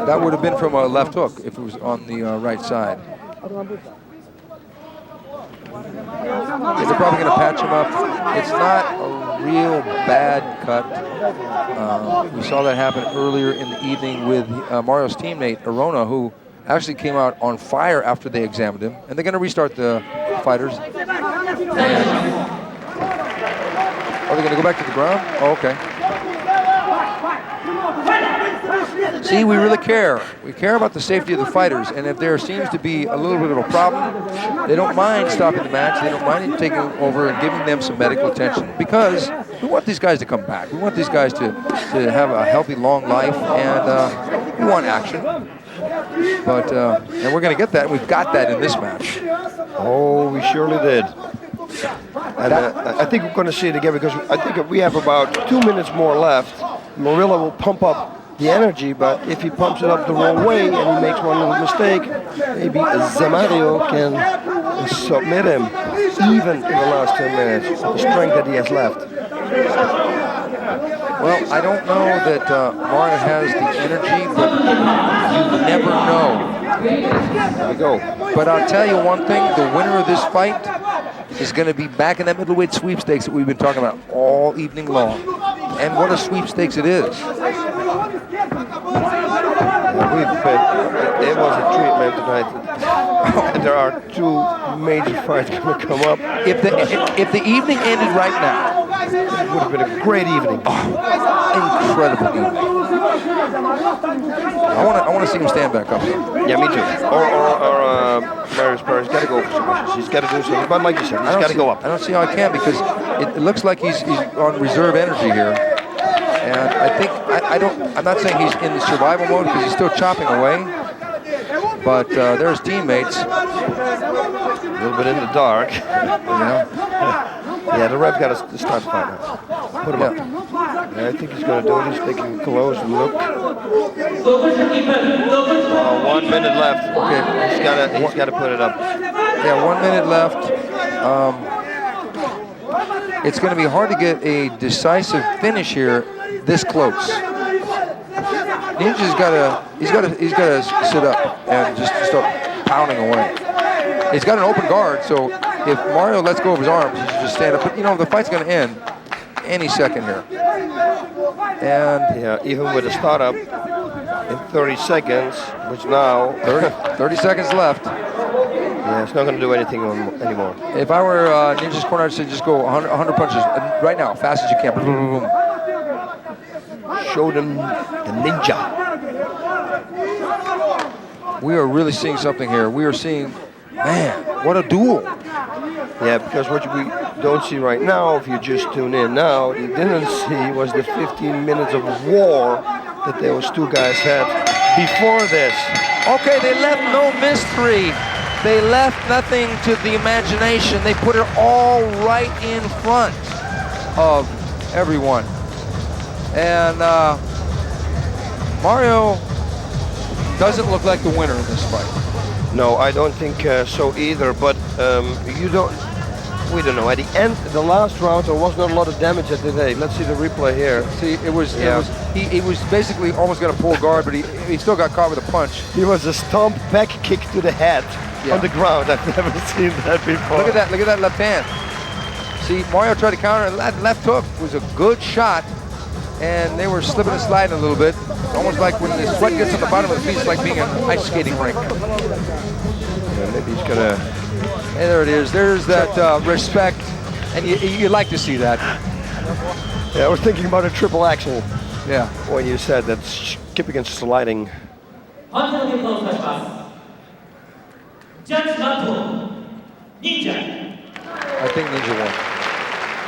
That would have been from a left hook if it was on the right side. They're probably going to patch him up. It's not a real bad cut. We saw that happen earlier in the evening with Mario's teammate, Arona, who actually came out on fire after they examined him. And they're going to restart the fighters. And are they going to go back to the ground? Oh, okay. See, we really care. We care about the safety of the fighters, and if there seems to be a little bit of a problem, they don't mind stopping the match. They don't mind taking over and giving them some medical attention, because we want these guys to come back. We want these guys to have a healthy, long life, and we want action. But and we're going to get that, and we've got that in this match. Oh, we surely did. And I think we're going to see it again, because I think we have about 2 minutes more left. Murilo will pump up the energy, but if he pumps it up the wrong way and he makes one little mistake, maybe Zamario can submit him even in the last 10 minutes with the strength that he has left. Well, I don't know that Mario has the energy, but you never know. There we go. But I'll tell you one thing, the winner of this fight is going to be back in that middleweight sweepstakes that we've been talking about all evening long. And what a sweepstakes it is. It was a treatment tonight. There are 2 major fights going to come up. If the evening ended right now, it would have been a great evening. Incredible evening. I want to see him stand back up. Yeah, me too. Or Marius Sperry's got to go for submissions. He's got to do something. But like you said, he's got to go up. I don't see how I can, because it looks like he's on reserve energy here. And I think I'm not saying he's in the survival mode, because he's still chopping away. But there's teammates. A little bit in the dark. Yeah, the ref got to start the fight now. Put him up. Yeah, I think he's going to do it. He's taking a close look. 1 minute left. Okay, he's got to put it up. Yeah, 1 minute left. It's going to be hard to get a decisive finish here, this close. Ninja's he's gotta sit up and just start pounding away. He's got an open guard, so if Mario lets go of his arms, he should just stand up. But you know, the fight's gonna end any second here. And yeah, even with a startup in 30 seconds, which now 30 seconds left. Yeah, it's not going to do anything anymore. If I were Ninja's corner, I'd say just go 100 punches right now, fast as you can. Boom, boom, boom. Show them the ninja. We are really seeing something here. We are seeing, man, what a duel. Yeah, because what we don't see right now, if you just tune in now, you didn't see was the 15 minutes of war that those two guys had before this. Okay, they left no mystery. They left nothing to the imagination. They put it all right in front of everyone. And Mario doesn't look like the winner in this fight. No, I don't think so either, but we don't know. At the end, the last round, there was not a lot of damage at the day. Let's see the replay here. See, he was basically almost going to pull guard, but he still got caught with a punch. He was a stomp back kick to the head on the ground. I've never seen that before. Look at that left hand. See, Mario tried to counter, that left hook was a good shot, and they were slipping and sliding a little bit. Almost like when the sweat gets on the bottom of the feet, it's like being an ice skating rink. Yeah, maybe he's gonna... And there it is. There's that respect, and you like to see that. Yeah, I was thinking about a triple axel. Yeah. When you said that skipping and sliding. Judge battle, Ninja. I think Ninja won.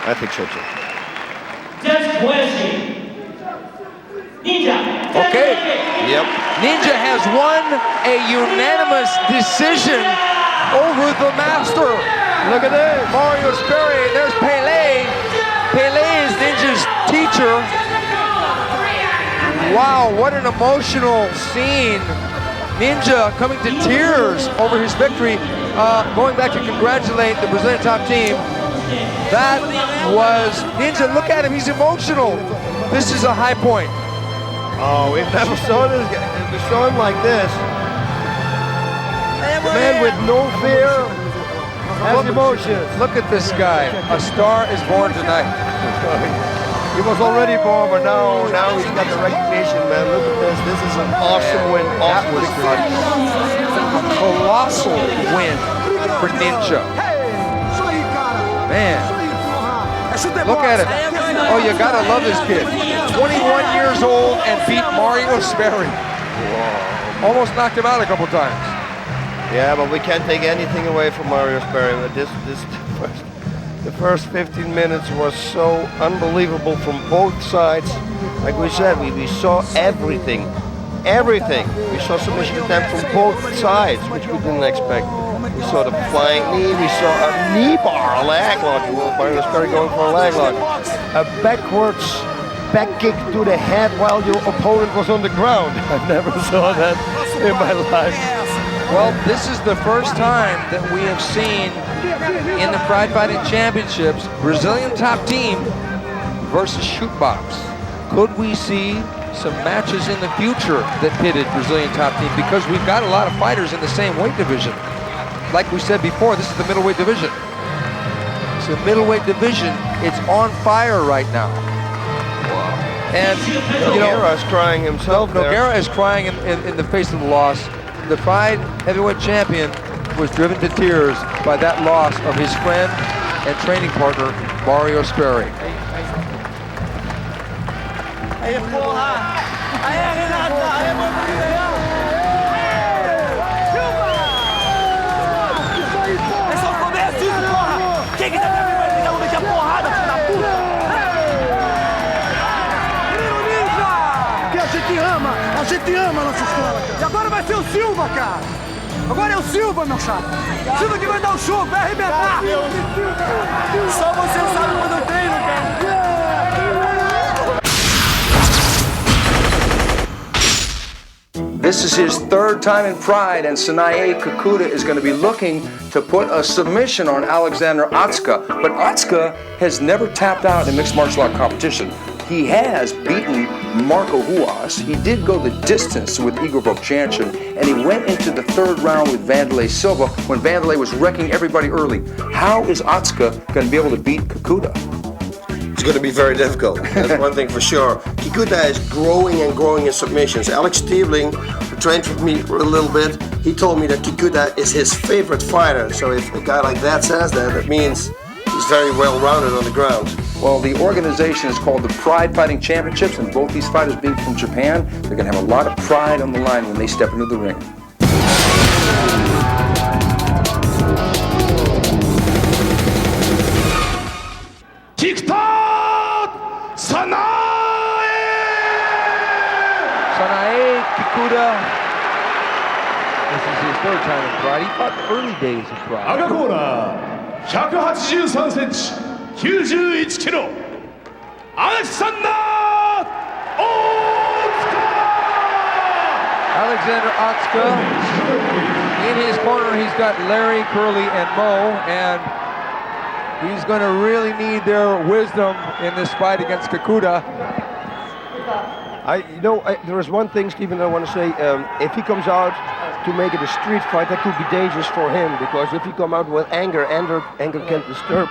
I think so too. Judge Koyashi, Ninja. Okay. Yep. Ninja has won a unanimous decision over the master. Look at this. Mario Sperry. There's Pele. Pele is Ninja's teacher. Wow, what an emotional scene. Ninja coming to tears over his victory. Going back to congratulate the Brazilian top team. That was Ninja. Look at him, he's emotional. This is a high point. Oh, we've never saw this. We saw him like this. The man with no fear has emotions. Look at this guy. A star is born tonight. He was already born, but now he's got the recognition, man. Look at this. This is an awesome win. That was a colossal win for Ninja. Man, look at it. Oh, you gotta love this kid. 21 years old and beat Mario Sperry. Almost knocked him out a couple times. Yeah, but we can't take anything away from Mario Sperry. But the first 15 minutes was so unbelievable from both sides. Like we said, we saw everything. Everything. We saw submission attempts from both sides, which we didn't expect. We saw the flying knee, we saw a knee bar, a leg lock. Mario Sperry going for a leg lock. A backwards back kick to the head while your opponent was on the ground. I never saw that in my life. Well, this is the first time that we have seen in the Pride Fighting Championships, Brazilian top team versus shootbox. Could we see some matches in the future that pitted Brazilian top team? Because we've got a lot of fighters in the same weight division. Like we said before, this is the middleweight division. So middleweight division, it's on fire right now. And Nogueira is crying himself. Nogueira is crying in the face of the loss. The Pride heavyweight champion was driven to tears by that loss of his friend and training partner, Mario Sperry. A gente ama a nossa escola, cara. E agora vai ser o Silva, cara. Agora é o Silva, meu chapa. Silva que vai dar o show, vai arrebentar. Só você sabe quando eu treino, cara. This is his third time in Pride, and Sanae Kikuta is going to be looking to put a submission on Alexander Otsuka. But Otsuka has never tapped out in mixed martial art competition. he has beaten Marco Huas. He did go the distance with Igor Vovchanchin, and he went into the third round with Wanderlei Silva when Wanderlei was wrecking everybody early. How is Otsuka going to be able to beat Kikuta? It's going to be very difficult. That's one thing for sure. Kikuta is growing and growing in submissions. Alex Stiebling, who trained with me for a little bit, he told me that Kikuta is his favorite fighter. So if a guy like that says that, it means he's very well-rounded on the ground. Well, the organization is called the Pride Fighting Championships, and both these fighters being from Japan, they're going to have a lot of pride on the line when they step into the ring. Sanae, Kikuta. This is his third time in Pride. He fought the early days of Pride. 赤コーナー183センチ91キロアレクサンダー・オーツカ Alexander Otsuka. In his corner, he's got Larry, Curly, and Mo, and he's going to really need their wisdom in this fight against Kikuta. There is one thing, Stephen, I want to say. If he comes out to make it a street fight, that could be dangerous for him, because if he come out with anger can disturb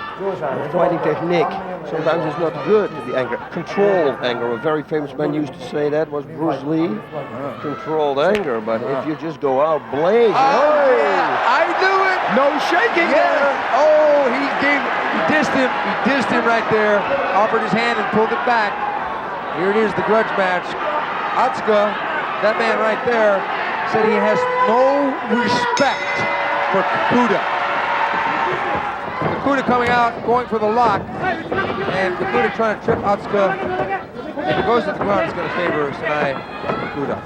fighting technique. Sometimes it's not good, the anger. Control of anger. A very famous man used to say that was Bruce Lee. Controlled anger, but if you just go out blazing. I knew it! No shaking there! Oh, he dissed him. He dissed him right there. Offered his hand and pulled it back. Here it is, the grudge match. Otsuka, that man right there, said he has no respect for Kikuta. Kikuta coming out, going for the lock, and Kikuta trying to trip Otsuka. If it goes to the ground, it's going to favor Sanae Kikuta.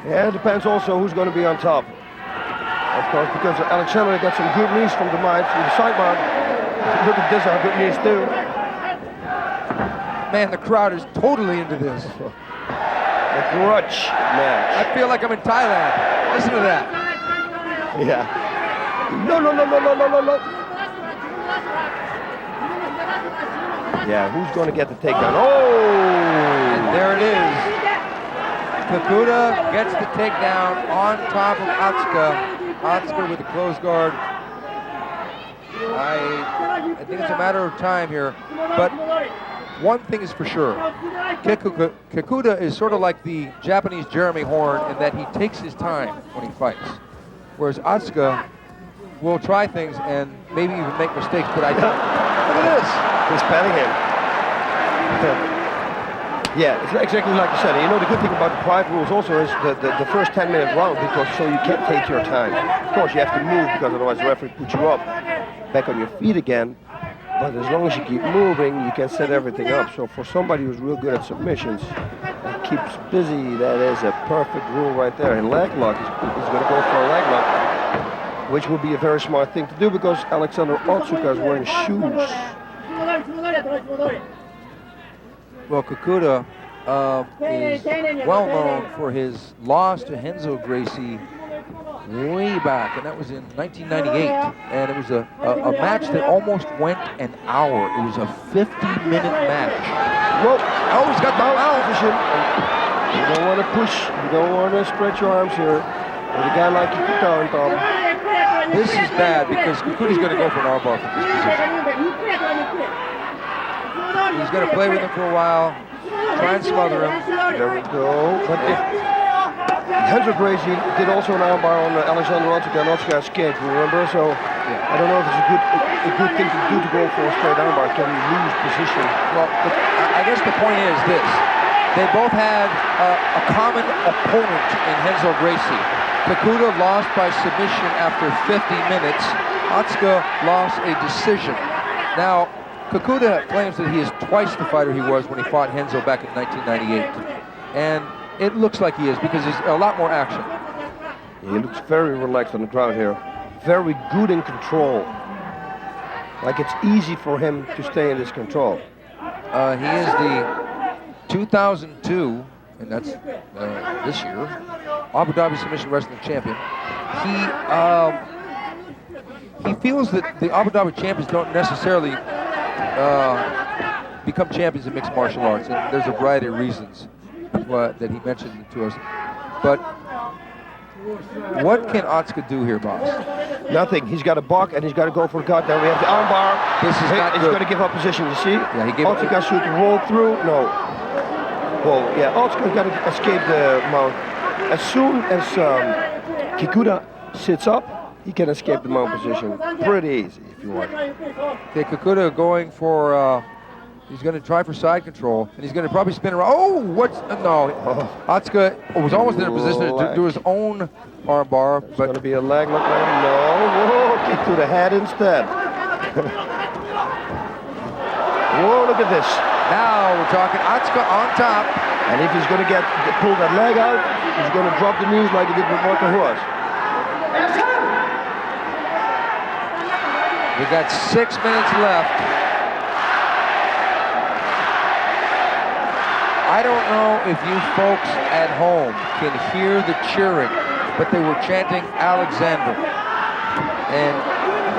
Yeah, it depends also who's going to be on top. Of course, because Alexander got some good knees from the side mount. Look at this, good knees too. Man, the crowd is totally into this. A grudge match. I feel like I'm in Thailand. Listen to that. Yeah. No. Yeah, who's going to get the takedown? Oh! And there it is. Kikuta gets the takedown on top of Otsuka. Otsuka with the closed guard. I think it's a matter of time here, but one thing is for sure. Kikuta is sort of like the Japanese Jeremy Horn in that he takes his time when he fights. Whereas Otsuka will try things and maybe even make mistakes, but I don't. Look at this. He's patting him. Yeah, it's exactly like you said. You know, the good thing about the Pride rules also is the first 10-minute round, because so you can't take your time. Of course, you have to move, because otherwise the referee puts you up, back on your feet again. But as long as you keep moving, you can set everything up. So for somebody who's real good at submissions and keeps busy, that is a perfect rule right there. And leg lock, he's going to go for a leg lock, which would be a very smart thing to do, because Alexander Otsuka is wearing shoes. Well, Kikuta is well known for his loss to Renzo Gracie way back, and that was in 1998, and it was a match that almost went an hour. It was a 50-minute match. Well, he's got the mount. You don't want to push, you don't want to stretch your arms here. With a guy like Kikuta on top. This is bad, because Kikuta's going to go for an armbar from this position. He's going to play with him for a while, try and smother him. There we go. But Henderson Gracie did also an armbar on Alexander Otsuka, and Otsuka escaped, remember? So I don't know if it's a good thing to do to go for a straight armbar. Can you lose position? Well, I guess the point is this. They both had a common opponent in Renzo Gracie. Kikuta lost by submission after 50 minutes. Otsuka lost a decision. Now, Kikuta claims that he is twice the fighter he was when he fought Renzo back in 1998. And it looks like he is, because there's a lot more action. He looks very relaxed on the ground here. Very good in control. Like it's easy for him to stay in this control. He is the 2002, and that's this year, Abu Dhabi Submission Wrestling Champion. He feels that the Abu Dhabi champions don't necessarily become champions in mixed martial arts, and there's a variety of reasons that he mentioned to us. But what can Otsuka do here, boss? Nothing. He's got a buck and he's got to go for the gut. Then we have the armbar. This is not He's good. going to give up position. You see? Yeah, he gave Otsuka should roll through. No. Well, yeah. Otsuka's got to escape the mount. As soon as Kikuta sits up, he can escape the mount position. Pretty easy, if you want. Okay, Kikuta going for. He's going to try for side control, and he's going to probably spin around. Oh, what's no? Otsuka was almost in a position to do his own armbar, but going to be a leg look like no. Whoa, kick to the head instead. Whoa, look at this. Now we're talking Otsuka on top. And if he's going to pull that leg out, he's going to drop the knees like he did with Mirko. We got 6 minutes left. I don't know if you folks at home can hear the cheering, but they were chanting Alexander. And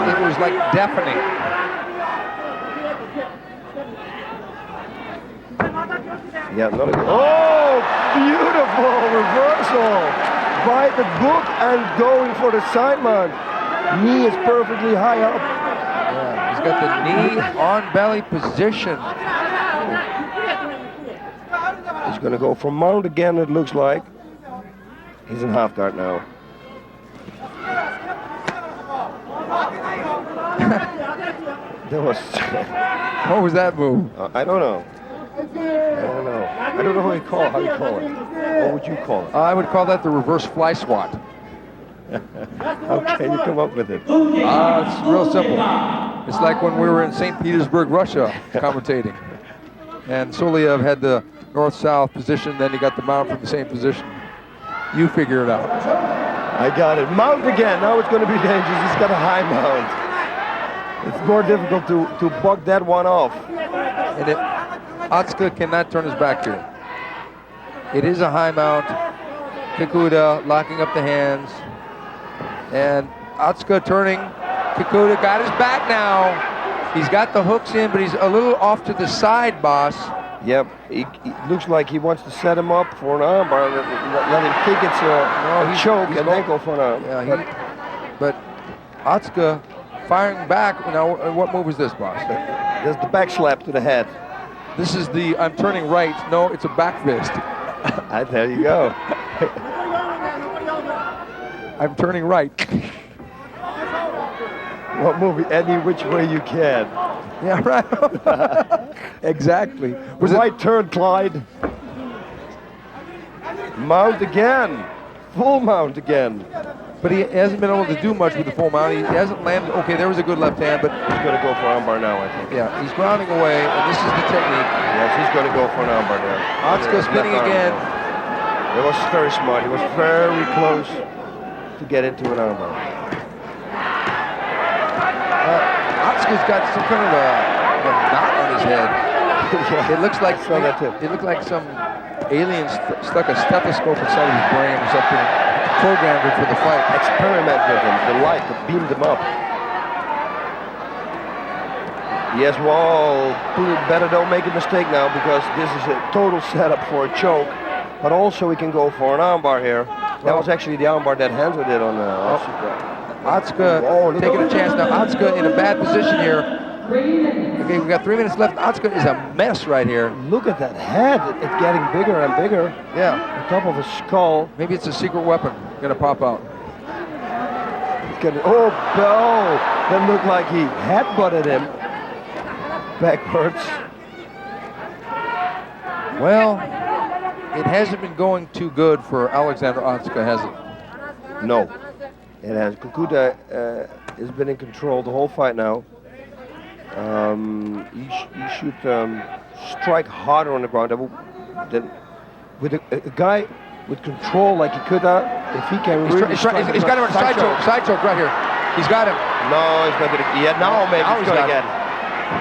it was like deafening. Yeah, another good. Oh, beautiful reversal by the book and going for the side mount. Knee is perfectly high up. Yeah, he's got the knee on belly position. He's going to go for mount again, it looks like. He's in half guard now. That was... What was that move? I don't know. I don't know how you call it. What would you call it? I would call that the reverse fly swat. How can you come up with it? It's real simple. It's like when we were in St. Petersburg, Russia, commentating. And Soliev had the north-south position, then he got the mount from the same position. You figure it out. I got it. Mount again. Now it's going to be dangerous. He's got a high mount. It's more difficult to buck that one off. And Otsuka cannot turn his back here. It is a high mount. Kikuta locking up the hands. And Otsuka turning. Kikuta got his back now. He's got the hooks in, but he's a little off to the side, boss. Yep, he looks like he wants to set him up for an armbar. Let him think it's a choke and then go for an arm. Yeah, but Otsuka firing back. Now, what move is this, boss? There's the back slap to the head. This is the I'm turning right. No, it's a back fist. There you go. I'm turning right. What movie? Any which way you can. Yeah, right. Exactly. Right turn, Clyde. Mount again. Full mount again. But he hasn't been able to do much with the full mount. He hasn't landed. Okay, there was a good left hand, but he's going to go for armbar now, I think. Yeah, he's grounding away, and this is the technique. Yes, he's going to go for an armbar there. Otsuka spinning again. It was very smart. He was very close to get into an armbar. Otsuka's got some kind of a knot on his head. Yeah, it looks like it looked like some alien stuck a stethoscope inside of his brain or something, programmed him for the fight. Experiment with him, the light that beamed him up. Yes, well, better don't make a mistake now because this is a total setup for a choke. But also he can go for an armbar here. That was actually the armbar that Henderson did on Otsuka. Otsuka taking a chance now. Otsuka in a bad position here. Okay, we've got 3 minutes left. Otsuka is a mess right here. Look at that head. It's getting bigger and bigger. Yeah. On top of his skull. Maybe it's a secret weapon going to pop out. Oh, that looked like he headbutted him backwards. Well, it hasn't been going too good for Alexander Otsuka, has it? No. It has. Kikuta has been in control the whole fight now. He should strike harder on the ground. With a guy with control like Kikuta, if he can really strike. He's got him on a side choke right here. He's got him. No, he's not going to. Yeah, now maybe he's going to get it.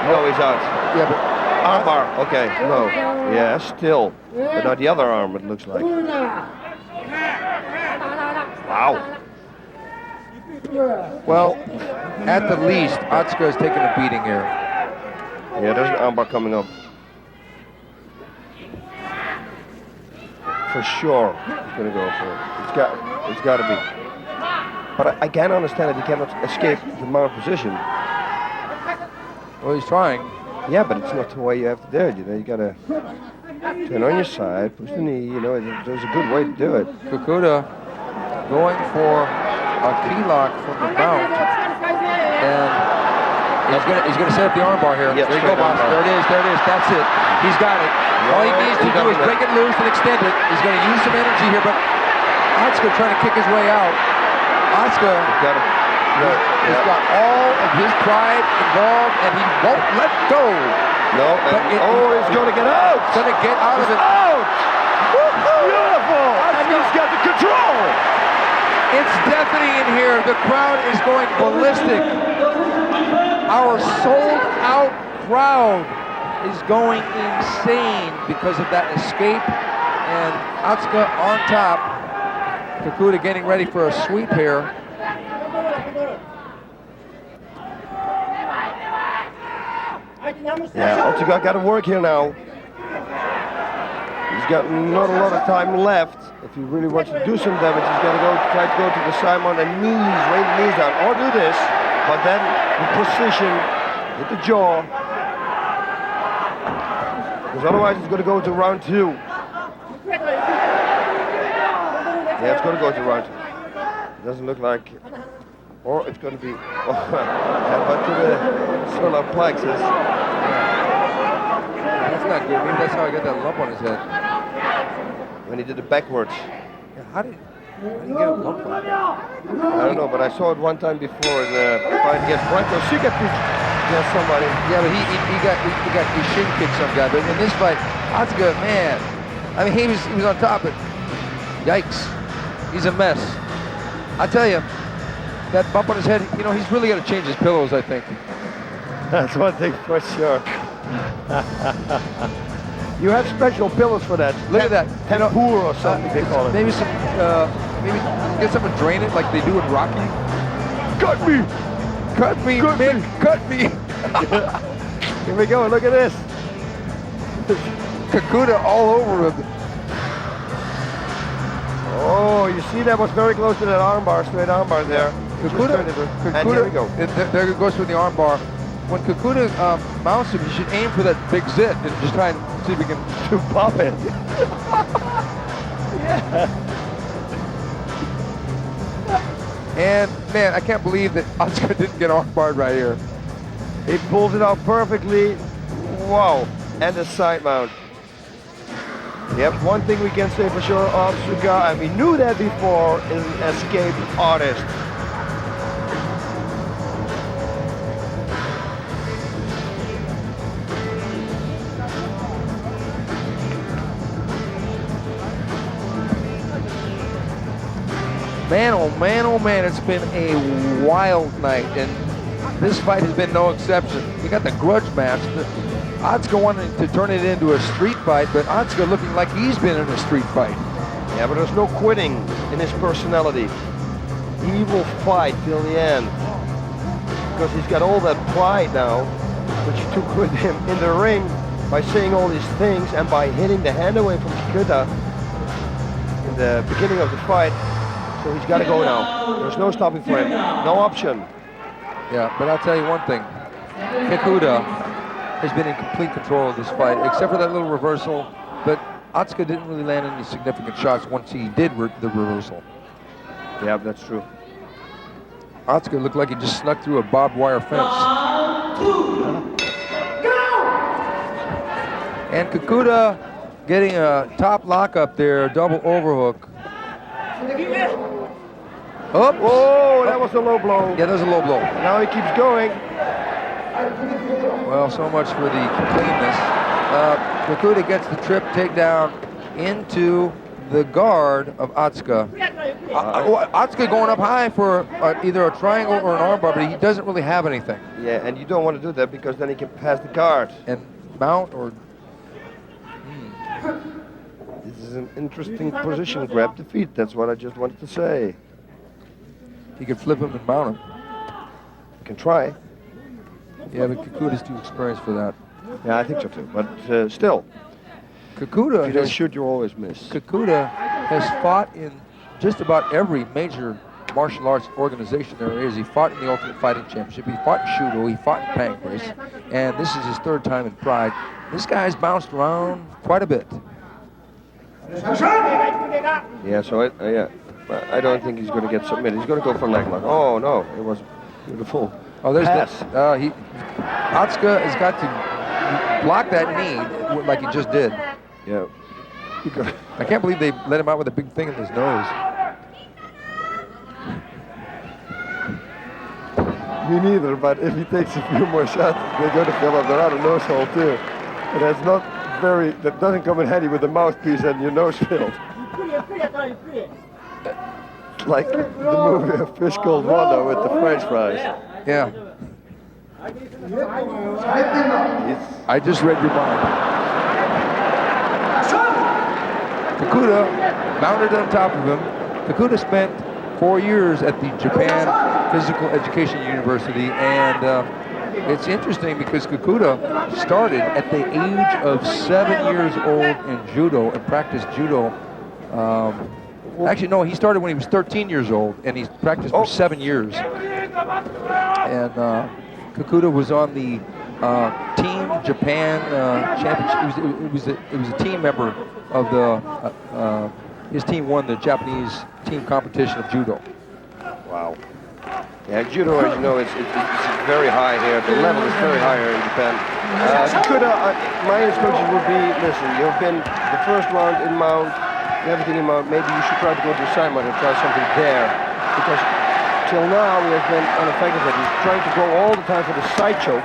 No, he's out. Yeah, but armbar. Okay, no. Yeah, still. But not the other arm, it looks like. Wow. Well, at the least, Otsuka is taking a beating here. Yeah, there's an armbar coming up. for sure he's going to go for it. It's got to be. But I can't understand that he cannot escape the mount position. Well, he's trying. Yeah, but it's not the way you have to do it. You know, you got to turn on your side, push the knee. You know, there's a good way to do it. Kikuta going for a key lock from the mount, and he's gonna set up the armbar here. Yep, there you go, boss. There it is. That's it. He's got it. All he needs to do is break it loose and extend it. He's gonna use some energy here, but Otsuka trying to kick his way out. Otsuka has got all of his pride involved, and he won't let go. No, he's going to get out. Going to get out of it. Out! Beautiful! And he's got the control. It's deafening in here. The crowd is going ballistic. Our sold-out crowd is going insane because of that escape. And Otsuka on top. Kikuta getting ready for a sweep here. Yeah, Otsuka got to work here now. He's got not a lot of time left. If he really wants to do some damage, he's got to try to go to the side on the knees, rain the knees down, or do this. But then with precision, hit the jaw. Because otherwise it's going to go to round 2. Yeah, it's going to go to round 2. It doesn't look like, or it's going to be, but to the solar plexus. That's not good. Maybe that's how he got that lump on his head. When he did it backwards. Yeah, how did he get a lump on it? I don't know, but I saw it one time before in the fight against Franco against somebody. Yeah, but he got his shin kicked some guy. But in this fight, Otsuka, man, I mean, he was on top of it. Yikes. He's a mess. I tell you, that bump on his head, you know, he's really got to change his pillows, I think. That's one thing for sure. You have special pillows for that. Look at that. Tempur or something they call it. Maybe some, maybe get someone to drain it like they do in Rocky. Cut me! Cut me, Mick, cut me! Here we go, look at this. Kikuta all over him. Oh, you see that was very close to that armbar, straight armbar there. Kikuta, and here we go. There it goes with the armbar. When Kikuta mounts him, you should aim for that big zit and just try and see if we can pop it. Yeah. And man, I can't believe that Otsuka didn't get armbarred right here. He pulls it out perfectly. Wow. And the side mount. Yep, one thing we can say for sure, Otsuka, and we knew that before, is an escape artist. Man, oh man, it's been a wild night, and this fight has been no exception. We got the grudge match. Otsuka wanted to turn it into a street fight, but Otsuka looking like he's been in a street fight. Yeah, but there's no quitting in his personality. He will fight till the end. Because he's got all that pride now, which he took with him in the ring by saying all these things and by hitting the hand away from Kikuta in the beginning of the fight. So he's got to go now. There's no stopping for him. No option. Yeah, but I'll tell you one thing. Kikuta has been in complete control of this fight, except for that little reversal. But Otsuka didn't really land any significant shots once he did the reversal. Yeah, that's true. Otsuka looked like he just snuck through a barbed wire fence. And Kikuta getting a top lock up there, double overhook. Oops. Oh, that was a low blow. Yeah, that was a low blow. Now he keeps going. Well, so much for the cleanness. Kikuta gets the trip takedown into the guard of Otsuka. Otsuka going up high for either a triangle or an armbar, but he doesn't really have anything. Yeah, and you don't want to do that because then he can pass the guard. And mount or... This is an interesting position. Grab the feet. That's what I just wanted to say. He could flip him and mount him. You can try. Yeah, but Kikuta's too experienced for that. Yeah, I think so too. But still. Kikuta, if you don't shoot, you always miss. Kikuta has fought in just about every major martial arts organization there is. He fought in the Ultimate Fighting Championship. He fought in Shudo. He fought in Pancrase. And this is his 3rd time in Pride. This guy's bounced around quite a bit. Yeah, so I don't think he's going to get submitted. He's going to go for leg lock. Oh, no. It was beautiful. Oh, there's pass. Otsuka has got to block that knee like he just did. Yeah. I can't believe they let him out with a big thing in his nose. Me neither, but if he takes a few more shots, they're going to fill up their other nose hole too. And that doesn't come in handy with the mouthpiece and your nose filled. It's like the movie A Fish Called Wanda with the French fries. Yeah. I just read your mind. Kikuta mounted on top of him. Kikuta spent 4 years at the Japan Physical Education University, and it's interesting because Kikuta started at the age of 7 years old in judo and practiced judo. Actually, no, he started when he was 13 years old, and he practiced for 7 years. And Kikuta was on the Team Japan Championship. It was a team member of the. His team won the Japanese team competition of judo. Wow. Yeah, judo, as you know, it's very high here. The level is very high here in Japan. Kikuta, my instructions would be, listen, you've been the first round in mount, everything in mount. Maybe you should try to go to the side mount and try something there, because till now we have been unaffected. He's trying to go all the time for the side choke,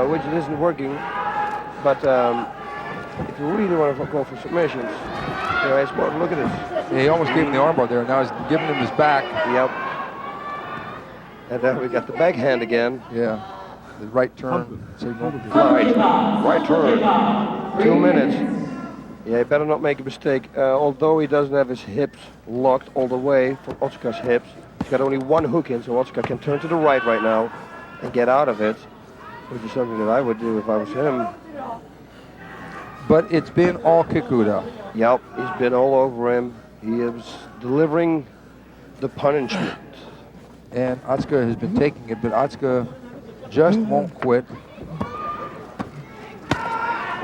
which isn't working. But if you really want to go for submissions, it's more, look at this. Yeah, he almost gave him the armbar there. Now he's giving him his back. Yep. And then we got the backhand again. Yeah. The right turn signal. Right turn. 2 minutes. Yeah, he better not make a mistake. Although he doesn't have his hips locked all the way for Otsuka's hips, he's got only one hook in, so Otsuka can turn to the right now and get out of it, which is something that I would do if I was him. But it's been all Kikuta. Yep, he's been all over him. He is delivering the punishment. And Otsuka has been taking it, but Otsuka just won't quit.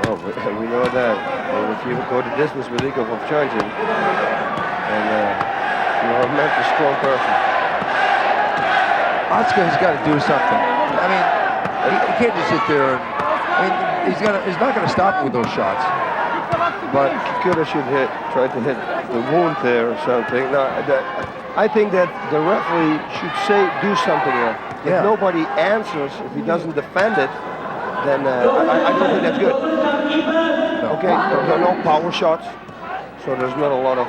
Oh, we know that. And if you go the distance with Rico for charging, and you're a mentally strong person. Otsuka has got to do something. I mean, he can't just sit there. He's not going to stop with those shots. But Kikuta should try to hit the wound there or something. No, I think that the referee should do something here. If nobody answers, if he doesn't defend it, then I don't think that's good. Okay, there are no power shots, so there's not a lot of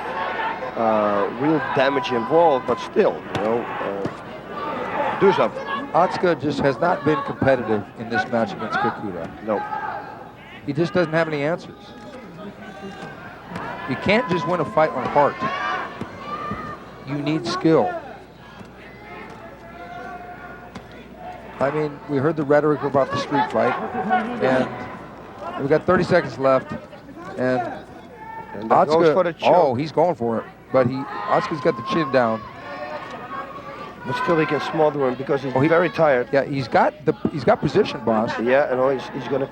real damage involved, but still, do something. Otsuka just has not been competitive in this match against Kikuta. No. He just doesn't have any answers. You can't just win a fight on heart. You need skill. I mean, we heard the rhetoric about the street fight, and we got 30 seconds left, and Otsuka goes for the choke. He's going for it, but Otsuka's got the chin down. But still, he can smother him because he's very tired. Yeah, he's got position, boss. Yeah, and he's gonna.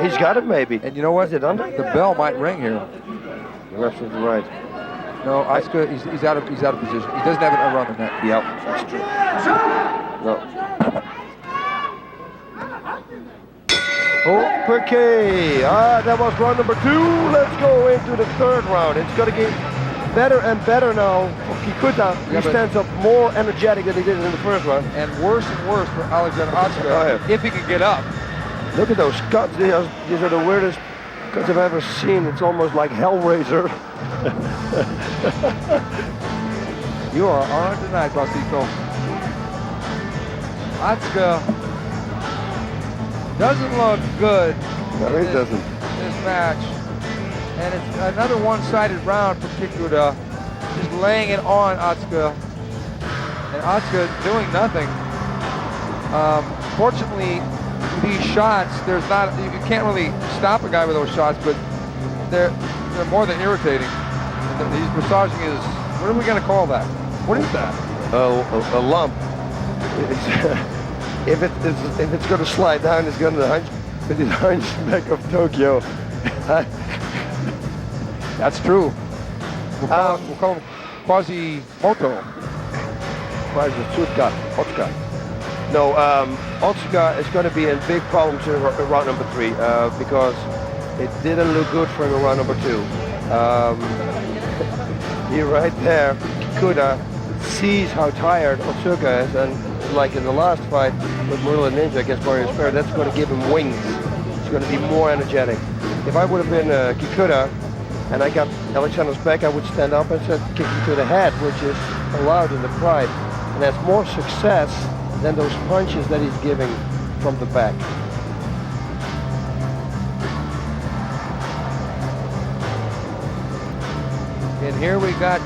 He's got it maybe. And you know what? Is it under? The bell might ring here. You're absolutely right. No, Otsuka, he's out of position. He doesn't have it around the neck. Yep, that's true. No. Okay, that was round number 2. Let's go into the 3rd round. It's gonna get better and better now for Kikuta. He stands up more energetic than he did in the 1st round. And worse for Alexander Otsuka, if he can get up. Look at those cuts. These are the weirdest cuts I've ever seen. It's almost like Hellraiser. You are on tonight, Bosito. Otsuka doesn't look good. No, he doesn't. This match. And it's another one-sided round for Kikuta. Just laying it on Otsuka. And Otsuka doing nothing. Fortunately, these shots, you can't really stop a guy with those shots, but they're more than irritating. He's massaging his, what are we going to call that? What is that? A lump. If it's going to slide down, it's going to hunchback of Tokyo. That's true. We'll call him Quasimoto. Otsuka. No, Otsuka is going to be in big problems in round number 3 because it didn't look good for him in round number 2. He right there, Kikuta, sees how tired Otsuka is, and like in the last fight with Murilo Ninja against Mario Sperry, that's going to give him wings. It's going to be more energetic. If I would have been Kikuta and I got Alexander's back, I would stand up and kick him to the head, which is allowed in the Pride. And that's more success than those punches that he's giving from the back. And here we got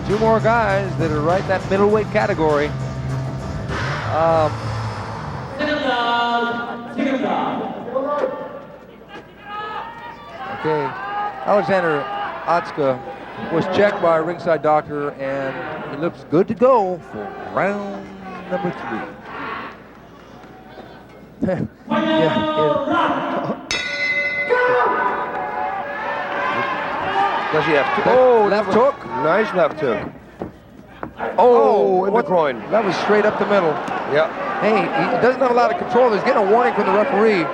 2 more guys that are right in that middleweight category. Okay, Alexander Otsuka was checked by a ringside doctor, and he looks good to go for round number 3. Does he have left hook? Nice left hook. Oh, in the groin. That was straight up the middle. Yeah. Hey, he doesn't have a lot of control. He's getting a warning from the referee.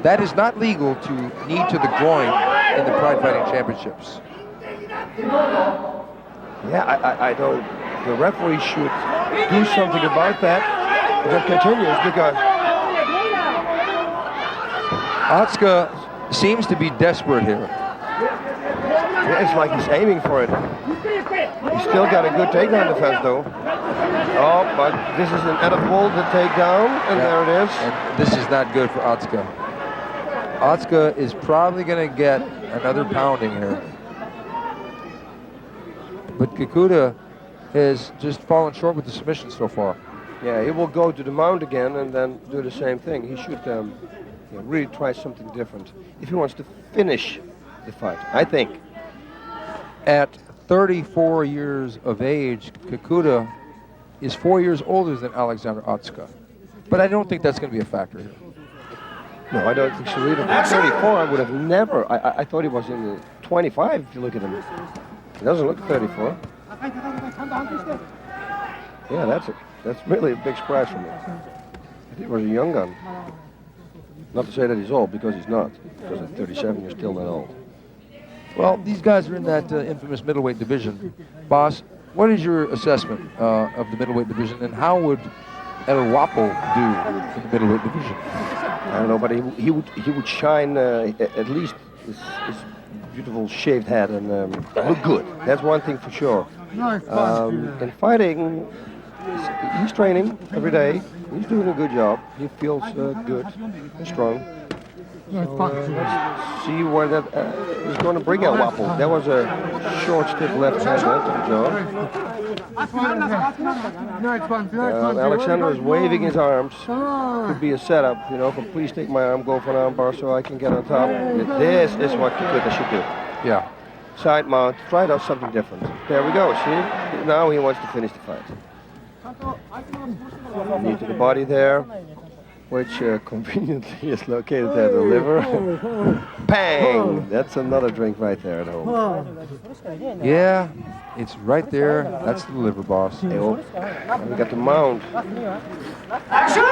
That is not legal to knee to the groin in the Pride Fighting Championships. Yeah, I don't. The referee should do something about that. That continues because Otsuka seems to be desperate here. Yeah, it's like he's aiming for it. He's still got a good takedown defense though. Oh, but this is an edible the takedown, and there it is. And this is not good for Otsuka. Otsuka is probably going to get another pounding here. But Kikuta has just fallen short with the submission so far. Yeah, he will go to the mount again and then do the same thing. He should really try something different if he wants to finish the fight, I think. At 34 years of age, Kikuta is 4 years older than Alexander Otsuka. But I don't think that's going to be a factor here. No, I don't think so either. At 34, I would have never. I thought he was in the 25 if you look at him. He doesn't look 34. Yeah, that's really a big surprise for me. I think he was a young gun. Not to say that he's old, because he's not. Because at 37, you're still not old. Well, these guys are in that infamous middleweight division. Boss, what is your assessment of the middleweight division, and how would El Guapo do in the middleweight division? I don't know, but he would shine at least his beautiful shaved head and look good. That's one thing for sure. In fighting, he's training every day. He's doing a good job. He feels good and strong. So, let's see where that is going to bring El Guapo. That was a short, stiff left hand to the jaw. Alexander is waving his arms. Could be a setup, for please take my arm, go for an arm bar so I can get on top. This is what Kikuta should do. Yeah. Side mount, try out something different. There we go, see? Now he wants to finish the fight. Knee to the body there, which conveniently is located at the liver. Bang! That's another drink right there at home. Yeah, it's right there. That's the liver, boss. And we got the mount.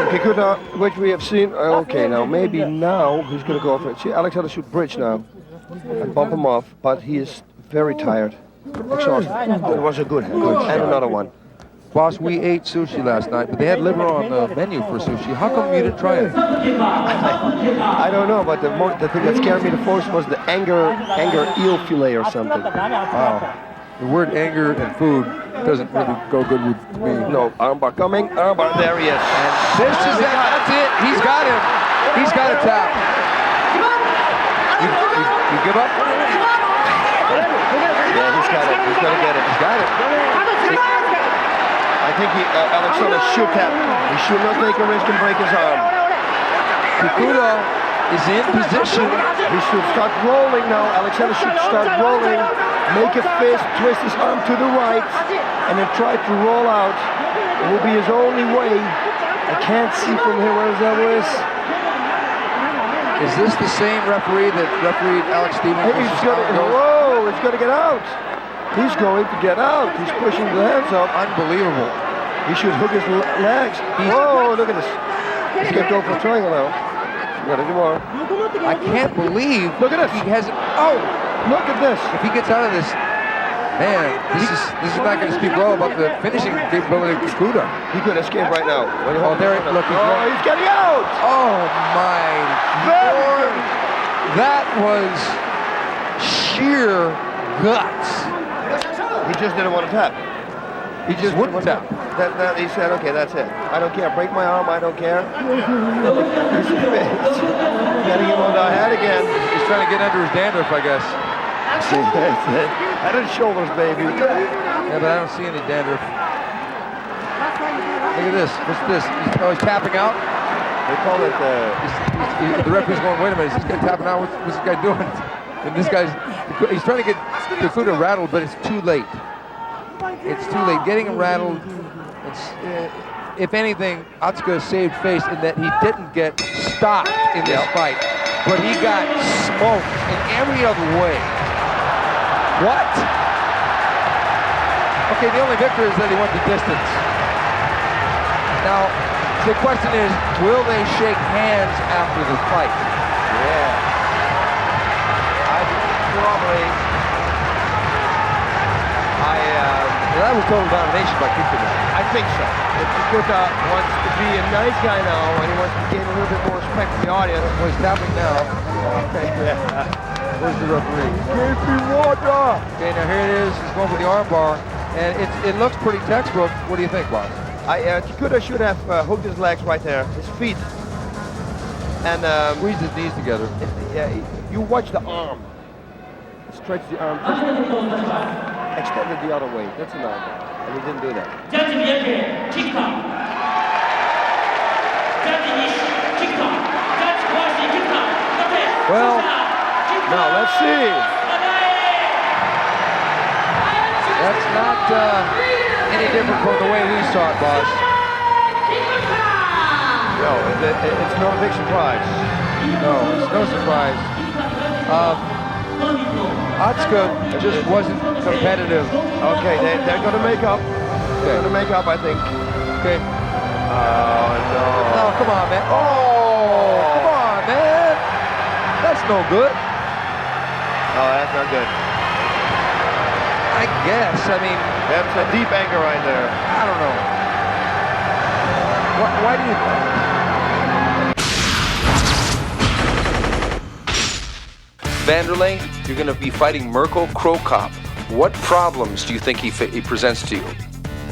Kikuta, which we have seen. Okay, now maybe now he's going to go for it. See, Alexander should bridge now and bump him off, but he is very tired, exhausted. It was a good hand, and another one. Boss, we ate sushi last night, but they had liver on the menu for sushi. How come you didn't try it? I don't know, but the thing that scared me the most was the anger eel fillet or something. Wow. The word anger and food doesn't really go good with me. No, armbar coming. Armbar, there he is. And this is it. That's it. He's got him. He's got a tap. You give up? Yeah, he's got it. He's going to get it. He's got it. I think Alexander should have. He should not take a risk and break his arm. Kikuta is in position. He should start rolling now. Alexander should start rolling. Make a fist, twist his arm to the right, and then try to roll out. It will be his only way. I can't see from here where his elbow is. Is this the same referee that refereed Alex Stevens? Hey, he's going to get out. He's going to get out. He's pushing the hands up. Unbelievable. He should hook his legs. Whoa, look at this. He's going to go for a triangle now. Got to do more. I can't believe. Look at this. He hasn't. Oh, look at this. If he gets out of this, man, this is not going to speak well about the finishing capability of Kikuta. He could escape right now. Oh, there, look, he's getting out. Oh my Lord. That was sheer guts. He just didn't want to tap. He just wouldn't tap. He said, okay, that's it. I don't care. Break my arm, I don't care. He's getting him on the head again. He's trying to get under his dandruff, I guess. That's it. Head and shoulders, baby. Yeah, but I don't see any dandruff. Look at this. What's this? He's tapping out. They call it the referee's going, wait a minute, is this guy tapping out? What's this guy doing? And this guy's, he's trying to get Kikuta rattled, but it's too late. It's too late. Getting him rattled, if anything, Otsuka saved face in that he didn't get stopped in this fight, but he got smoked in every other way. What? Okay, the only victor is that he went the distance. Now, the question is, will they shake hands after the fight? Yeah. That was total domination by Kikuta. I think so. If Kikuta wants to be a nice guy now, and he wants to gain a little bit more respect from the audience. Well, he's tapping now. Where's the referee? Give me water! Okay, now here it is. He's going for the arm bar, and it looks pretty textbook. What do you think, boss? Kikuta should have hooked his legs right there, his feet, and squeeze his knees together. You watch the arm. Stretch the arm. Extend it the other way. That's an arm. And he didn't do that. Well, now let's see. That's not any different from the way we saw it, boss. No, it's not a big surprise. No, it's no surprise. Otsuka just wasn't competitive. Okay, they're going to make up. They're going to make up, I think. Okay. Oh, no. No, come on, man. Oh, come on, man. That's no good. Oh, that's not good. I guess. I mean, that's a deep anger right there. I don't know. Why do you... Wanderlei, you're going to be fighting Mirko Krokop. What problems do you think he presents to you?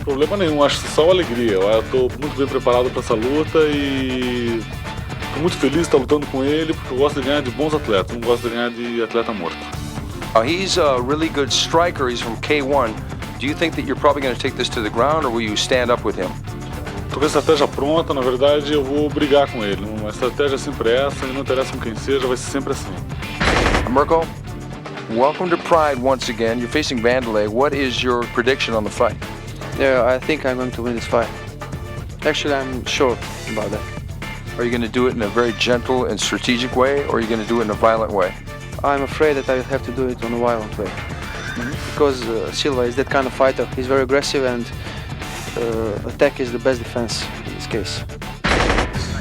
Problema nenhum, acho que só alegria. Eu estou muito bem preparado para essa luta e estou muito feliz de estar lutando com ele porque eu gosto de ganhar de bons atletas, não gosto de ganhar de atleta morto. He's a really good striker. He's from K1. Do you think that you're probably going to take this to the ground, or will you stand up with him? Estou com a estratégia pronta, na verdade eu vou brigar com ele. Uma estratégia sempre é essa, e não interessa com quem seja, vai ser sempre assim. Mirko, welcome to Pride once again. You're facing Wanderlei. What is your prediction on the fight? Yeah, I think I'm going to win this fight. Actually, I'm sure about that. Are you going to do it in a very gentle and strategic way, or are you going to do it in a violent way? I'm afraid that I will have to do it in a violent way. Because Silva is that kind of fighter. He's very aggressive, and attack is the best defense in this case.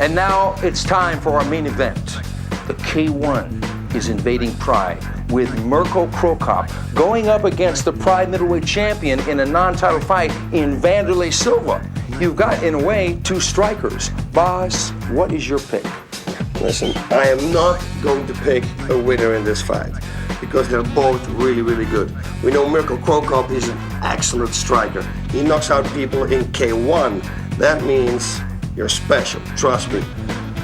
And now it's time for our main event. The K1 is invading Pride with Mirko Krokop going up against the Pride middleweight champion in a non-title fight in Wanderlei Silva. You've got, in a way, two strikers. Boss, what is your pick? Listen, I am not going to pick a winner in this fight because they're both really, really good. We know Mirko Krokop is an excellent striker. He knocks out people in K1. That means you're special, trust me.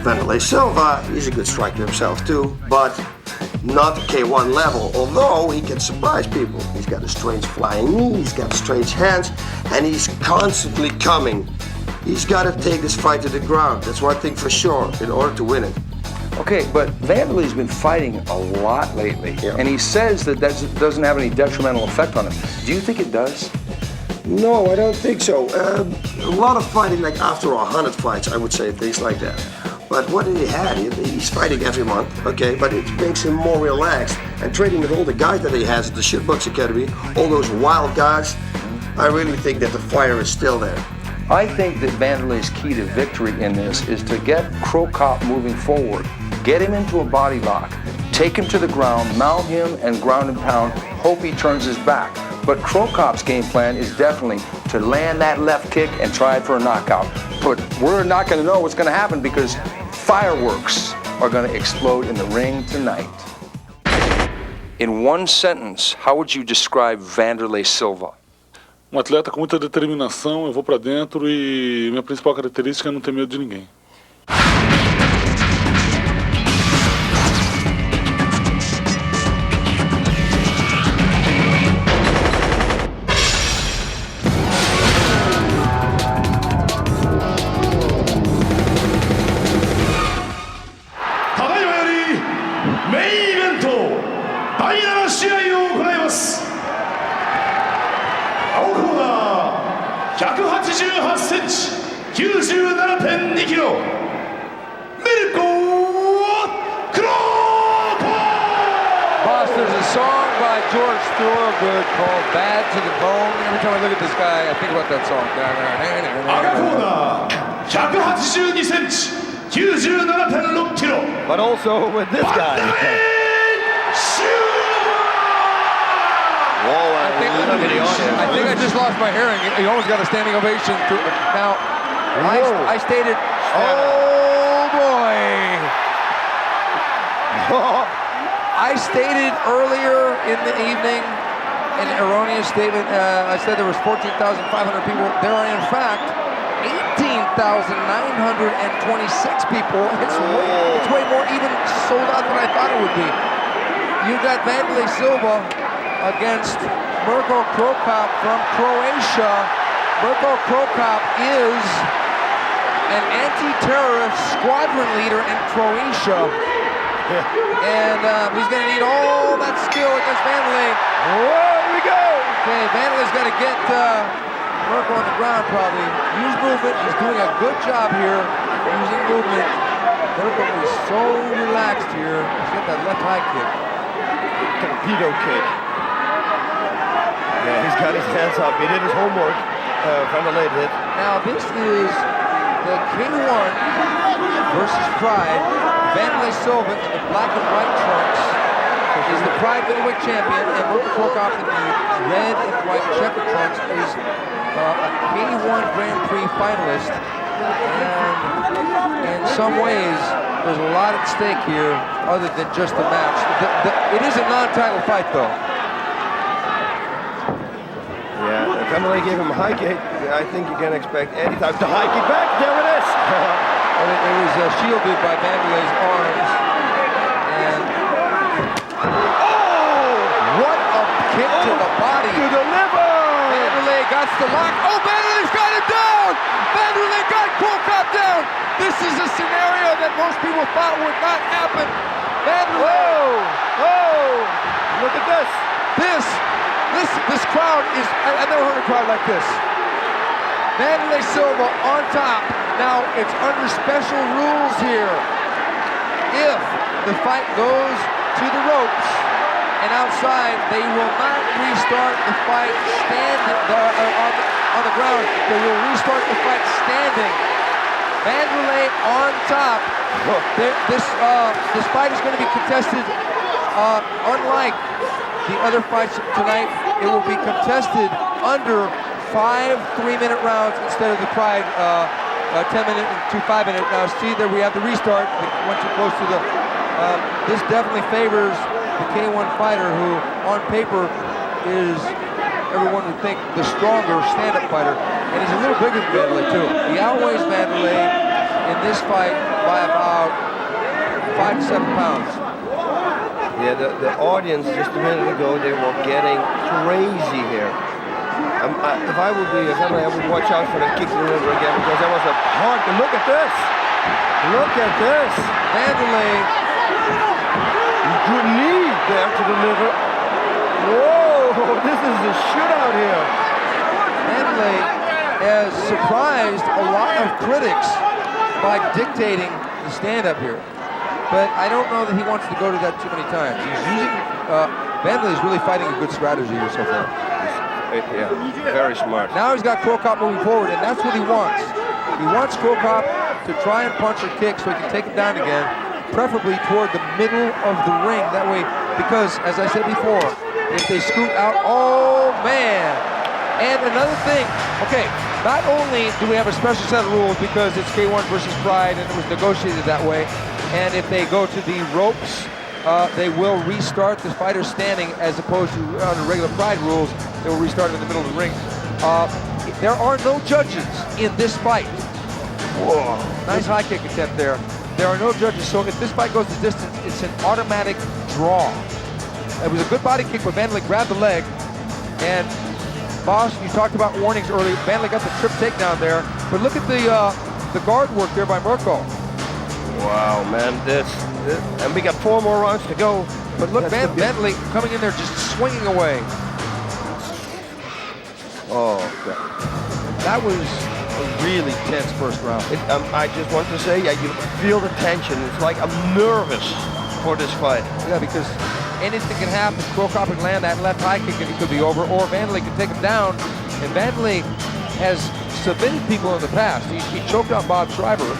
Wanderlei Silva, he's a good striker himself too, but not the K1 level, although he can surprise people. He's got a strange flying knee, he's got strange hands, and he's constantly coming. He's got to take this fight to the ground. That's one thing for sure, in order to win it. Okay, but Wanderlei's been fighting a lot lately, and he says that doesn't have any detrimental effect on him. Do you think it does? No, I don't think so. A lot of fighting, like after 100 fights, I would say things like that. But what he had, he's fighting every month, okay, but it makes him more relaxed. And training with all the guys that he has at the Shitbox Academy, all those wild guys, I really think that the fire is still there. I think that Wanderlei's key to victory in this is to get Cro Cop moving forward, get him into a body lock, take him to the ground, mount him and ground and pound, hope he turns his back. But Cro Cop's game plan is definitely to land that left kick and try for a knockout. But we're not going to know what's going to happen because fireworks are going to explode in the ring tonight. In one sentence, how would you describe Wanderlei Silva? Atleta com muita determinação, eu vou pra dentro e minha principal característica é não ter medo de ninguém. Called Bad to the Bone. Every time I look at this guy, I think about that song. But also with this guy. I think I just lost my hearing. He almost got a standing ovation. Now, I stated, oh boy. I stated earlier in the evening, an erroneous statement. I said there was 14,500 people. There are, in fact, 18,926 people. It's way more even sold out than I thought it would be. You got Wanderlei Silva against Mirko Cro Cop from Croatia. Mirko Cro Cop is an anti-terrorist squadron leader in Croatia. And he's going to need all that skill against Wanderlei. Whoa, here we go! Okay, Wanderlei's got to get Mirko on the ground probably. Use movement. He's doing a good job here using movement. Mirko is so relaxed here. He's got that left high kick. Torpedo kick. Yeah, he's got his hands up. He did his homework. Wanderlei did. Now this is the K1 versus Pride. Wanderlei Silva in the black and white trunks is the Pride middleweight champion, and Mirko Cro Cop in the red and white checkered trunks is a K1 Grand Prix finalist. And in some ways, there's a lot at stake here other than just the match. It is a non-title fight, though. Yeah, if Wanderlei gave him a high kick, I think you can expect any type of high kick back. There it is. It was shielded by Wanderlei's arms. And what a kick to the body. To the liver. Wanderlei got the lock. Oh, Wanderlei's got it down. Wanderlei got Cro Cop down. This is a scenario that most people thought would not happen. Wanderlei. Oh, look at this. This crowd is, I've never heard a crowd like this. Wanderlei Silva on top. Now, it's under special rules here. If the fight goes to the ropes and outside, they will not restart the fight on the ground. They will restart the fight standing. Wanderlei on top. This fight is going to be contested, unlike the other fights tonight. It will be contested under 5 3-minute rounds instead of the Pride 10-minute and 2 5-minute. Now see there we have the restart. They went too close to the. This definitely favors the K1 fighter, who on paper is, everyone would think, the stronger stand-up fighter, and he's a little bigger than Wanderlei too. He outweighs Wanderlei in this fight by about 5 to 7 pounds. Yeah, the audience just a minute ago, they were getting crazy here. If I would be Wanderlei, I would watch out for the kick to the liver again, because that was a hard to look at this. Look at this. Wanderlei. Good knee there to deliver. Whoa, this is a shootout here. Wanderlei has surprised a lot of critics by dictating the stand-up here. But I don't know that he wants to go to that too many times. He's using, Wanderlei is really fighting a good strategy here so far. Yeah, very smart. Now he's got Krokop moving forward, and that's what he wants. He wants Krokop to try and punch or kick so he can take him down again, preferably toward the middle of the ring. That way, because, as I said before, if they scoot out, oh man! And another thing, okay, not only do we have a special set of rules because it's K1 versus Pride and it was negotiated that way, and if they go to the ropes, they will restart the fighter standing as opposed to under regular Pride rules, they will restart in the middle of the ring. There are no judges in this fight. Whoa, nice high kick attempt there. There are no judges, so if this fight goes the distance, it's an automatic draw. It was a good body kick, but Wanderlei grabbed the leg. And Boss, you talked about warnings earlier. Wanderlei got the trip takedown there, but look at the guard work there by Mirko. Wow, man, this, and we got 4 more rounds to go. But look, Wanderlei coming in there just swinging away. Oh, God. That was a really tense first round. I just want to say, yeah, you feel the tension. It's like I'm nervous for this fight. Yeah, because anything can happen. Krokop can land that left high kick and it could be over, or Wanderlei can take him down. And Wanderlei has submitted people in the past. He choked out Bob Schreiber,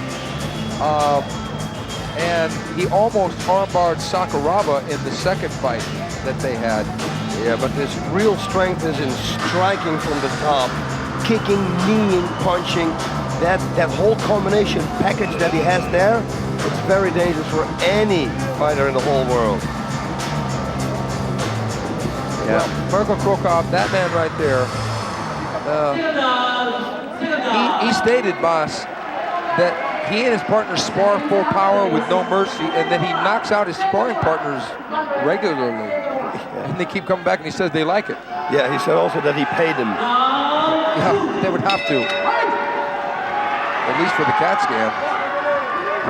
and he almost armbarred Sakuraba in the second fight that they had. Yeah, but his real strength is in striking from the top, kicking, kneeing, punching. That whole combination package that he has there, it's very dangerous for any fighter in the whole world. Yeah, Mirko Krokop, that man right there, he stated, Boss, that he and his partners spar full power with no mercy, and then he knocks out his sparring partners regularly. And they keep coming back, and he says they like it. Yeah, he said also that he paid them. Yeah, they would have to. At least for the CAT scan.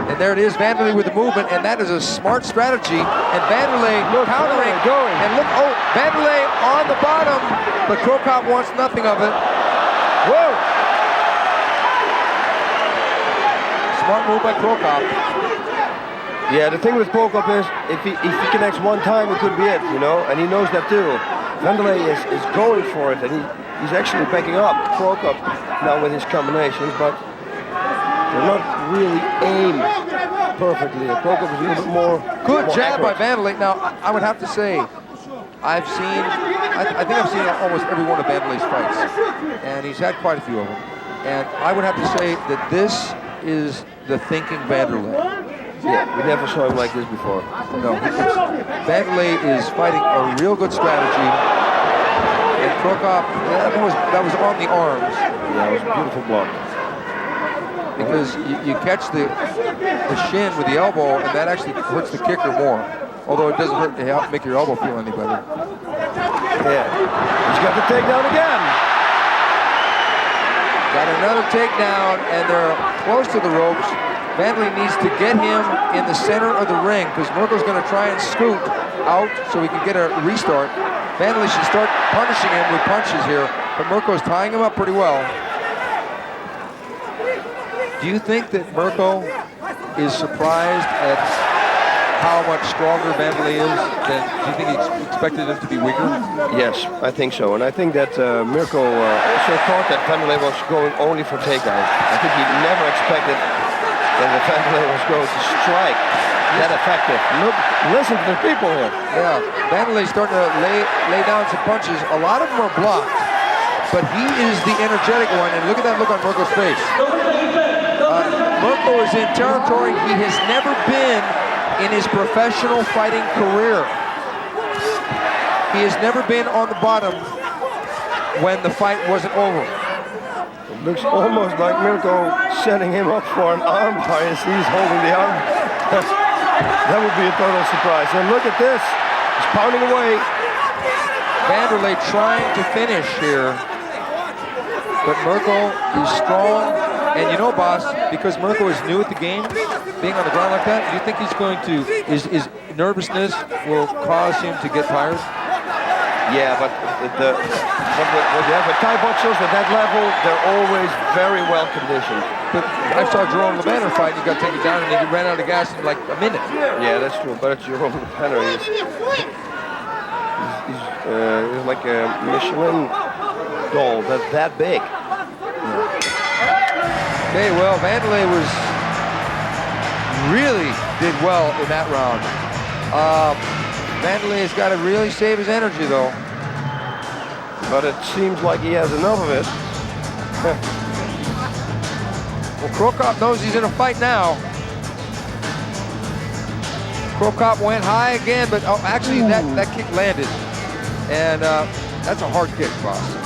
And there it is, Wanderlei with the movement, and that is a smart strategy. And Wanderlei countering. Going. And look, oh, Wanderlei on the bottom, but Krokop wants nothing of it. Whoa! Smart move by Krokop. Yeah, the thing with Krokop is, if he connects one time, it could be it, you know, and he knows that too. Wanderlei is going for it, and he's actually backing up Krokop now with his combinations, but they're not really aimed perfectly. Krokop is a little bit more. Good jab accurate. by Wanderlei. Now, I would have to say, I think I've seen almost every one of Wanderlei's fights, and he's had quite a few of them. And I would have to say that this is the thinking Wanderlei. Yeah, we never saw him like this before. No, Wanderlei is fighting a real good strategy. And Krokop, that was on the arms. Yeah, it was a beautiful block. Because you catch the shin with the elbow, and that actually hurts the kicker more. Although it doesn't hurt to help make your elbow feel any better. Yeah, he's got the takedown again. Got another takedown, and they're close to the ropes. Wanderlei needs to get him in the center of the ring because Mirko's going to try and scoot out so we can get a restart. Wanderlei should start punishing him with punches here, but Mirko's tying him up pretty well. Do you think that Mirko is surprised at how much stronger Wanderlei is? Do you think he expected him to be weaker? Yes, I think so. And I think that Mirko also thought that Wanderlei was going only for takedowns. I think he never expected that Wanderlei was going to strike that effective. Look, listen to the people here. Yeah, Wanderlei's starting to lay down some punches. A lot of them are blocked, but he is the energetic one. And look at that look on Mirko's face. Mirko is in territory he has never been in his professional fighting career. He has never been on the bottom when the fight wasn't over. It looks almost like Mirko setting him up for an armbar as he's holding the arm. That would be a total surprise. And look at this. He's pounding away. Wanderlei trying to finish here. But Mirko is strong. And you know, Boss, because Mirko is new at the game, being on the ground like that? Do you think he's going to, is nervousness will cause him to get tired? Yeah, but when you have a Thai boxers at that level, they're always very well conditioned. But I saw Jerome Lebanner fight, he got taken down and he ran out of gas in like a minute. Yeah, that's true, but Jerome Lebanner he's like a Michelin doll, that big. Okay, well, Wanderlei really did well in that round. Wanderlei has got to really save his energy, though. But it seems like he has enough of it. Well, Krokop knows he's in a fight now. Krokop went high again, but actually that kick landed. And that's a hard kick, boss.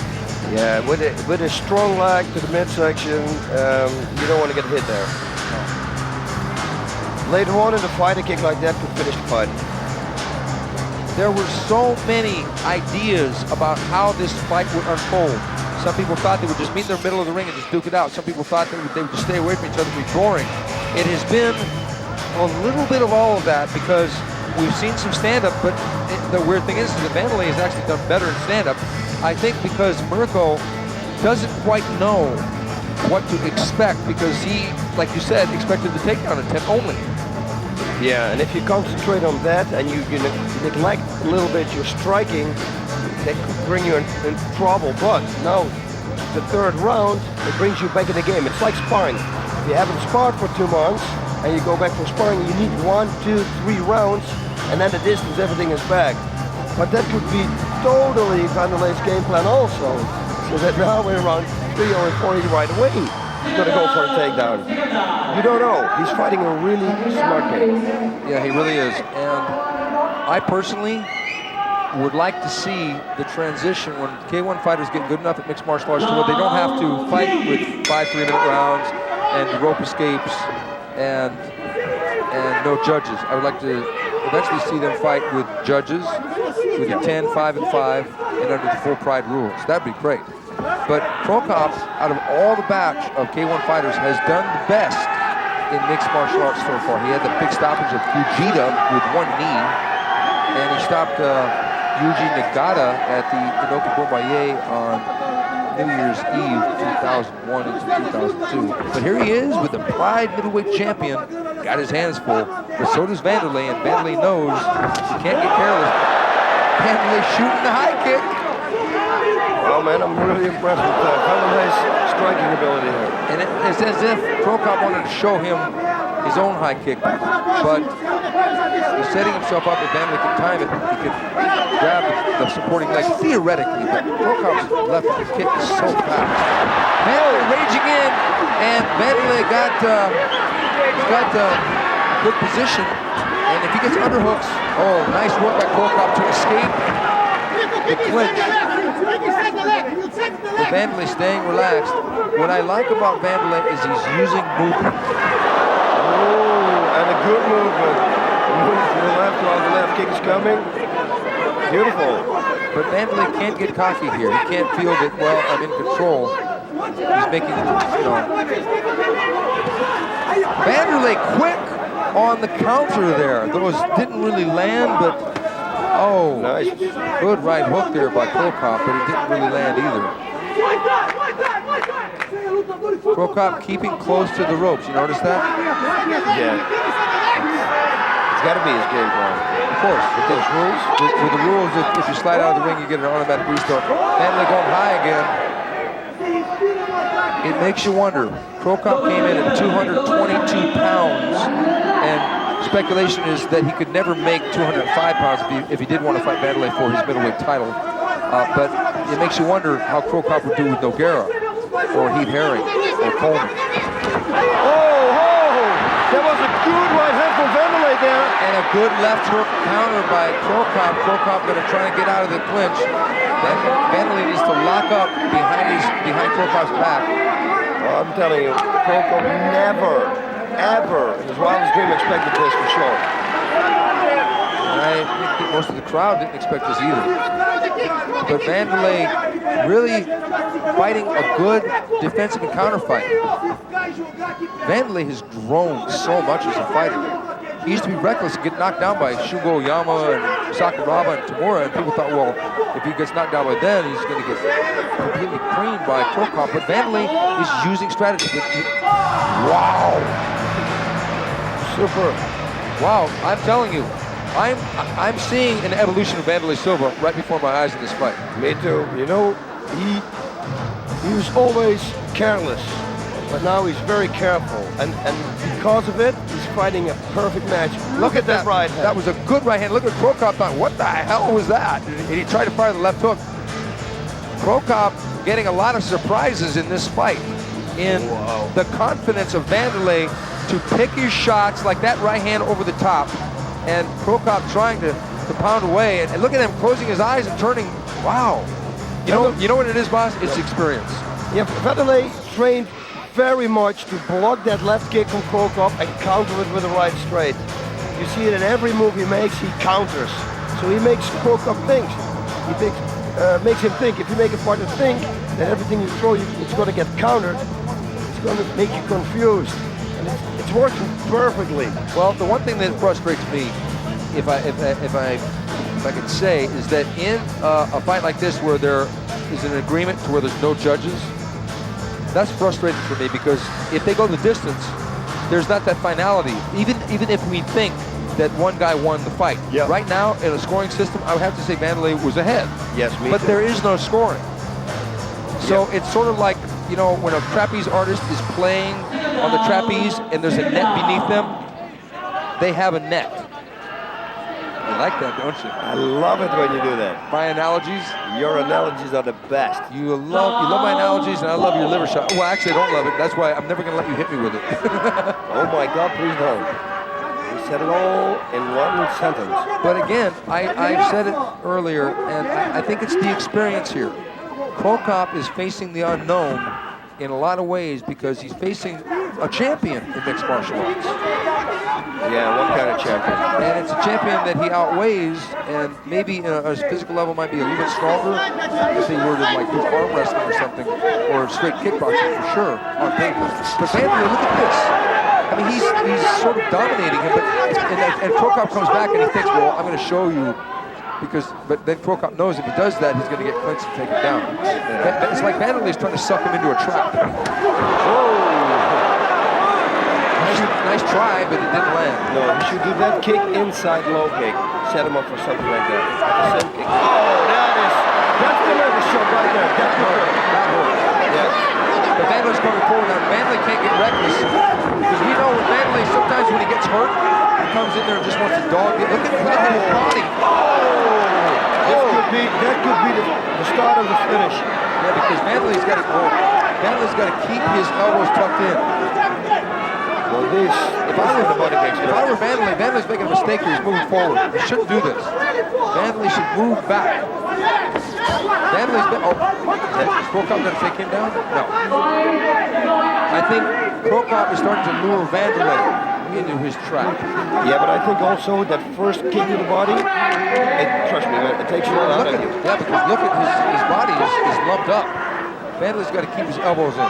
Yeah, with a strong leg to the midsection, you don't want to get hit there. Later on in the fight, a kick like that could finish the fight. There were so many ideas about how this fight would unfold. Some people thought they would just meet in the middle of the ring and just duke it out. Some people thought they would just stay away from each other and be boring. It has been a little bit of all of that because we've seen some stand-up, but the weird thing is that Wanderlei has actually done better in stand-up. I think because Mirko doesn't quite know what to expect because he, like you said, expected the takedown attempt only. Yeah, and if you concentrate on that and you neglect a little bit your striking, that could bring you in trouble. But now, the third round, it brings you back in the game. It's like sparring. If you haven't sparred for 2 months and you go back for sparring, you need 1, 2, 3 rounds, and then the distance, everything is back. But that could be totally Wanderlei's game plan also. So that now we're around 3 or 4 right away. He's gonna go for a takedown. You don't know. He's fighting a really smart game. Yeah, he really is. And I personally would like to see the transition when K1 fighters get good enough at mixed martial arts to where they don't have to fight with 5 3-minute rounds and rope escapes and no judges. I would like to eventually see them fight with judges with 10, 5, and 5 and under the full pride rules. That'd be great. But Krokop, out of all the batch of K1 fighters, has done the best in mixed martial arts so far. He had the big stoppage of Fujita with 1 knee, and he stopped Yuji Nagata at the Inoki Bombaye on New Year's Eve 2001 into 2002. But here he is with the Pride middleweight champion. Got his hands full, but so does Wanderlei, and Wanderlei knows he can't get careless. Wanderlei shooting the high kick. Well, man, I'm really impressed with Wanderlei's striking ability here. And it's as if Krokop wanted to show him his own high kick, but he's setting himself up. If Wanderlei can time it, he can grab the supporting leg theoretically, but Krokop's left kick is so fast. Wanderlei raging in, and Wanderlei got good position, and if he gets underhooks, oh, nice work by Krokop to escape the clinch. But Wanderlei staying relaxed. What I like about Wanderlei is he's using movement. Oh, and a good movement. Move to the left while the left kick is coming. Beautiful. But Wanderlei can't get cocky here. He can't feel that, well, I'm in control. He's making, Wanderlei quick on the counter there. Those didn't really land, but oh, nice. Good right hook there by Krokop, but it didn't really land either. Krokop keeping close to the ropes. You notice that? Yeah. It's got to be his game plan. Of course. With those rules? With the rules, if you slide out of the ring, you get an automatic restart. Wanderlei going high again. It makes you wonder. Krokop came in at 222 pounds, and speculation is that he could never make 205 pounds if he did want to fight Wanderlei for his middleweight title. But it makes you wonder how Krokop would do with Nogueira, or Heath Herring, or Coleman. Oh, that was a good right hand from Wanderlei there. And a good left hook counter by Krokop. Krokop going to try and get out of the clinch. Wanderlei needs to lock up behind Krokop's back. Oh, I'm telling you, Krokop never, ever in his wildest dream expected this for sure. I think most of the crowd didn't expect this either. But Wanderlei really fighting a good defensive and counter fight. Wanderlei has grown so much as a fighter. He used to be reckless and get knocked down by Shugo Yama and Sakuraba and Tamura, and people thought, well, if he gets knocked down by them, he's going to get completely creamed by Krokop. But Wanderlei is using strategy. Wow. Super. Wow, I'm telling you, I'm seeing an evolution of Wanderlei Silva right before my eyes in this fight. Me too. You know, he was always careless, but now he's very careful, and because of it, he's fighting a perfect match. Look at that right hand. That was a good right hand. Look at Krokop thought, what the hell was that? And he tried to fire the left hook. Krokop getting a lot of surprises in this fight. In the confidence of Wanderlei to pick his shots like that right hand over the top, and Krokop trying to pound away. And look at him closing his eyes and turning. Wow. You know what it is, boss? It's experience. Yeah, Wanderlei trained very much to block that left kick from Krokop and counter it with a right straight. You see it in every move he makes, he counters. So he makes Krokop think. He thinks, makes him think. If you make a partner think, then everything you throw, it's going to get countered. It's going to make you confused. And it's working perfectly. Well, the one thing that frustrates me, if I could say, is that in a fight like this where there is an agreement to where there's no judges, that's frustrating for me, because if they go the distance, there's not that finality. Even if we think that one guy won the fight. Yeah. Right now, in a scoring system, I would have to say Wanderlei was ahead. Yes, me But too. there is no scoring. So it's sort of like, you know, when a trapeze artist is playing on the trapeze and there's a net beneath them, they have a net. You like that, don't you? I love it when you do that. My analogies? Your analogies are the best. You love my analogies, and I love your liver shot. Well, actually, I don't love it. That's why I'm never going to let you hit me with it. Oh my God, please don't. You said it all in one sentence. But again, I've said it earlier, and I think it's the experience here. Krokop is facing the unknown in a lot of ways because he's facing a champion in mixed martial arts. Yeah, what kind of champion? And it's a champion that he outweighs, and maybe a physical level might be a little bit stronger if they were to like do arm wrestling or something, or straight kickboxing for sure on paper. But Wanderlei, look at this. I mean, he's sort of dominating him, and Krokop comes back and he thinks, well, I'm going to show you. But then Krokop knows if he does that, he's going to get clinched and take him down. It's like Wanderlei's trying to suck him into a trap. Whoa! Nice try, but it didn't land. No, he should do that kick inside low kick. Set him up for something like that. The same kick. Oh, that's the nervous shot right there. That hurt. Yeah. But Wanderlei's coming forward now. Wanderlei can't get reckless because we know with Wanderlei, sometimes when he gets hurt, he comes in there and just wants to dog it. Look at his body. That could be the start of the finish. Yeah, because Wanderlei's got to keep his elbows tucked in. Well, if I were Wanderlei, Wanderlei's making a mistake here. He's moving forward. He shouldn't do this. Wanderlei should move back. Wanderlei's been. Is Krokop going to take him down? No. I think Krokop is starting to lure Wanderlei into his trap. Yeah, but I think also that first kick to the body, trust me, it takes you all out of you. Yeah, because look at his body is lumped up. Wanderlei's got to keep his elbows in.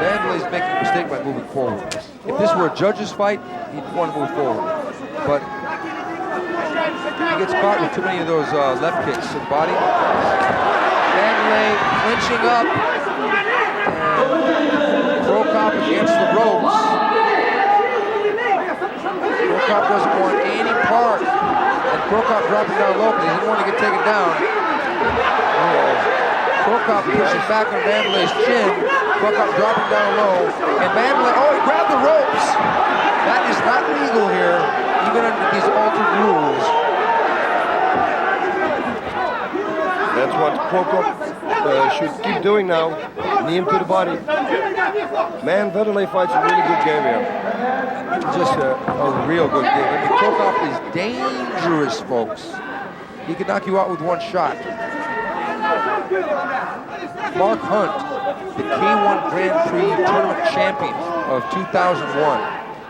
Wanderlei's making a mistake by moving forward. If this were a judge's fight, he'd want to move forward. But he gets caught with too many of those left kicks to the body. Wanderlei clinching up. And Krokop against the ropes. Krokop doesn't want any part. And Krokop dropping down low, but he didn't want to get taken down. Krokop pushing back on Wanderlei's chin. Krokop dropping down low. And Wanderlei, he grabbed the ropes. That is not legal here, even under these altered rules. That's what Krokop should keep doing now. Knee him to the body. Man, Wanderlei fights a really good game here. Just a real good game. I mean, Krokop is dangerous, folks. He can knock you out with one shot. Mark Hunt, the K1 Grand Prix tournament champion of 2001.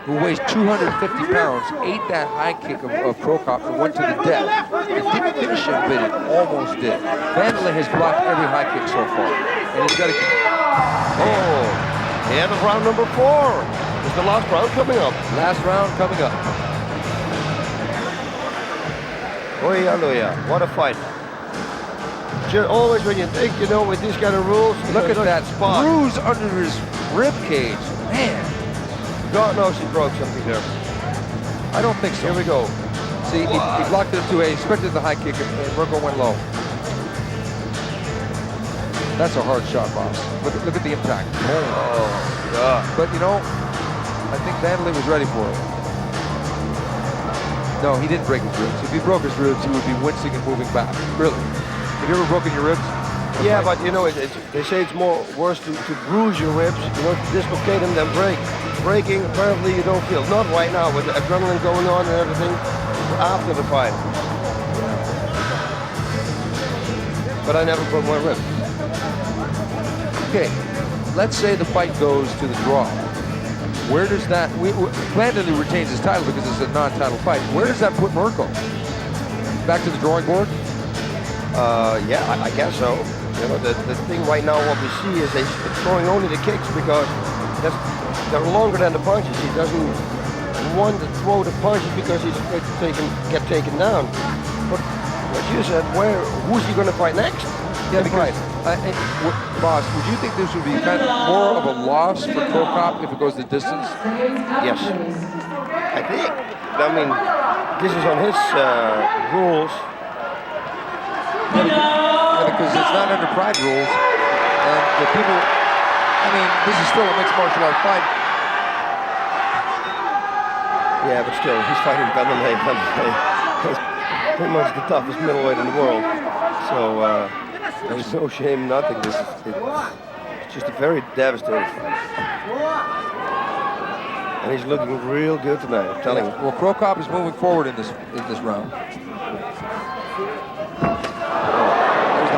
who weighs 250 pounds, ate that high kick of Krokop and went to the death. It didn't finish him, but it almost did. Wanderlei has blocked every high kick so far. And he's got to... Oh, the end of round number 4. Is the last round coming up? Last round coming up. Oh yeah, what a fight. Just always when you think, you know, with these kind of rules, look at that spot. Bruise under his rib cage. Man. God knows he broke something there. I don't think so. Here we go. See, he blocked it up 2A, expected the high kick, and Mirko went low. That's a hard shot, boss. Look at the impact. Oh, yeah. But, you know, I think Wanderlei was ready for it. No, he didn't break his ribs. If he broke his ribs, he would be wincing and moving back. Really. Have you ever broken your ribs? Yeah, but you know, they say it's more worse to bruise your ribs, you know, to dislocate them than break. Breaking, apparently you don't feel. Not right now, with the adrenaline going on and everything, after the fight. But I never broke my rib. Okay, let's say the fight goes to the draw. Where does that, Wanderlei retains his title because it's a non-title fight. Where does that put Mirko? Back to the drawing board? Yeah, I guess so. You know, the thing right now, what we see is they're throwing only the kicks because they're longer than the punches. He doesn't want to throw the punches because he's afraid to get taken down. But as you said, who's he going to fight next? Yeah, because, boss, would you think this would be kind of more of a loss for Krokop if it goes the distance? Yes, I think. I mean, this is on his rules. Yeah, because it's not under Pride rules, and the people, I mean, this is still a mixed martial art fight. Yeah, but still, he's fighting Wanderlei. He's pretty much the toughest middleweight in the world. So there's no shame, nothing. It's just a very devastating fight. And he's looking real good tonight, I'm telling you. Well, Krokop is moving forward in this round.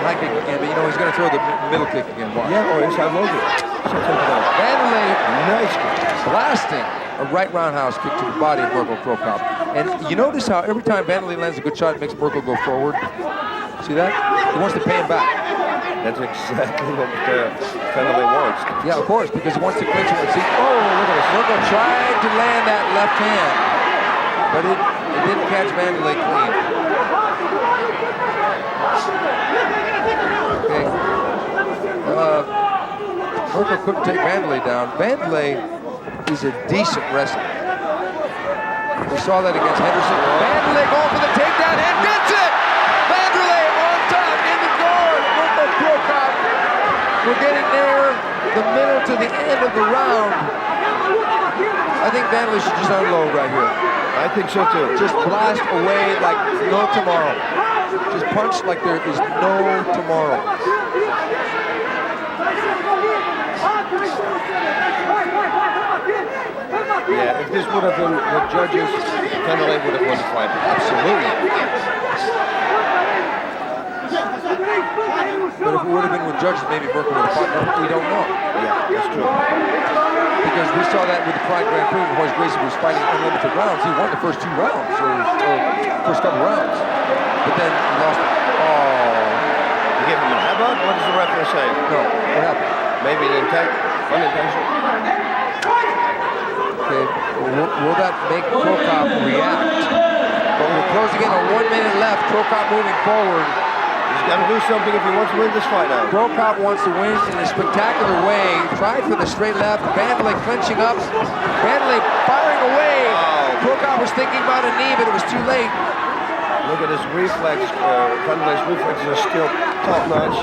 High kick again, but you know he's going to throw the middle kick again. Watch. Yeah, or inside low kick. Wanderlei, nice kick. Blasting a right roundhouse kick to the body of Mirko Krokop. And you notice how every time Wanderlei lands a good shot, it makes Mirko go forward. See that? He wants to pay him back. That's exactly what Wanderlei wants. Yeah, of course, because he wants to clinch it and see. Oh, look at this. Mirko tried to land that left hand, but it didn't catch Wanderlei clean. Okay. Mirko couldn't take Wanderlei down. Wanderlei is a decent wrestler. We saw that against Henderson. Wanderlei going for the takedown and gets it! Wanderlei on top in the guard. Mirko Krokop. We're getting near the middle to the end of the round. I think Wanderlei should just unload right here. I think so too. Just blast away like no tomorrow. Just punch like there is no tomorrow. Yeah, if this would have been the judges, Wanderlei would have won the fight. Absolutely. But if it would have been with judges, maybe Mirko would have fought. We don't know. Yeah, that's true. Because we saw that with the Pride Grand Prix when Horace Gracie was fighting unlimited rounds. He won the first 2 rounds, or first couple rounds. But then he lost it. Oh. You give him a headbutt? What does the referee say? No, what happened? Maybe unintentional. Okay, will that make Krokop react? But we're closing in on 1 minute left. Krokop moving forward. He's got to do something if he wants to win this fight now. Krokop wants to win in a spectacular way. Tried for the straight left. Wanderlei clinching up. Wanderlei firing away. Oh. Krokop was thinking about a knee, but it was too late. Look at his reflex. Wanderlei's reflexes are still top-notch.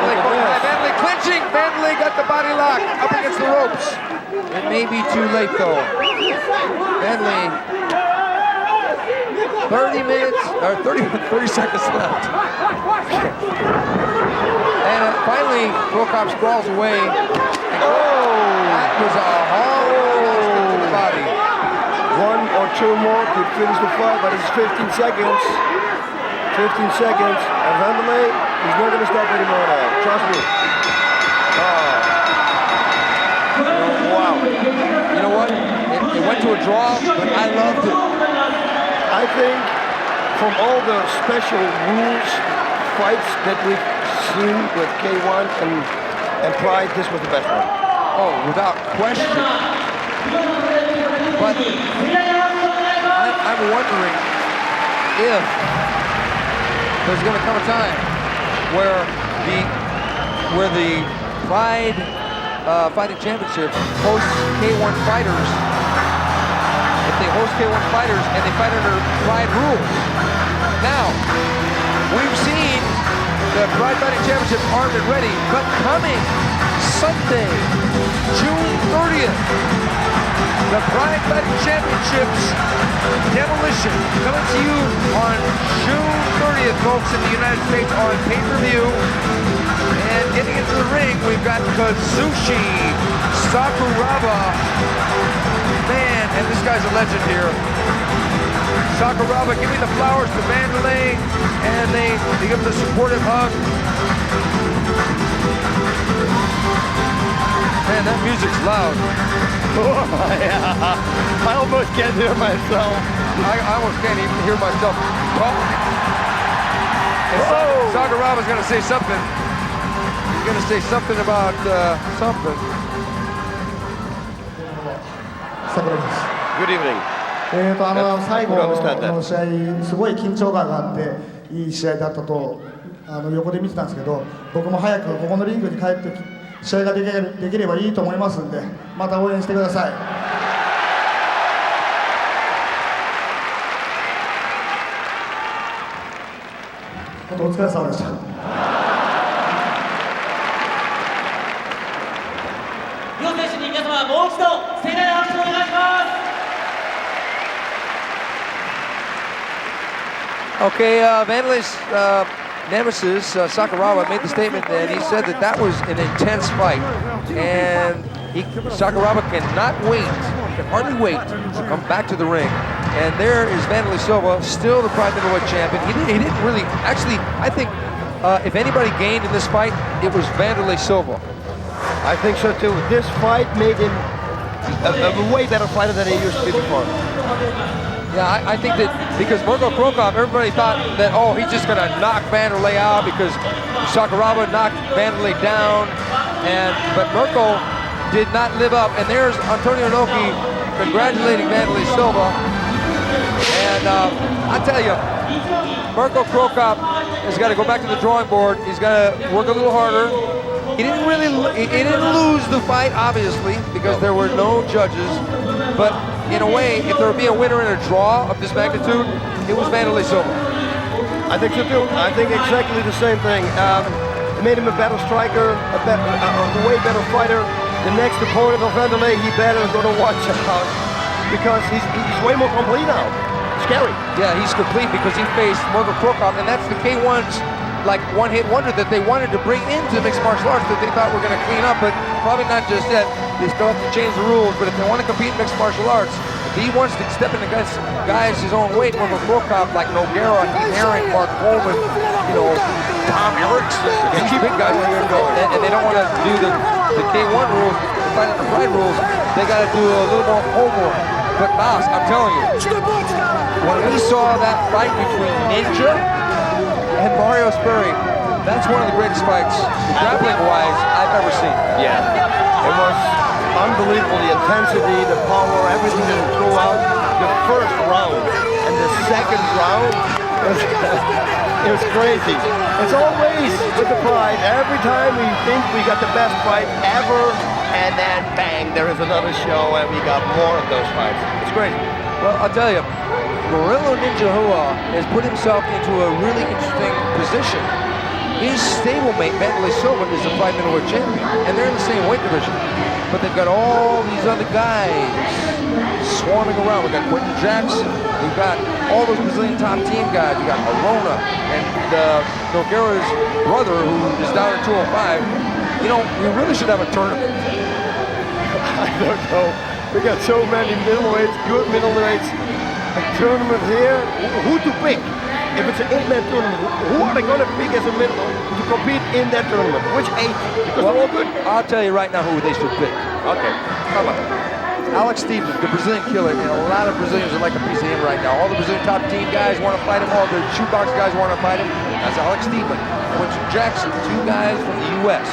Wanderlei clinching. Wanderlei got the body lock up against the ropes. It may be too late, though. Wanderlei, 30 seconds left. And finally, Krokop sprawls away. That was a hard to the body. 1 or 2 more could finish the fight, but it's 15 seconds. 15 seconds. And Wanderlei is not going to stop anymore now. Trust me. Oh. Wow. you know what? It went to a draw, but I loved it. I think from all the special rules fights that we've seen with K1 and Pride, this was the best one. Oh, without question. But I'm wondering if there's going to come a time where the Pride Fighting Championship hosts K1 fighters. If they host K1 fighters and they fight under Pride rules. Now, we've seen the Pride Fighting Championship armed and ready, but coming Sunday, June 30th, the Pride Fighting Championships Demolition coming to you on June 30th, folks, in the United States on pay-per-view. And getting into the ring, we've got Kazushi Sakuraba. Man, and this guy's a legend here. Sakuraba giving the flowers to Wanderlei, and they give him the supportive hug. Man, that music's loud. Yeah. I almost can't hear myself. I almost can't even hear myself talk. Sakuraba's gonna say something. He's gonna say something about something. Good evening. 最後の試合、すごい緊張感があって、いい試合だったと横で見てたんですけど、僕も早くここのリングに帰って試合ができればいいと思いますんで、また応援してください。本当お疲れ様でした。両選手に皆様もう一度盛大な拍手をお願いします。Okay, Wanderlei's nemesis, Sakuraba, made the statement, and he said that was an intense fight. And Sakuraba cannot wait, can hardly wait to come back to the ring. And there is Wanderlei Silva, still the Pride Middleweight champion. He didn't really, actually, I think if anybody gained in this fight, it was Wanderlei Silva. I think so too. This fight made him a way better fighter than he used to be before. Yeah, I think that because Mirko Krokop, everybody thought that, oh, he's just going to knock Wanderlei out because Sakuraba knocked Wanderlei down, but Mirko did not live up. And there's Antonio Inoki congratulating Wanderlei Silva. And I tell you, Mirko Krokop has got to go back to the drawing board. He's got to work a little harder. He didn't lose the fight, obviously, because there were no judges. But in a way, if there would be a winner in a draw of this magnitude, it was Wanderlei Silva. I think so too. I think exactly the same thing. It made him a better striker, a way better fighter. The next opponent of Wanderlei, he better go to watch out because he's way more complete now. Scary. Yeah, he's complete because he faced Mirko Krokop, and that's the K1's like one-hit wonder that they wanted to bring into mixed martial arts that they thought were going to clean up, but probably not just yet. They still have to change the rules, but if they want to compete in mixed martial arts, if he wants to step in against guys his own weight, Mirko Krokop, like Nogueira, Keith Haring, Mark Coleman, Tom Erickson, these big guys, and they don't want to do the K1 rules, the Fight under Pride rules, they got to do a little more homework. But Boss, I'm telling you, when we saw that fight between Ninja and Mario Sperry, that's one of the greatest fights, grappling-wise, I've ever seen. Yeah, it was unbelievable, the intensity, the power, everything that it threw out. The first round and the second round, it was crazy. It's always with the Pride. Every time we think we got the best fight ever, and then bang, there is another show and we got more of those fights. It's crazy. Well, I'll tell you, Murilo Ninja Hua has put himself into a really interesting position. His stablemate, Wanderlei Silva, is a Pride Middleweight champion, and they're in the same weight division. But they've got all these other guys swarming around. We've got Quentin Jackson, we've got all those Brazilian top team guys. We've got Arona and Nogueira's brother, who is down at 205. You know, we really should have a tournament. I don't know. We got so many middleweights, good middleweights. A tournament here, who to pick? If it's an 8-man tournament, who are they going to pick as a middleweight to compete in that tournament? Which 8? Because they're all good. I'll tell you right now who they should pick. Okay. Alex Stevens, the Brazilian killer, and a lot of Brazilians are like a piece of him right now. All the Brazilian top team guys want to fight him. All the shootbox guys want to fight him. That's Alex Stevens. Winston Jackson, two guys from the U.S.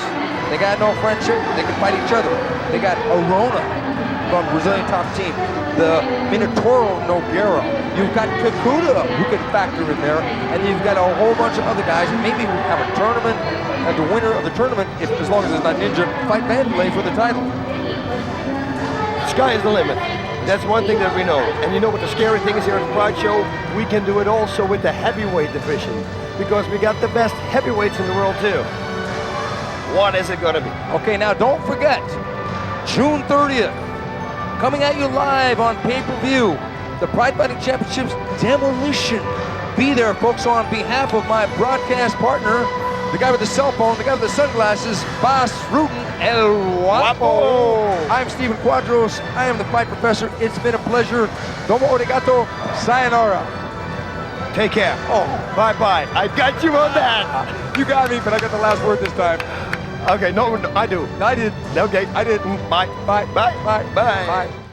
They got no friendship. They can fight each other. They got Arona from the Brazilian top team. The Minotauro Nogueira. You've got Kikuta, who can factor in there. And you've got a whole bunch of other guys. Maybe we have a tournament, and the winner of the tournament, if as long as it's not Ninja, fight Wanderlei for the title. Sky is the limit. That's one thing that we know. And you know what the scary thing is here at the Pride Show? We can do it also with the heavyweight division, because we got the best heavyweights in the world too. What is it gonna be? Okay, now don't forget, June 30th, coming at you live on pay-per-view, the Pride Fighting Championships Demolition. Be there, folks. So on behalf of my broadcast partner, the guy with the cell phone, the guy with the sunglasses, Boss Rutan El Guapo. I'm Steven Quadros. I am the Fight Professor. It's been a pleasure. Domo arigato. Sayonara. Take care. Oh, bye-bye. I got you on that. You got me, but I got the last word this time. Okay, no, I do. I did. Okay. I did. Bye. Bye. Bye. Bye. Bye. Bye.